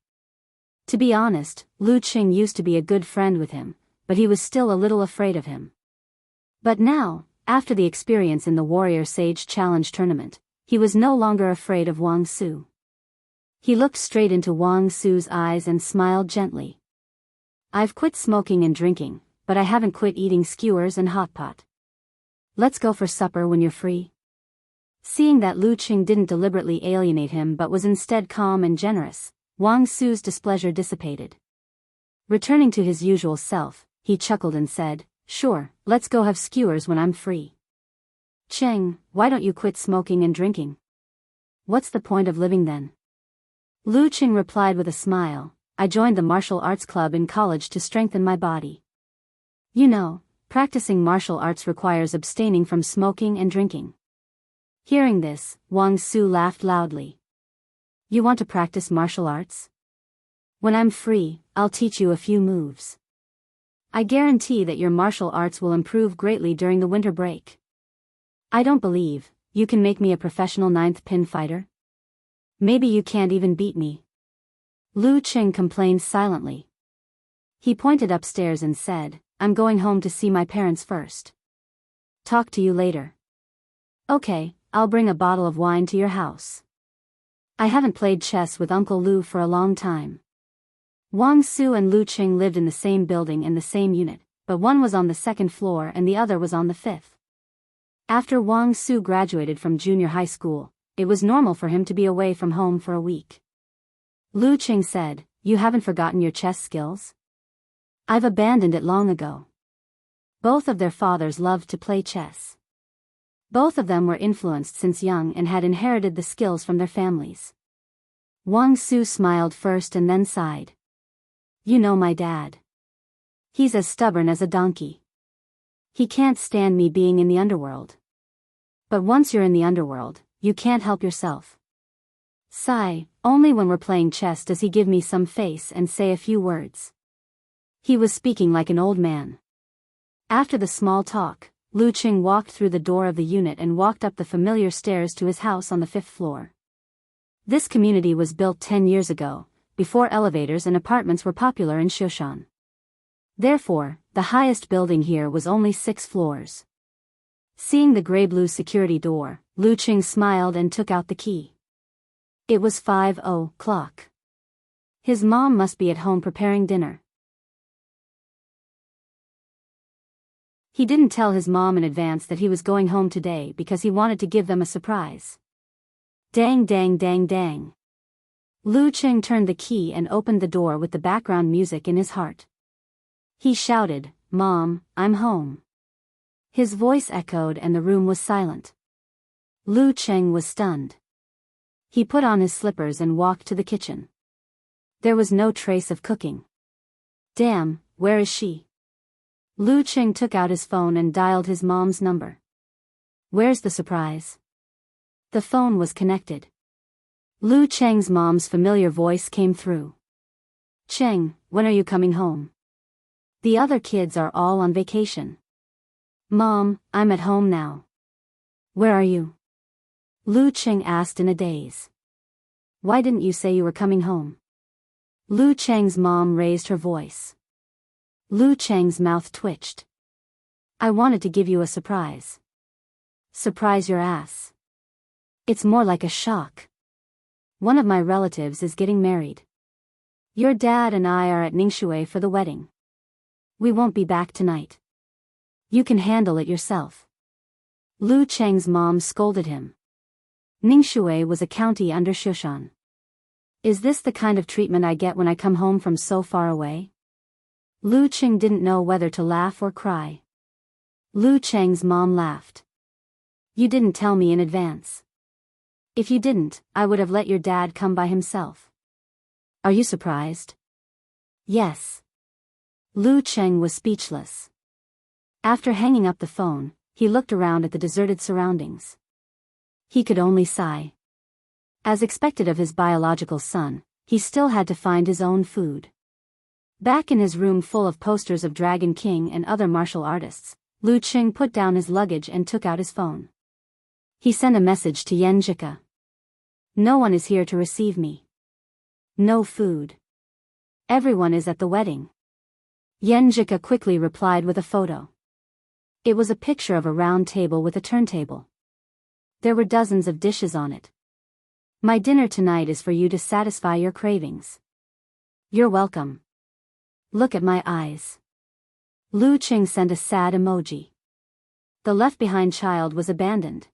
To be honest, Lu Qing used to be a good friend with him, but he was still a little afraid of him. But now, after the experience in the Warrior Sage Challenge tournament, he was no longer afraid of Wang Su. He looked straight into Wang Su's eyes and smiled gently. "I've quit smoking and drinking, but I haven't quit eating skewers and hot pot. Let's go for supper when you're free." Seeing that Lu Qing didn't deliberately alienate him but was instead calm and generous, Wang Su's displeasure dissipated. Returning to his usual self, he chuckled and said, "Sure, let's go have skewers when I'm free." "Cheng, why don't you quit smoking and drinking? What's the point of living then?" Lu Cheng replied with a smile, "I joined the martial arts club in college to strengthen my body. You know, practicing martial arts requires abstaining from smoking and drinking." Hearing this, Wang Su laughed loudly. "You want to practice martial arts? When I'm free, I'll teach you a few moves. I guarantee that your martial arts will improve greatly during the winter break. I don't believe you can make me a professional ninth pin fighter. Maybe you can't even beat me." Lu Cheng complained silently. He pointed upstairs and said, "I'm going home to see my parents first. Talk to you later." "Okay, I'll bring a bottle of wine to your house. I haven't played chess with Uncle Lu for a long time." Wang Su and Lu Cheng lived in the same building and the same unit, but one was on the second floor and the other was on the fifth. After Wang Su graduated from junior high school, it was normal for him to be away from home for a week. Lu Cheng said, "You haven't forgotten your chess skills?" "I've abandoned it long ago." Both of their fathers loved to play chess. Both of them were influenced since young and had inherited the skills from their families. Wang Su smiled first and then sighed. "You know my dad. He's as stubborn as a donkey. He can't stand me being in the underworld. But once you're in the underworld, you can't help yourself. Sigh, only when we're playing chess does he give me some face and say a few words." He was speaking like an old man. After the small talk, Lu Cheng walked through the door of the unit and walked up the familiar stairs to his house on the fifth floor. This community was built 10 years ago, before elevators and apartments were popular in Shoshan. Therefore, the highest building here was only 6 floors. Seeing the gray-blue security door, Lu Cheng smiled and took out the key. It was 5:00. His mom must be at home preparing dinner. He didn't tell his mom in advance that he was going home today because he wanted to give them a surprise. Dang dang dang dang. Lu Cheng turned the key and opened the door with the background music in his heart. He shouted, "Mom, I'm home." His voice echoed and the room was silent. Lu Cheng was stunned. He put on his slippers and walked to the kitchen. There was no trace of cooking. Damn, where is she? Lu Cheng took out his phone and dialed his mom's number. Where's the surprise? The phone was connected. Lu Cheng's mom's familiar voice came through. "Cheng, when are you coming home? The other kids are all on vacation." "Mom, I'm at home now." "Where are you?" Lu Cheng asked in a daze. "Why didn't you say you were coming home?" Lu Cheng's mom raised her voice. Lu Cheng's mouth twitched. "I wanted to give you a surprise." "Surprise your ass. It's more like a shock. One of my relatives is getting married. Your dad and I are at Ningxue for the wedding. We won't be back tonight. You can handle it yourself." Lu Cheng's mom scolded him. Ningxue was a county under Shoshan. Is this the kind of treatment I get when I come home from so far away? Lu Cheng didn't know whether to laugh or cry. Lu Cheng's mom laughed. "You didn't tell me in advance. If you didn't, I would have let your dad come by himself. Are you surprised?" "Yes." Lu Cheng was speechless. After hanging up the phone, he looked around at the deserted surroundings. He could only sigh. As expected of his biological son, he still had to find his own food. Back in his room full of posters of Dragon King and other martial artists, Lu Cheng put down his luggage and took out his phone. He sent a message to Yen Jika. "No one is here to receive me. No food. Everyone is at the wedding." Yen Jika quickly replied with a photo. It was a picture of a round table with a turntable. There were dozens of dishes on it. "My dinner tonight is for you to satisfy your cravings. You're welcome. Look at my eyes." Lu Cheng sent a sad emoji. The left-behind child was abandoned.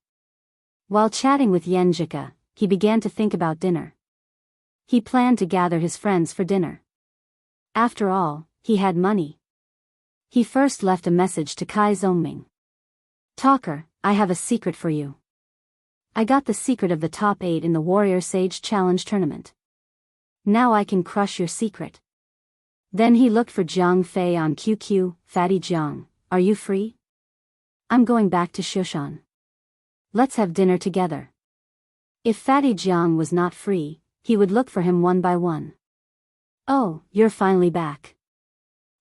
While chatting with Yen Jika, he began to think about dinner. He planned to gather his friends for dinner. After all, he had money. He first left a message to Kai Zongming. Talker, I have a secret for you. I got the secret of the top 8 in the Warrior Sage Challenge tournament. Now I can crush your secret. Then he looked for Jiang Fei on QQ. Fatty Jiang, are you free? I'm going back to Shushan. Let's have dinner together. If Fatty Jiang was not free, he would look for him one by one. Oh, you're finally back.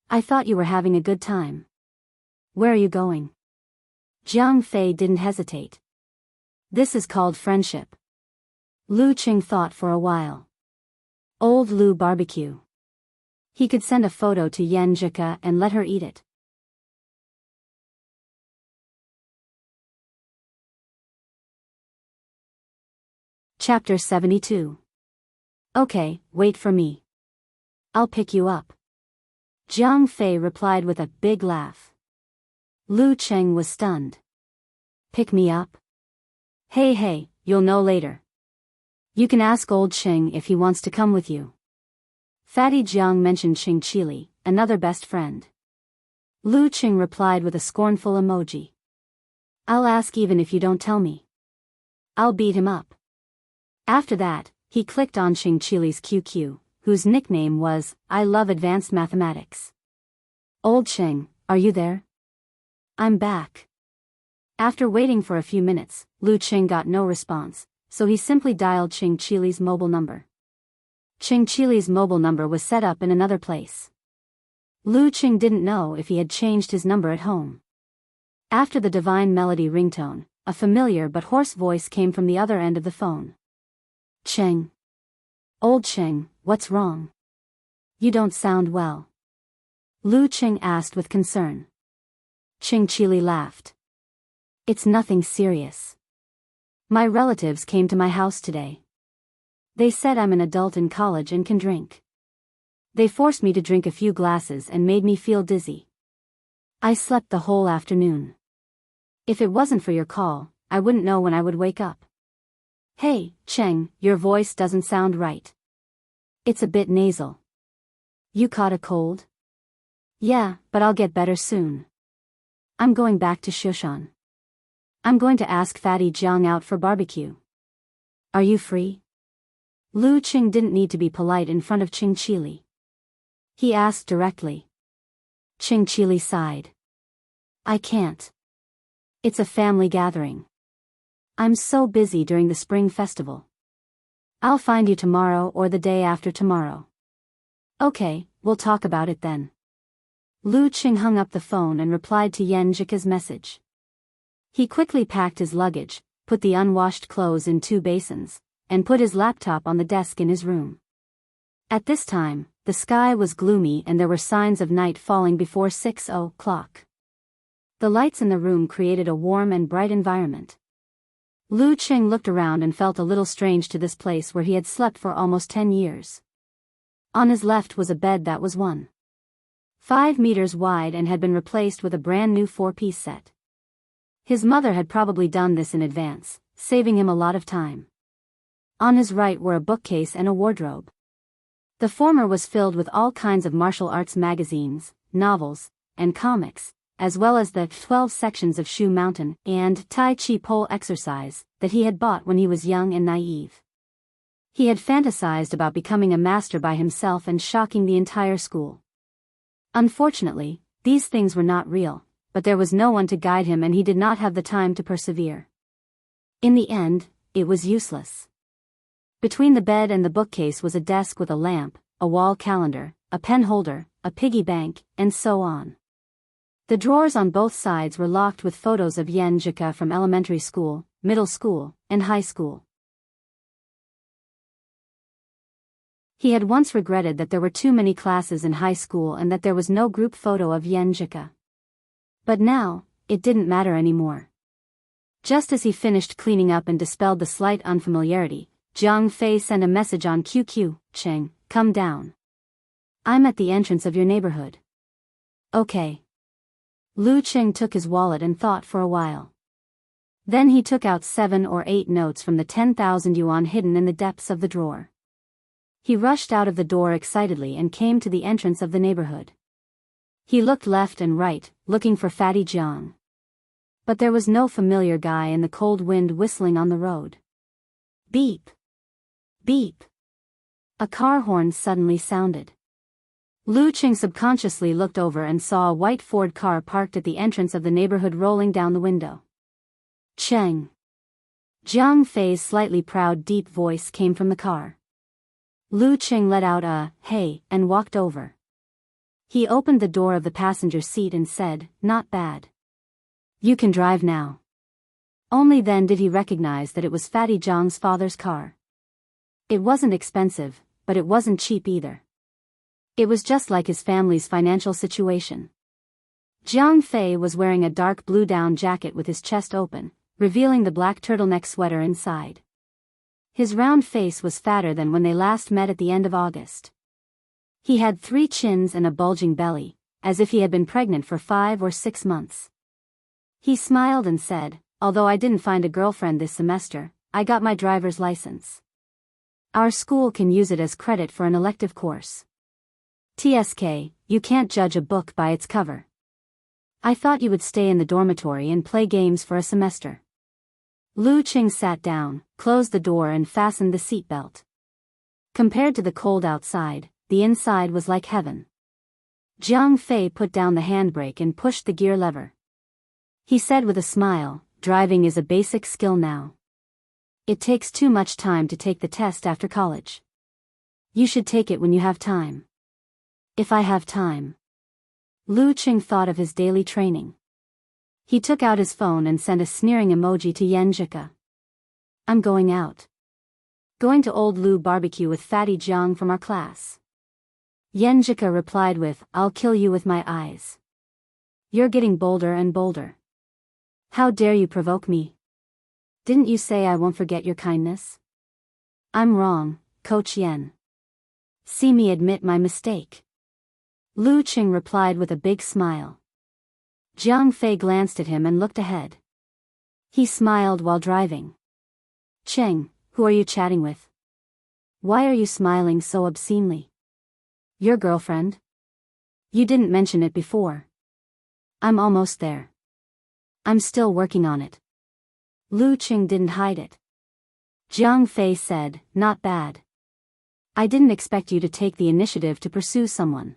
I thought you were having a good time. Where are you going? Jiang Fei didn't hesitate. This is called friendship. Lu Qing thought for a while. Old Lu barbecue. He could send a photo to Yan Jika and let her eat it. Chapter 72. Okay, wait for me. I'll pick you up. Jiang Fei replied with a big laugh. Lu Cheng was stunned. Pick me up? Hey, you'll know later. You can ask old Cheng if he wants to come with you. Fatty Jiang mentioned Ching Chili, another best friend. Lu Cheng replied with a scornful emoji. I'll ask even if you don't tell me. I'll beat him up. After that, he clicked on Ching Chili's QQ, whose nickname was, I love advanced mathematics. Old Cheng, are you there? I'm back. After waiting for a few minutes, Lu Cheng got no response, so he simply dialed Ching Chili's mobile number. Ching Chili's mobile number was set up in another place. Lu Cheng didn't know if he had changed his number at home. After the divine melody ringtone, a familiar but hoarse voice came from the other end of the phone. Cheng. Old Cheng, what's wrong? You don't sound well. Lu Cheng asked with concern. Ching Chili laughed. It's nothing serious. My relatives came to my house today. They said I'm an adult in college and can drink. They forced me to drink a few glasses and made me feel dizzy. I slept the whole afternoon. If it wasn't for your call, I wouldn't know when I would wake up. Hey, Cheng, your voice doesn't sound right. It's a bit nasal. You caught a cold? Yeah, but I'll get better soon. I'm going back to Shushan. I'm going to ask Fatty Jiang out for barbecue. Are you free? Lu Cheng didn't need to be polite in front of Ching Chili. He asked directly. Ching Chili sighed. I can't. It's a family gathering. I'm so busy during the spring festival. I'll find you tomorrow or the day after tomorrow. Okay, we'll talk about it then. Lu Cheng hung up the phone and replied to Yan Jika's message. He quickly packed his luggage, put the unwashed clothes in 2 basins, and put his laptop on the desk in his room. At this time, the sky was gloomy and there were signs of night falling before 6 o'clock. The lights in the room created a warm and bright environment. Lu Cheng looked around and felt a little strange to this place where he had slept for almost 10 years. On his left was a bed that was 1.5 meters wide and had been replaced with a brand new 4-piece set. His mother had probably done this in advance, saving him a lot of time. On his right were a bookcase and a wardrobe. The former was filled with all kinds of martial arts magazines, novels, and comics, as well as the 12 sections of Shu Mountain and Tai Chi pole exercise that he had bought when he was young and naive. He had fantasized about becoming a master by himself and shocking the entire school. Unfortunately, these things were not real, but there was no one to guide him and he did not have the time to persevere. In the end, it was useless. Between the bed and the bookcase was a desk with a lamp, a wall calendar, a pen holder, a piggy bank, and so on. The drawers on both sides were locked with photos of Yan Jika from elementary school, middle school, and high school. He had once regretted that there were too many classes in high school and that there was no group photo of Yan Jika. But now, it didn't matter anymore. Just as he finished cleaning up and dispelled the slight unfamiliarity, Jiang Fei sent a message on QQ, Cheng, come down. I'm at the entrance of your neighborhood. Okay. Lu Cheng took his wallet and thought for a while. Then he took out 7 or 8 notes from the 10,000 yuan hidden in the depths of the drawer. He rushed out of the door excitedly and came to the entrance of the neighborhood. He looked left and right, looking for Fatty Jiang. But there was no familiar guy in the cold wind whistling on the road. Beep! Beep! A car horn suddenly sounded. Lu Qing subconsciously looked over and saw a white Ford car parked at the entrance of the neighborhood rolling down the window. Cheng! Jiang Fei's slightly proud deep voice came from the car. Lu Qing let out a, "Hey," and walked over. He opened the door of the passenger seat and said, "Not bad. You can drive now." Only then did he recognize that it was Fatty Jiang's father's car. It wasn't expensive, but it wasn't cheap either. It was just like his family's financial situation. Jiang Fei was wearing a dark blue down jacket with his chest open, revealing the black turtleneck sweater inside. His round face was fatter than when they last met at the end of August. He had 3 chins and a bulging belly, as if he had been pregnant for 5 or 6 months. He smiled and said, "Although I didn't find a girlfriend this semester, I got my driver's license. Our school can use it as credit for an elective course. TSK, you can't judge a book by its cover. I thought you would stay in the dormitory and play games for a semester." Lu Qing sat down, closed the door and fastened the seatbelt. Compared to the cold outside, the inside was like heaven. Jiang Fei put down the handbrake and pushed the gear lever. He said with a smile, "Driving is a basic skill now. It takes too much time to take the test after college. You should take it when you have time." "If I have time." Lu Qing thought of his daily training. He took out his phone and sent a sneering emoji to Yenjika. "I'm going out. Going to Old Lu barbecue with Fatty Jiang from our class." Yenjika replied with, "I'll kill you with my eyes. You're getting bolder and bolder. How dare you provoke me? Didn't you say I won't forget your kindness?" "I'm wrong, Coach Yen. See me admit my mistake." Lu Qing replied with a big smile. Jiang Fei glanced at him and looked ahead. He smiled while driving. "Cheng, who are you chatting with? Why are you smiling so obscenely? Your girlfriend? You didn't mention it before." "I'm almost there. I'm still working on it." Lu Qing didn't hide it. Jiang Fei said, "Not bad. I didn't expect you to take the initiative to pursue someone.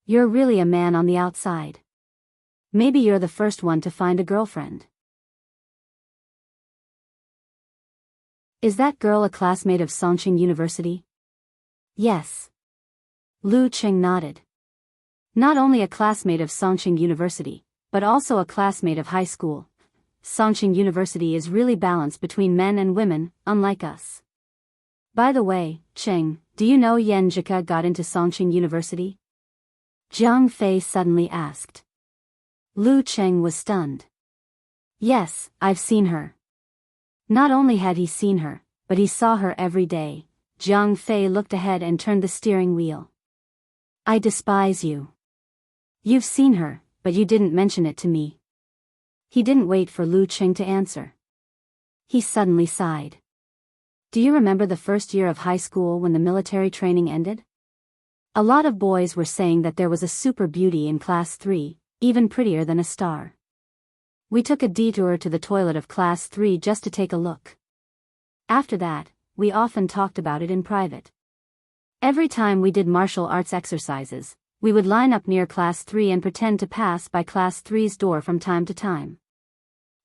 You're really a man on the outside. Maybe you're the first one to find a girlfriend." "Is that girl a classmate of Songqing University?" "Yes." Lu Qing nodded. "Not only a classmate of Songqing University, but also a classmate of high school. Songqing University is really balanced between men and women, unlike us. By the way, Qing, do you know Yenjika got into Songqing University?" Jiang Fei suddenly asked. Lu Qing was stunned. "Yes, I've seen her." Not only had he seen her, but he saw her every day. Jiang Fei looked ahead and turned the steering wheel. "I despise you. You've seen her, but you didn't mention it to me." He didn't wait for Lu Qing to answer. He suddenly sighed. "Do you remember the first year of high school when the military training ended? A lot of boys were saying that there was a super beauty in class 3, even prettier than a star. We took a detour to the toilet of class 3 just to take a look. After that, we often talked about it in private. Every time we did martial arts exercises, we would line up near class 3 and pretend to pass by class 3's door from time to time.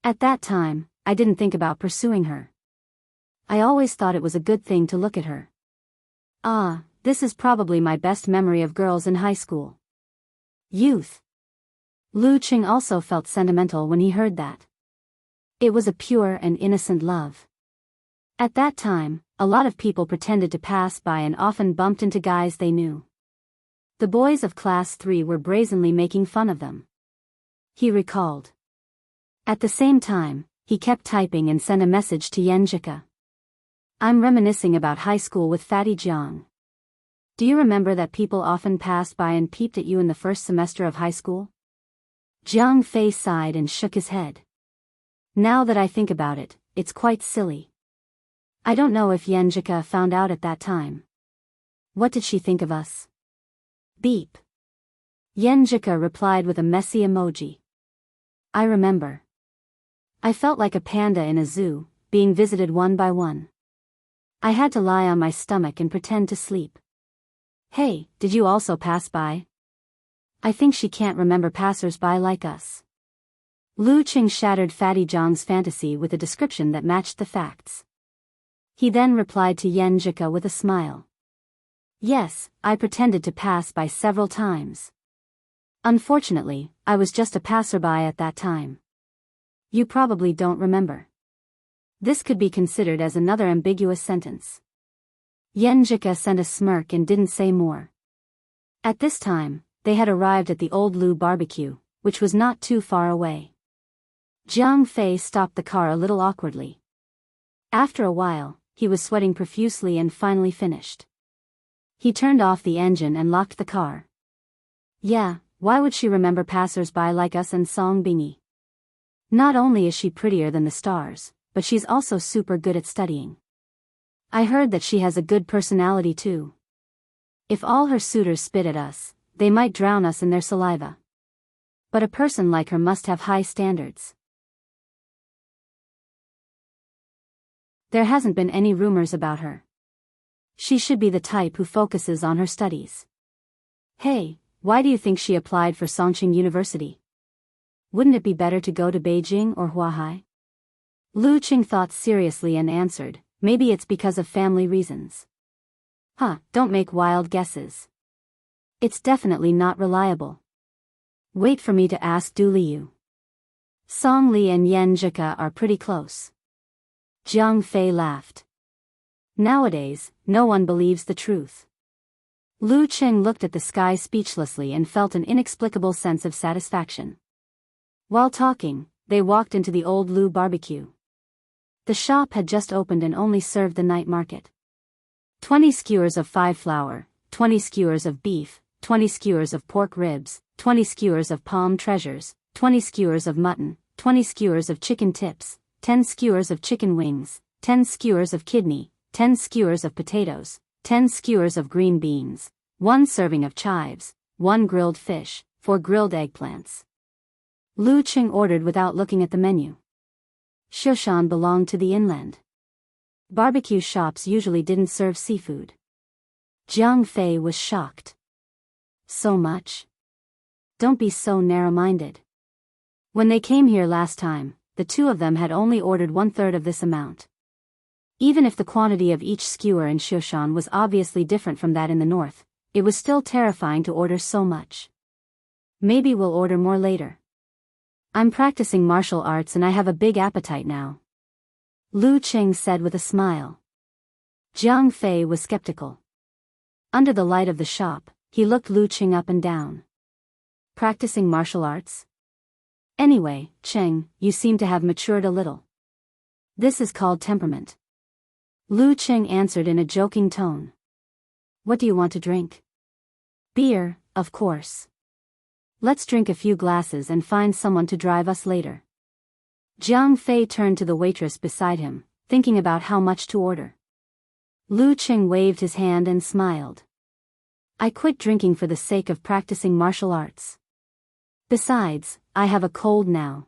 At that time, I didn't think about pursuing her. I always thought it was a good thing to look at her. This is probably my best memory of girls in high school." Youth. Lu Qing also felt sentimental when he heard that. It was a pure and innocent love. At that time, a lot of people pretended to pass by and often bumped into guys they knew. The boys of class 3 were brazenly making fun of them. He recalled. At the same time, he kept typing and sent a message to Yenjika. "I'm reminiscing about high school with Fatty Jiang. Do you remember that people often passed by and peeped at you in the first semester of high school?" Jiang Fei sighed and shook his head. "Now that I think about it, it's quite silly. I don't know if Yenjika found out at that time. What did she think of us? Beep. Yenjika replied with a messy emoji. I remember. I felt like a panda in a zoo, being visited one by one. I had to lie on my stomach and pretend to sleep. Hey, did you also pass by? I think she can't remember passers-by like us. Lu Qing shattered Fatty Zhang's fantasy with a description that matched the facts. He then replied to Yenjika with a smile. Yes, I pretended to pass by several times. Unfortunately, I was just a passerby at that time. You probably don't remember. This could be considered as another ambiguous sentence. Yenjika sent a smirk and didn't say more. At this time, they had arrived at the Old Lu barbecue, which was not too far away. Jiang Fei stopped the car a little awkwardly. After a while, he was sweating profusely and finally finished. He turned off the engine and locked the car. Yeah, why would she remember passers-by like us and Song Bingi? Not only is she prettier than the stars, but she's also super good at studying. I heard that she has a good personality too. If all her suitors spit at us, they might drown us in their saliva. But a person like her must have high standards. There hasn't been any rumors about her. She should be the type who focuses on her studies. Hey, why do you think she applied for Songqing University? Wouldn't it be better to go to Beijing or Huahai? Lu Qing thought seriously and answered, maybe it's because of family reasons. Don't make wild guesses. It's definitely not reliable. Wait for me to ask Du Liu. Song Li and Yenjika are pretty close. Jiang Fei laughed. Nowadays, no one believes the truth. Lu Qing looked at the sky speechlessly and felt an inexplicable sense of satisfaction. While talking, they walked into the Old Lu barbecue. The shop had just opened and only served the night market. 20 skewers of 5 flour, 20 skewers of beef, 20 skewers of pork ribs, 20 skewers of palm treasures, 20 skewers of mutton, 20 skewers of chicken tips, 10 skewers of chicken wings, 10 skewers of kidney, 10 skewers of potatoes, 10 skewers of green beans, 1 serving of chives, 1 grilled fish, 4 grilled eggplants. Lu Qing ordered without looking at the menu. Shoshan belonged to the inland. Barbecue shops usually didn't serve seafood. Jiang Fei was shocked. So much? Don't be so narrow-minded. When they came here last time, the two of them had only ordered 1/3 of this amount. Even if the quantity of each skewer in Shoshan was obviously different from that in the north, it was still terrifying to order so much. Maybe we'll order more later. I'm practicing martial arts and I have a big appetite now. Lu Qing said with a smile. Jiang Fei was skeptical. Under the light of the shop, he looked Lu Qing up and down. Practicing martial arts? Anyway, Qing, you seem to have matured a little. This is called temperament. Lu Qing answered in a joking tone. What do you want to drink? Beer, of course. Let's drink a few glasses and find someone to drive us later. Jiang Fei turned to the waitress beside him, thinking about how much to order. Lu Qing waved his hand and smiled. I quit drinking for the sake of practicing martial arts. Besides, I have a cold now.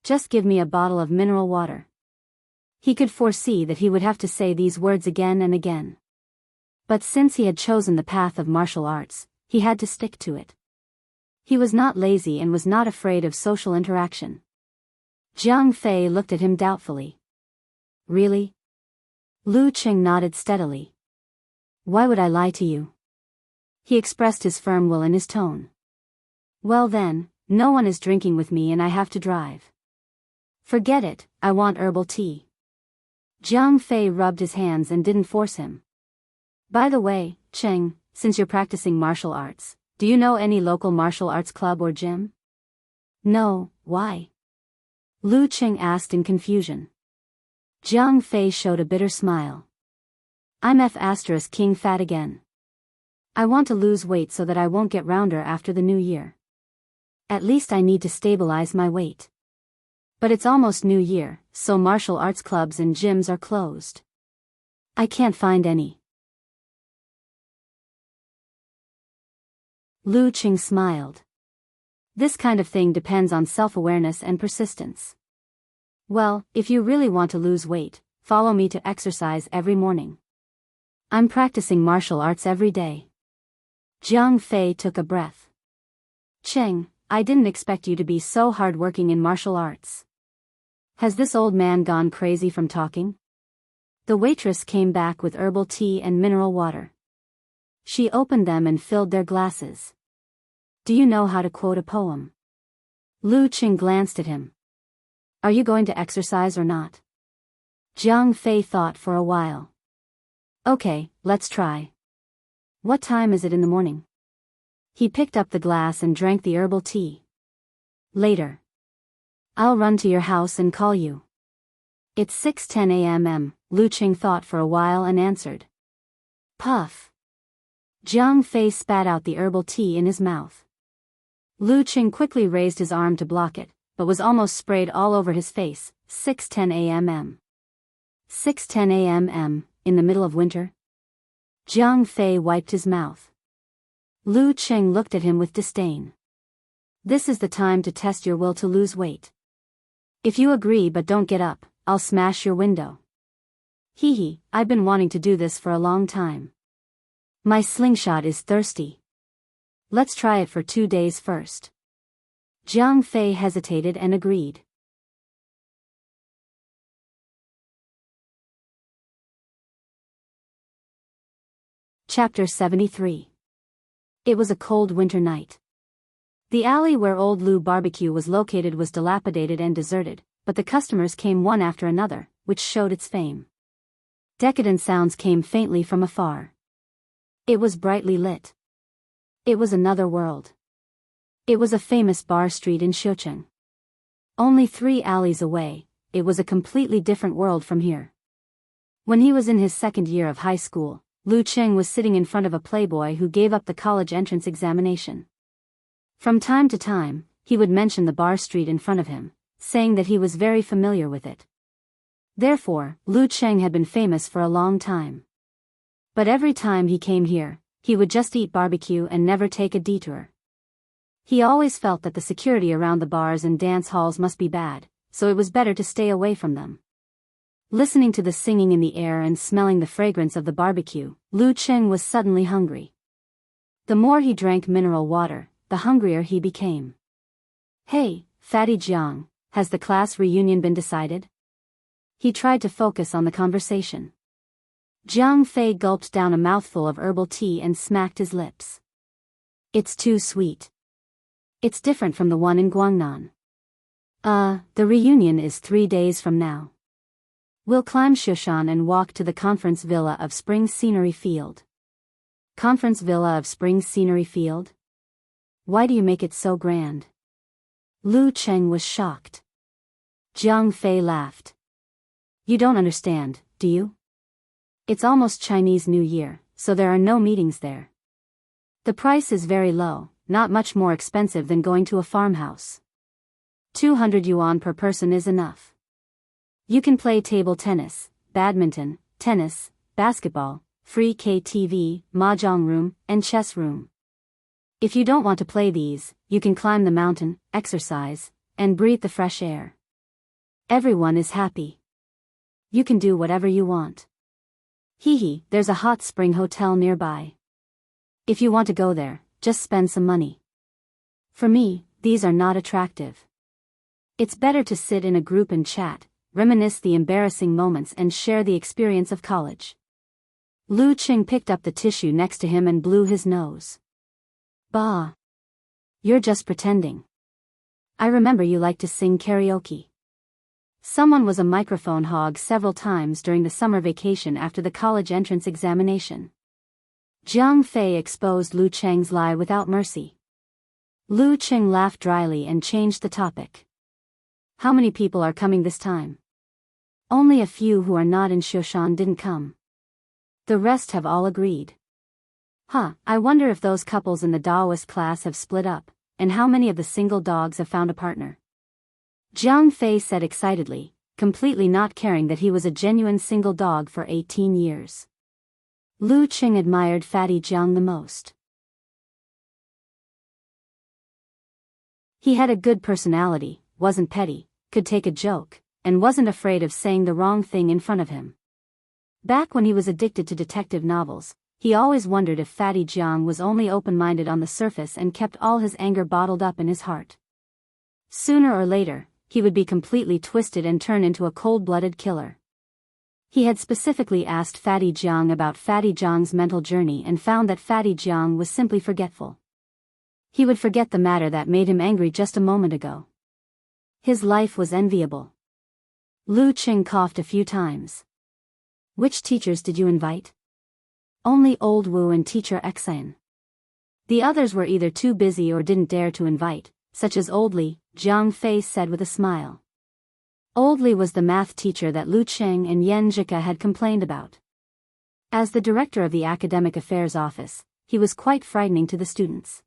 Just give me a bottle of mineral water. He could foresee that he would have to say these words again and again. But since he had chosen the path of martial arts, he had to stick to it. He was not lazy and was not afraid of social interaction. Jiang Fei looked at him doubtfully. Really? Lu Qing nodded steadily. Why would I lie to you? He expressed his firm will in his tone. Well then, no one is drinking with me and I have to drive. Forget it, I want herbal tea. Jiang Fei rubbed his hands and didn't force him. By the way, Qing, since you're practicing martial arts, do you know any local martial arts club or gym? No, why? Lu Qing asked in confusion. Jiang Fei showed a bitter smile. I'm King fat again. I want to lose weight so that I won't get rounder after the new year. At least I need to stabilize my weight. But it's almost New Year, so martial arts clubs and gyms are closed. I can't find any. Lu Qing smiled. This kind of thing depends on self-awareness and persistence. Well, if you really want to lose weight, follow me to exercise every morning. I'm practicing martial arts every day. Jiang Fei took a breath. Cheng, I didn't expect you to be so hardworking in martial arts. Has this old man gone crazy from talking? The waitress came back with herbal tea and mineral water. She opened them and filled their glasses. Do you know how to quote a poem? Lu Qing glanced at him. Are you going to exercise or not? Jiang Fei thought for a while. Okay, let's try. What time is it in the morning? He picked up the glass and drank the herbal tea. Later. I'll run to your house and call you. It's 6:10 a.m. Lu Qing thought for a while and answered. Puff. Jiang Fei spat out the herbal tea in his mouth. Lu Qing quickly raised his arm to block it, but was almost sprayed all over his face. 6:10 a.m. 6:10 a.m. in the middle of winter? Jiang Fei wiped his mouth. Lu Qing looked at him with disdain. This is the time to test your will to lose weight. If you agree but don't get up, I'll smash your window. Hee hee, I've been wanting to do this for a long time. My slingshot is thirsty. Let's try it for 2 days first. Jiang Fei hesitated and agreed. Chapter 73. It was a cold winter night. The alley where Old Lu Barbecue was located was dilapidated and deserted, but the customers came one after another, which showed its fame. Decadent sounds came faintly from afar. It was brightly lit. It was another world. It was a famous bar street in Xiucheng. Only 3 alleys away, it was a completely different world from here. When he was in his second year of high school, Lu Qing was sitting in front of a playboy who gave up the college entrance examination. From time to time, he would mention the bar street in front of him, saying that he was very familiar with it. Therefore, Lu Qing had been famous for a long time. But every time he came here, he would just eat barbecue and never take a detour. He always felt that the security around the bars and dance halls must be bad, so it was better to stay away from them. Listening to the singing in the air and smelling the fragrance of the barbecue, Lu Qing was suddenly hungry. The more he drank mineral water, the hungrier he became. Hey, Fatty Jiang, has the class reunion been decided? He tried to focus on the conversation. Jiang Fei gulped down a mouthful of herbal tea and smacked his lips. It's too sweet. It's different from the one in Guangnan. The reunion is 3 days from now. We'll climb Shushan and walk to the conference villa of Spring Scenery Field. Conference villa of Spring Scenery Field? Why do you make it so grand? Lu Qing was shocked. Jiang Fei laughed. You don't understand, do you? It's almost Chinese New Year, so there are no meetings there. The price is very low, not much more expensive than going to a farmhouse. 200 yuan per person is enough. You can play table tennis, badminton, tennis, basketball, free KTV, mahjong room, and chess room. If you don't want to play these, you can climb the mountain, exercise, and breathe the fresh air. Everyone is happy. You can do whatever you want. Hee hee, there's a hot spring hotel nearby. If you want to go there, just spend some money. For me, these are not attractive. It's better to sit in a group and chat, reminisce the embarrassing moments and share the experience of college. Lu Qing picked up the tissue next to him and blew his nose. Bah. You're just pretending. I remember you like to sing karaoke. Someone was a microphone hog several times during the summer vacation after the college entrance examination. Jiang Fei exposed Lu Cheng's lie without mercy. Lu Qing laughed dryly and changed the topic. How many people are coming this time? Only a few who are not in Shushan didn't come. The rest have all agreed. I wonder if those couples in the Taoist class have split up, and how many of the single dogs have found a partner. Jiang Fei said excitedly, completely not caring that he was a genuine single dog for 18 years. Lu Qing admired Fatty Jiang the most. He had a good personality, wasn't petty, could take a joke, and wasn't afraid of saying the wrong thing in front of him. Back when he was addicted to detective novels, he always wondered if Fatty Jiang was only open-minded on the surface and kept all his anger bottled up in his heart. Sooner or later, he would be completely twisted and turn into a cold-blooded killer. He had specifically asked Fatty Jiang about Fatty Jiang's mental journey and found that Fatty Jiang was simply forgetful. He would forget the matter that made him angry just a moment ago. His life was enviable. Lu Qing coughed a few times. Which teachers did you invite? Only Old Wu and teacher Xan. The others were either too busy or didn't dare to invite, such as Old Li, Jiang Fei said with a smile. Old Li was the math teacher that Lu Qing and Yan Zhika had complained about. As the director of the academic affairs office, he was quite frightening to the students.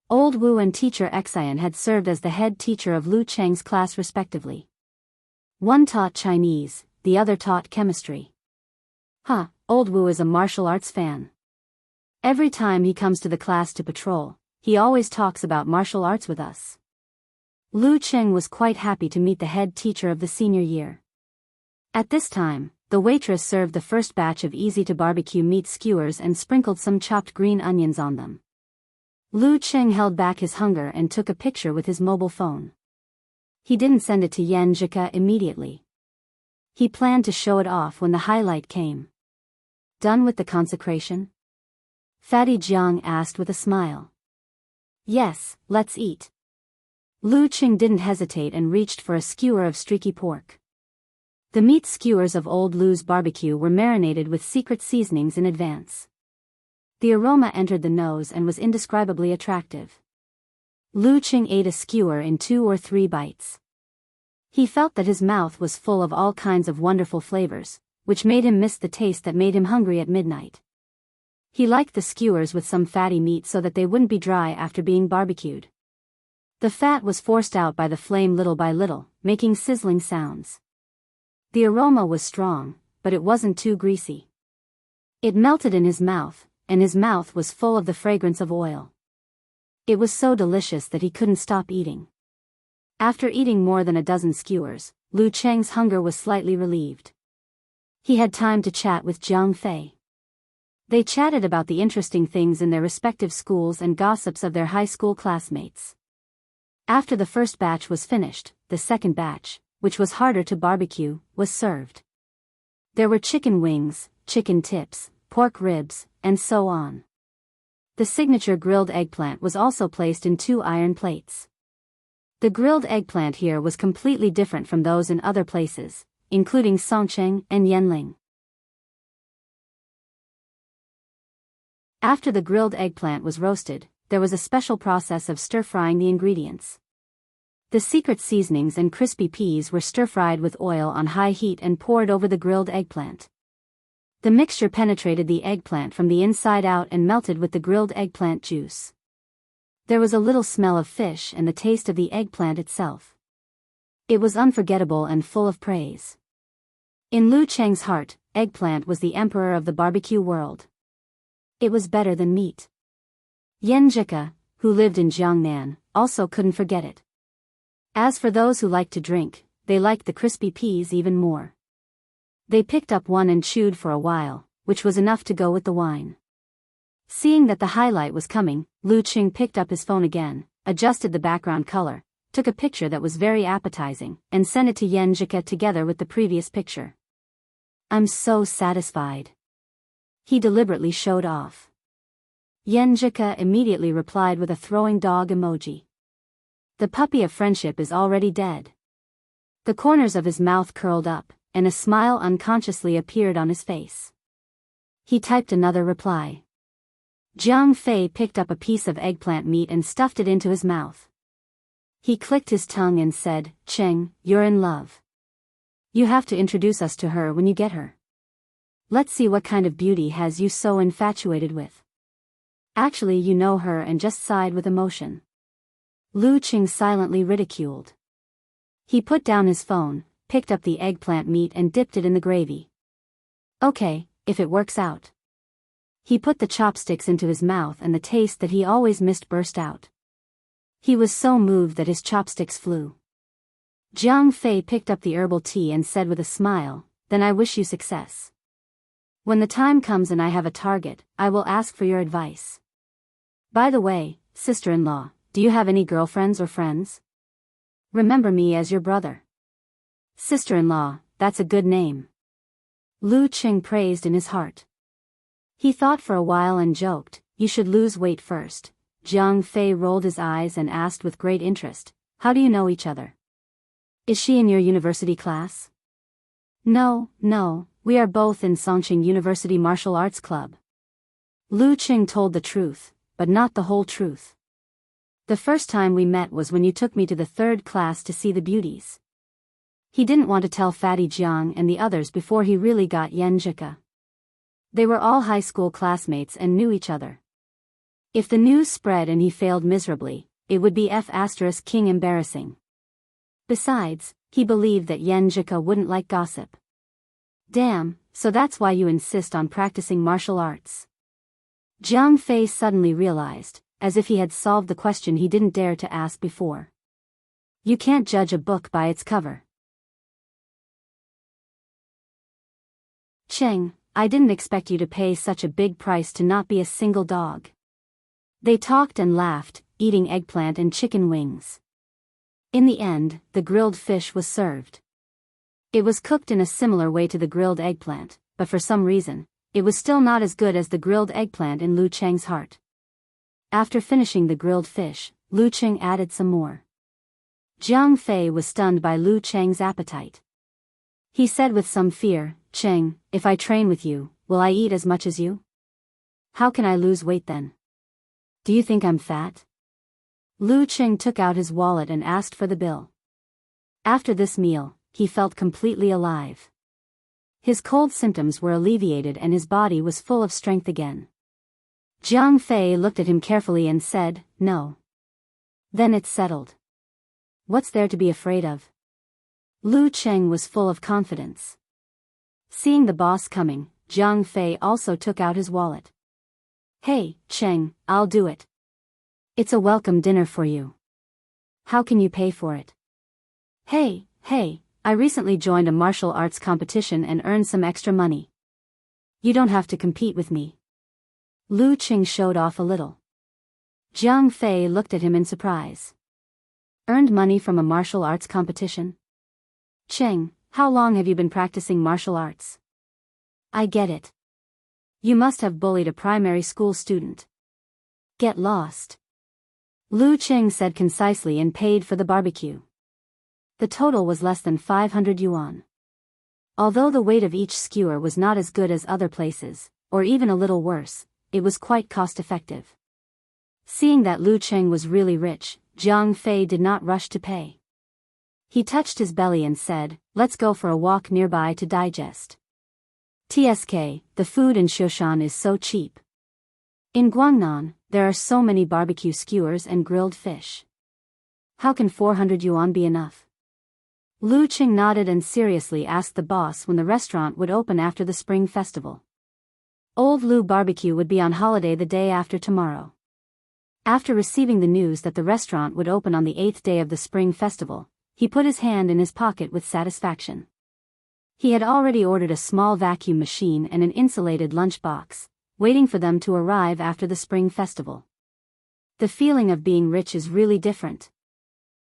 Old Wu and teacher Xan had served as the head teacher of Lu Cheng's class respectively. One taught Chinese, the other taught chemistry. Old Wu is a martial arts fan. Every time he comes to the class to patrol, he always talks about martial arts with us. Lu Cheng was quite happy to meet the head teacher of the senior year. At this time, the waitress served the first batch of easy-to-barbecue meat skewers and sprinkled some chopped green onions on them. Lu Cheng held back his hunger and took a picture with his mobile phone. He didn't send it to Yan Zhika immediately. He planned to show it off when the highlight came. Done with the consecration? Fatty Jiang asked with a smile. Yes, let's eat. Lu Qing didn't hesitate and reached for a skewer of streaky pork. The meat skewers of Old Lu's barbecue were marinated with secret seasonings in advance. The aroma entered the nose and was indescribably attractive. Lu Qing ate a skewer in 2 or 3 bites. He felt that his mouth was full of all kinds of wonderful flavors, which made him miss the taste that made him hungry at midnight. He liked the skewers with some fatty meat so that they wouldn't be dry after being barbecued. The fat was forced out by the flame little by little, making sizzling sounds. The aroma was strong, but it wasn't too greasy. It melted in his mouth, and his mouth was full of the fragrance of oil. It was so delicious that he couldn't stop eating. After eating more than a dozen skewers, Lu Cheng's hunger was slightly relieved. He had time to chat with Jiang Fei. They chatted about the interesting things in their respective schools and gossips of their high school classmates. After the first batch was finished, the second batch, which was harder to barbecue, was served. There were chicken wings, chicken tips, pork ribs, and so on. The signature grilled eggplant was also placed in 2 iron plates. The grilled eggplant here was completely different from those in other places, including Songcheng and Yanling. After the grilled eggplant was roasted, there was a special process of stir-frying the ingredients. The secret seasonings and crispy peas were stir-fried with oil on high heat and poured over the grilled eggplant. The mixture penetrated the eggplant from the inside out and melted with the grilled eggplant juice. There was a little smell of fish and the taste of the eggplant itself. It was unforgettable and full of praise. In Lu Cheng's heart, eggplant was the emperor of the barbecue world. It was better than meat. Yan Zhika, who lived in Jiangnan, also couldn't forget it. As for those who liked to drink, they liked the crispy peas even more. They picked up one and chewed for a while, which was enough to go with the wine. Seeing that the highlight was coming, Lu Qing picked up his phone again, adjusted the background color, took a picture that was very appetizing, and sent it to Yan Zhika together with the previous picture. I'm so satisfied. He deliberately showed off. Yan Zhika immediately replied with a throwing dog emoji. The puppy of friendship is already dead. The corners of his mouth curled up, and a smile unconsciously appeared on his face. He typed another reply. Jiang Fei picked up a piece of eggplant meat and stuffed it into his mouth. He clicked his tongue and said, Cheng, you're in love. You have to introduce us to her when you get her. Let's see what kind of beauty has you so infatuated with. Actually, you know her and just sighed with emotion. Lu Qing silently ridiculed. He put down his phone, picked up the eggplant meat and dipped it in the gravy. Okay, if it works out. He put the chopsticks into his mouth and the taste that he always missed burst out. He was so moved that his chopsticks flew. Jiang Fei picked up the herbal tea and said with a smile, "Then I wish you success. When the time comes and I have a target, I will ask for your advice. By the way, sister-in-law, do you have any girlfriends or friends? Remember me as your brother." Sister-in-law, that's a good name. Lu Qing praised in his heart. He thought for a while and joked, "You should lose weight first." Jiang Fei rolled his eyes and asked with great interest, "How do you know each other? Is she in your university class?" No, we are both in Songqing University Martial Arts Club." Lu Qing told the truth, but not the whole truth. "The first time we met was when you took me to the 3rd class to see the beauties." He didn't want to tell Fatty Jiang and the others before he really got Yan Zhika. They were all high school classmates and knew each other. If the news spread and he failed miserably, it would be King embarrassing. Besides, he believed that Yan Zhika wouldn't like gossip. "Damn, so that's why you insist on practicing martial arts?" Jiang Fei suddenly realized, as if he had solved the question he didn't dare to ask before. You can't judge a book by its cover. "Cheng, I didn't expect you to pay such a big price to not be a single dog." They talked and laughed, eating eggplant and chicken wings. In the end, the grilled fish was served. It was cooked in a similar way to the grilled eggplant, but for some reason, it was still not as good as the grilled eggplant in Lu Cheng's heart. After finishing the grilled fish, Lu Cheng added some more. Jiang Fei was stunned by Lu Cheng's appetite. He said with some fear, "Cheng, if I train with you, will I eat as much as you? How can I lose weight then? Do you think I'm fat?" Lu Cheng took out his wallet and asked for the bill. After this meal, he felt completely alive. His cold symptoms were alleviated and his body was full of strength again. Jiang Fei looked at him carefully and said, "No." "Then it's settled. What's there to be afraid of?" Lu Cheng was full of confidence. Seeing the boss coming, Jiang Fei also took out his wallet. "Hey, Cheng, I'll do it. It's a welcome dinner for you. How can you pay for it?" Hey, I recently joined a martial arts competition and earned some extra money. You don't have to compete with me." Lu Cheng showed off a little. Jiang Fei looked at him in surprise. "Earned money from a martial arts competition? Cheng, how long have you been practicing martial arts?" "I get it. You must have bullied a primary school student. Get lost." Lu Cheng said concisely and paid for the barbecue. The total was less than 500 yuan. Although the weight of each skewer was not as good as other places, or even a little worse, it was quite cost-effective. Seeing that Lu Cheng was really rich, Jiang Fei did not rush to pay. He touched his belly and said, "Let's go for a walk nearby to digest. TSK, the food in Shoshan is so cheap. In Guangnan, there are so many barbecue skewers and grilled fish. How can 400 yuan be enough?" Lu Cheng nodded and seriously asked the boss when the restaurant would open after the Spring Festival. Old Lu Barbecue would be on holiday the day after tomorrow. After receiving the news that the restaurant would open on the 8th day of the Spring Festival, he put his hand in his pocket with satisfaction. He had already ordered a small vacuum machine and an insulated lunchbox, waiting for them to arrive after the Spring Festival. The feeling of being rich is really different.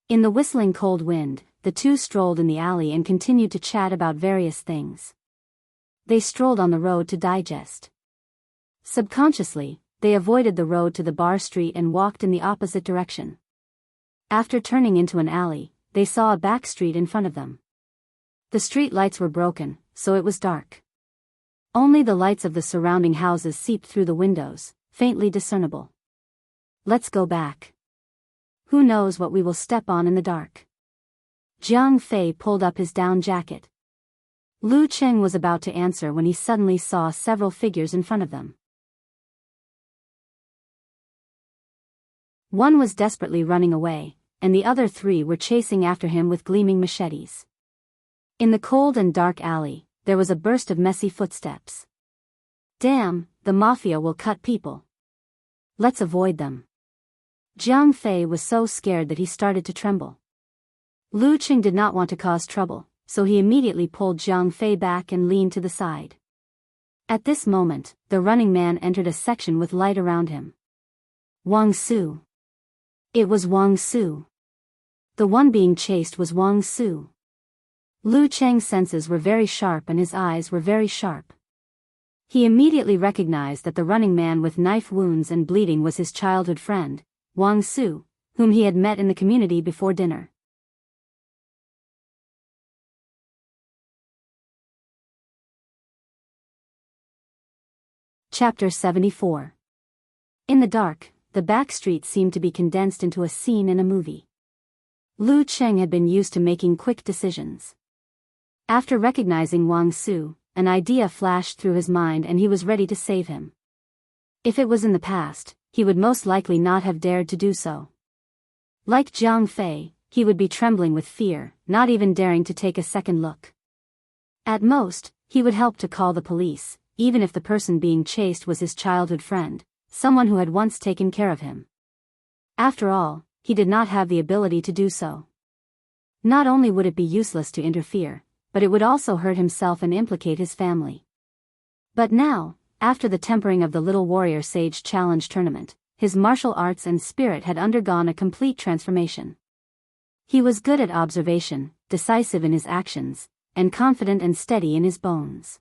In the whistling cold wind, the two strolled in the alley and continued to chat about various things. They strolled on the road to digest. Subconsciously, they avoided the road to the bar street and walked in the opposite direction. After turning into an alley, they saw a back street in front of them. The street lights were broken, so it was dark. Only the lights of the surrounding houses seeped through the windows, faintly discernible. "Let's go back. Who knows what we will step on in the dark." Jiang Fei pulled up his down jacket. Lu Cheng was about to answer when he suddenly saw several figures in front of them. One was desperately running away, and the other three were chasing after him with gleaming machetes. In the cold and dark alley, there was a burst of messy footsteps. "Damn, the mafia will cut people. Let's avoid them." Jiang Fei was so scared that he started to tremble. Lu Qing did not want to cause trouble, so he immediately pulled Jiang Fei back and leaned to the side. At this moment, the running man entered a section with light around him. Wang Su. It was Wang Su. The one being chased was Wang Su. Lu Cheng's senses were very sharp and his eyes were very sharp. He immediately recognized that the running man with knife wounds and bleeding was his childhood friend, Wang Su, whom he had met in the community before dinner. Chapter 74. In the dark, the back street seemed to be condensed into a scene in a movie. Lu Cheng had been used to making quick decisions. After recognizing Wang Su, an idea flashed through his mind and he was ready to save him. If it was in the past, he would most likely not have dared to do so. Like Jiang Fei, he would be trembling with fear, not even daring to take a second look. At most, he would help to call the police, even if the person being chased was his childhood friend, someone who had once taken care of him. After all, he did not have the ability to do so. Not only would it be useless to interfere, but it would also hurt himself and implicate his family. But now, after the tempering of the Little Warrior Sage Challenge tournament, his martial arts and spirit had undergone a complete transformation. He was good at observation, decisive in his actions, and confident and steady in his bones.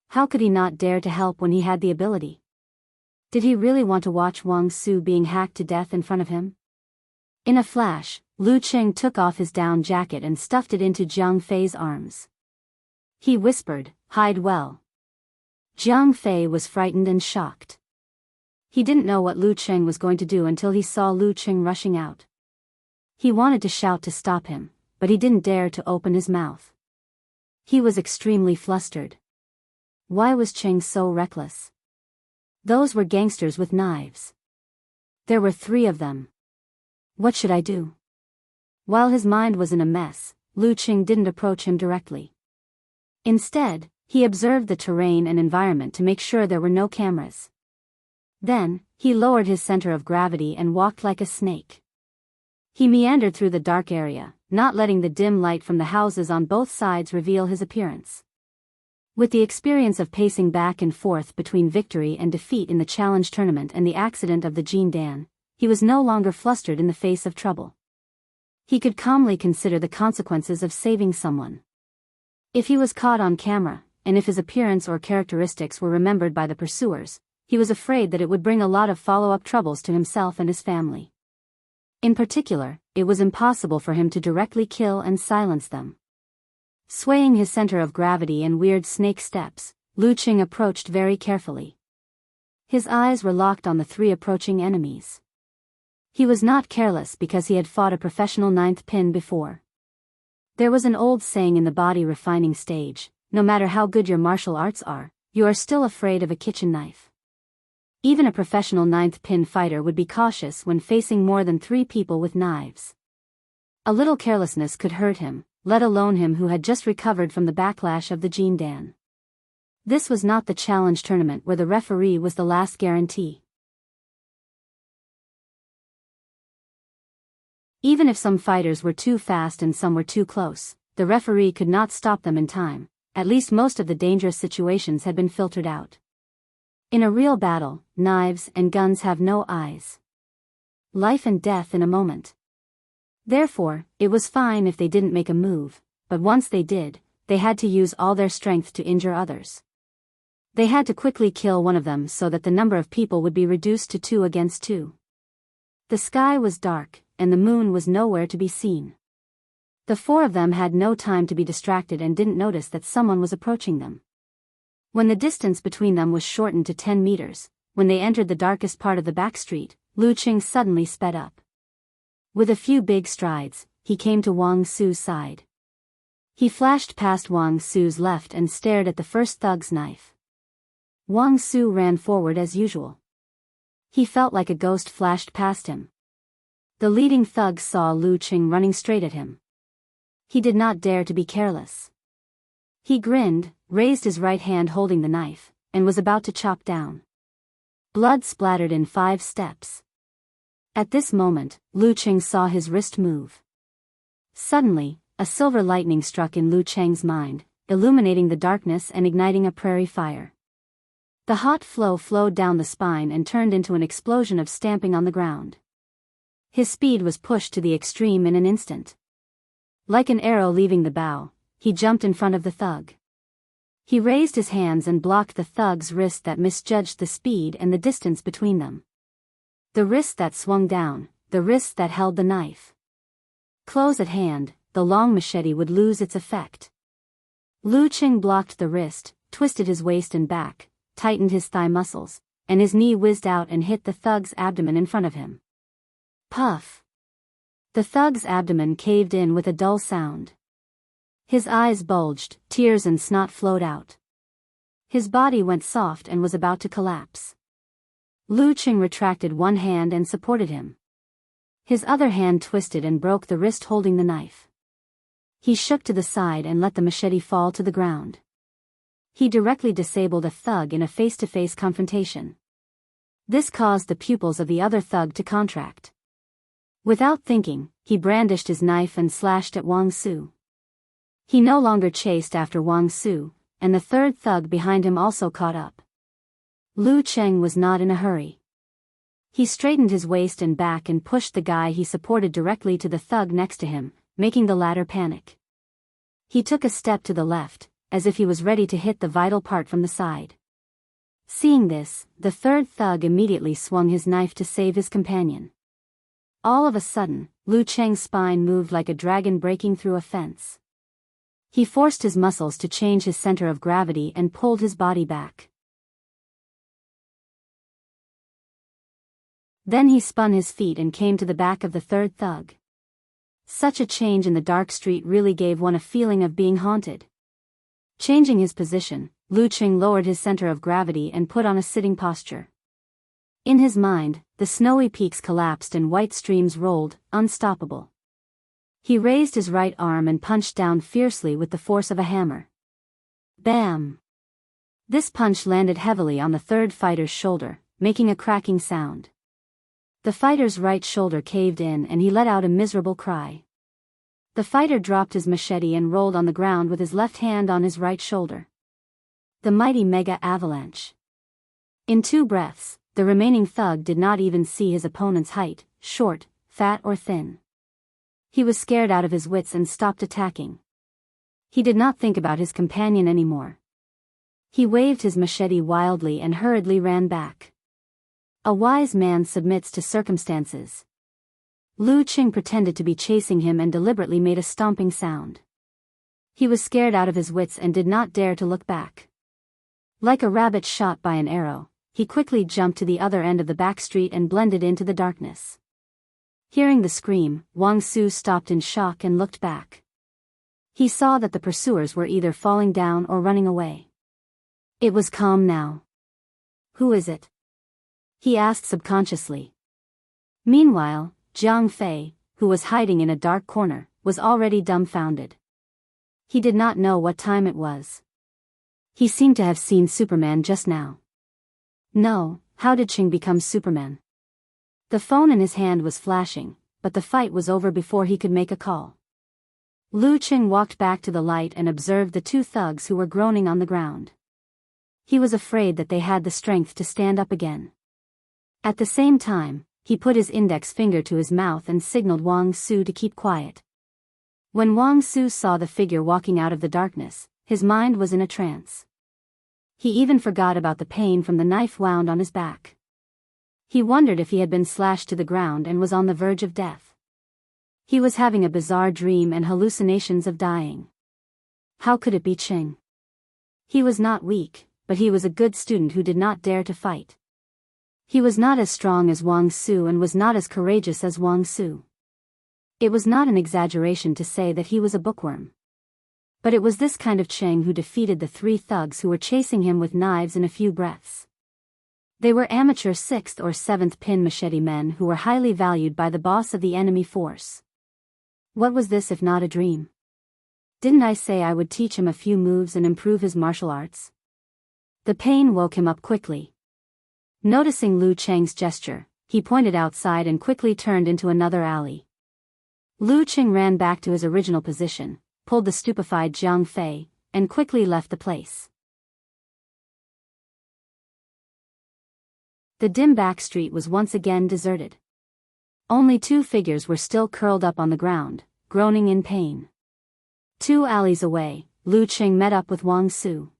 How could he not dare to help when he had the ability? Did he really want to watch Wang Su being hacked to death in front of him? In a flash, Lu Qing took off his down jacket and stuffed it into Jiang Fei's arms. He whispered, "Hide well." Jiang Fei was frightened and shocked. He didn't know what Lu Qing was going to do until he saw Lu Qing rushing out. He wanted to shout to stop him, but he didn't dare to open his mouth. He was extremely flustered. Why was Qing so reckless? Those were gangsters with knives. There were 3 of them. What should I do? While his mind was in a mess, Lu Qing didn't approach him directly. Instead, he observed the terrain and environment to make sure there were no cameras. Then, he lowered his center of gravity and walked like a snake. He meandered through the dark area, not letting the dim light from the houses on both sides reveal his appearance. With the experience of pacing back and forth between victory and defeat in the challenge tournament and the accident of the Jin Dan, he was no longer flustered in the face of trouble. He could calmly consider the consequences of saving someone. If he was caught on camera, and if his appearance or characteristics were remembered by the pursuers, he was afraid that it would bring a lot of follow-up troubles to himself and his family. In particular, it was impossible for him to directly kill and silence them. Swaying his center of gravity in weird snake steps, Lu Qing approached very carefully. His eyes were locked on the 3 approaching enemies. He was not careless because he had fought a professional 9th pin before. There was an old saying in the body refining stage, no matter how good your martial arts are, you are still afraid of a kitchen knife. Even a professional 9th pin fighter would be cautious when facing more than 3 people with knives. A little carelessness could hurt him, let alone him who had just recovered from the backlash of the Jin Dan. This was not the challenge tournament where the referee was the last guarantee. Even if some fighters were too fast and some were too close, the referee could not stop them in time. At least most of the dangerous situations had been filtered out. In a real battle, knives and guns have no eyes. Life and death in a moment. Therefore, it was fine if they didn't make a move, but once they did, they had to use all their strength to injure others. They had to quickly kill one of them so that the number of people would be reduced to 2 against 2. The sky was dark, and the moon was nowhere to be seen. The 4 of them had no time to be distracted and didn't notice that someone was approaching them. When the distance between them was shortened to 10 meters, when they entered the darkest part of the back street, Lu Qing suddenly sped up. With a few big strides, he came to Wang Su's side. He flashed past Wang Su's left and stared at the first thug's knife. Wang Su ran forward as usual. He felt like a ghost flashed past him. The leading thug saw Lu Qing running straight at him. He did not dare to be careless. He grinned, raised his right hand holding the knife, and was about to chop down. Blood splattered in 5 steps. At this moment, Lu Cheng saw his wrist move. Suddenly, a silver lightning struck in Lu Cheng's mind, illuminating the darkness and igniting a prairie fire. The hot flow flowed down the spine and turned into an explosion of stamping on the ground. His speed was pushed to the extreme in an instant. Like an arrow leaving the bow, he jumped in front of the thug. He raised his hands and blocked the thug's wrist that misjudged the speed and the distance between them. The wrist that swung down, the wrist that held the knife. Close at hand, the long machete would lose its effect. Lu Cheng blocked the wrist, twisted his waist and back, tightened his thigh muscles, and his knee whizzed out and hit the thug's abdomen in front of him. Puff! The thug's abdomen caved in with a dull sound. His eyes bulged, tears and snot flowed out. His body went soft and was about to collapse. Lu Cheng retracted one hand and supported him. His other hand twisted and broke the wrist holding the knife. He shook to the side and let the machete fall to the ground. He directly disabled a thug in a face-to-face confrontation. This caused the pupils of the other thug to contract. Without thinking, he brandished his knife and slashed at Wang Su. He no longer chased after Wang Su, and the third thug behind him also caught up. Lu Cheng was not in a hurry. He straightened his waist and back and pushed the guy he supported directly to the thug next to him, making the latter panic. He took a step to the left, as if he was ready to hit the vital part from the side. Seeing this, the third thug immediately swung his knife to save his companion. All of a sudden, Lu Cheng's spine moved like a dragon breaking through a fence. He forced his muscles to change his center of gravity and pulled his body back. Then he spun his feet and came to the back of the third thug. Such a change in the dark street really gave one a feeling of being haunted. Changing his position, Lu Cheng lowered his center of gravity and put on a sitting posture. In his mind, the snowy peaks collapsed and white streams rolled, unstoppable. He raised his right arm and punched down fiercely with the force of a hammer. Bam! This punch landed heavily on the third fighter's shoulder, making a cracking sound. The fighter's right shoulder caved in and he let out a miserable cry. The fighter dropped his machete and rolled on the ground with his left hand on his right shoulder. The mighty mega avalanche. In 2 breaths, the remaining thug did not even see his opponent's height, short, fat or thin. He was scared out of his wits and stopped attacking. He did not think about his companion anymore. He waved his machete wildly and hurriedly ran back. A wise man submits to circumstances. Lu Cheng pretended to be chasing him and deliberately made a stomping sound. He was scared out of his wits and did not dare to look back. Like a rabbit shot by an arrow, he quickly jumped to the other end of the back street and blended into the darkness. Hearing the scream, Wang Su stopped in shock and looked back. He saw that the pursuers were either falling down or running away. It was calm now. Who is it? He asked subconsciously. Meanwhile, Jiang Fei, who was hiding in a dark corner, was already dumbfounded. He did not know what time it was. He seemed to have seen Superman just now. No, how did Ching become Superman? The phone in his hand was flashing, but the fight was over before he could make a call. Lu Cheng walked back to the light and observed the 2 thugs who were groaning on the ground. He was afraid that they had the strength to stand up again. At the same time, he put his index finger to his mouth and signaled Wang Su to keep quiet. When Wang Su saw the figure walking out of the darkness, his mind was in a trance. He even forgot about the pain from the knife wound on his back. He wondered if he had been slashed to the ground and was on the verge of death. He was having a bizarre dream and hallucinations of dying. How could it be Ching? He was not weak, but he was a good student who did not dare to fight. He was not as strong as Wang Su and was not as courageous as Wang Su. It was not an exaggeration to say that he was a bookworm. But it was this kind of Cheng who defeated the 3 thugs who were chasing him with knives in a few breaths. They were amateur 6th or 7th pin machete men who were highly valued by the boss of the enemy force. What was this if not a dream? Didn't I say I would teach him a few moves and improve his martial arts? The pain woke him up quickly. Noticing Lu Cheng's gesture, he pointed outside and quickly turned into another alley. Lu Qing ran back to his original position, pulled the stupefied Jiang Fei, and quickly left the place. The dim back street was once again deserted. Only two figures were still curled up on the ground, groaning in pain. 2 alleys away, Lu Qing met up with Wang Su.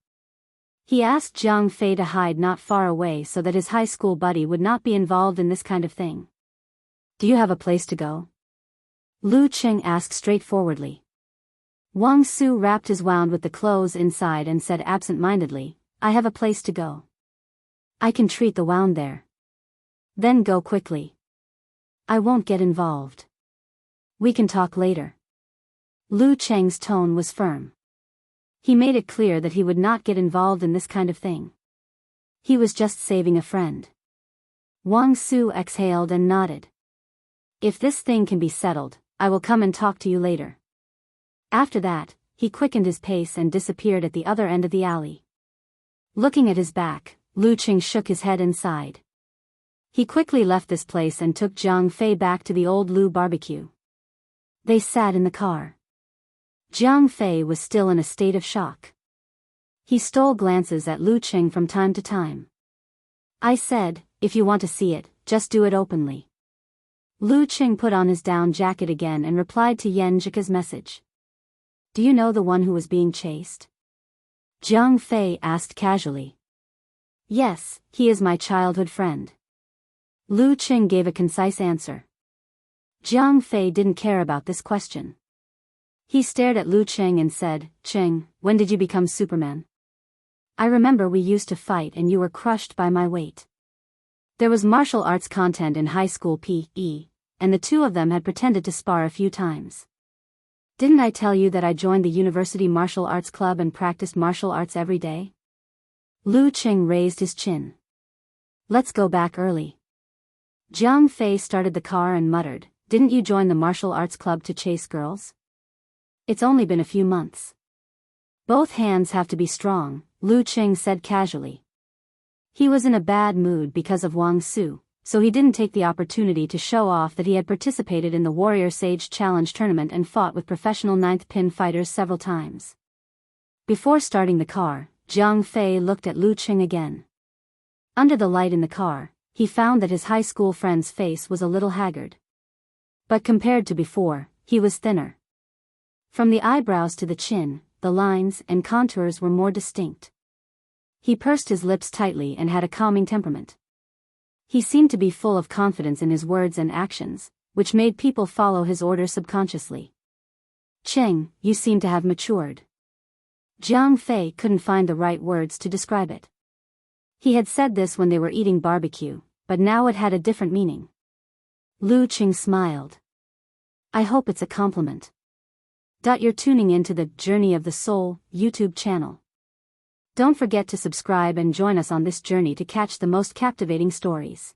He asked Jiang Fei to hide not far away so that his high school buddy would not be involved in this kind of thing. "Do you have a place to go?" Lu Qing asked straightforwardly. Wang Su wrapped his wound with the clothes inside and said absent-mindedly, "I have a place to go. I can treat the wound there. Then go quickly. I won't get involved. We can talk later." Lu Qing's tone was firm. He made it clear that he would not get involved in this kind of thing. He was just saving a friend. Wang Su exhaled and nodded. "If this thing can be settled, I will come and talk to you later." After that, he quickened his pace and disappeared at the other end of the alley. Looking at his back, Lu Qing shook his head and sighed. He quickly left this place and took Jiang Fei back to the old Lu barbecue. They sat in the car. Jiang Fei was still in a state of shock. He stole glances at Lu Qing from time to time. "I said, if you want to see it, just do it openly." Lu Qing put on his down jacket again and replied to Yan Zhika's message. "Do you know the one who was being chased?" Jiang Fei asked casually. "Yes, he is my childhood friend." Lu Qing gave a concise answer. Jiang Fei didn't care about this question. He stared at Lu Qing and said, "Qing, when did you become Superman? I remember we used to fight and you were crushed by my weight." There was martial arts content in high school PE, and the two of them had pretended to spar a few times. "Didn't I tell you that I joined the University Martial Arts Club and practiced martial arts every day?" Lu Qing raised his chin. "Let's go back early." Jiang Fei started the car and muttered, "Didn't you join the martial arts club to chase girls? It's only been a few months." "Both hands have to be strong," Lu Qing said casually. He was in a bad mood because of Wang Su, so he didn't take the opportunity to show off that he had participated in the Warrior Sage Challenge tournament and fought with professional 9th pin fighters several times. Before starting the car, Jiang Fei looked at Lu Qing again. Under the light in the car, he found that his high school friend's face was a little haggard. But compared to before, he was thinner. From the eyebrows to the chin, the lines and contours were more distinct. He pursed his lips tightly and had a calming temperament. He seemed to be full of confidence in his words and actions, which made people follow his orders subconsciously. "Qing, you seem to have matured." Jiang Fei couldn't find the right words to describe it. He had said this when they were eating barbecue, but now it had a different meaning. Lu Qing smiled. "I hope it's a compliment." You're tuning into the Journey of the Soul YouTube channel. Don't forget to subscribe and join us on this journey to catch the most captivating stories.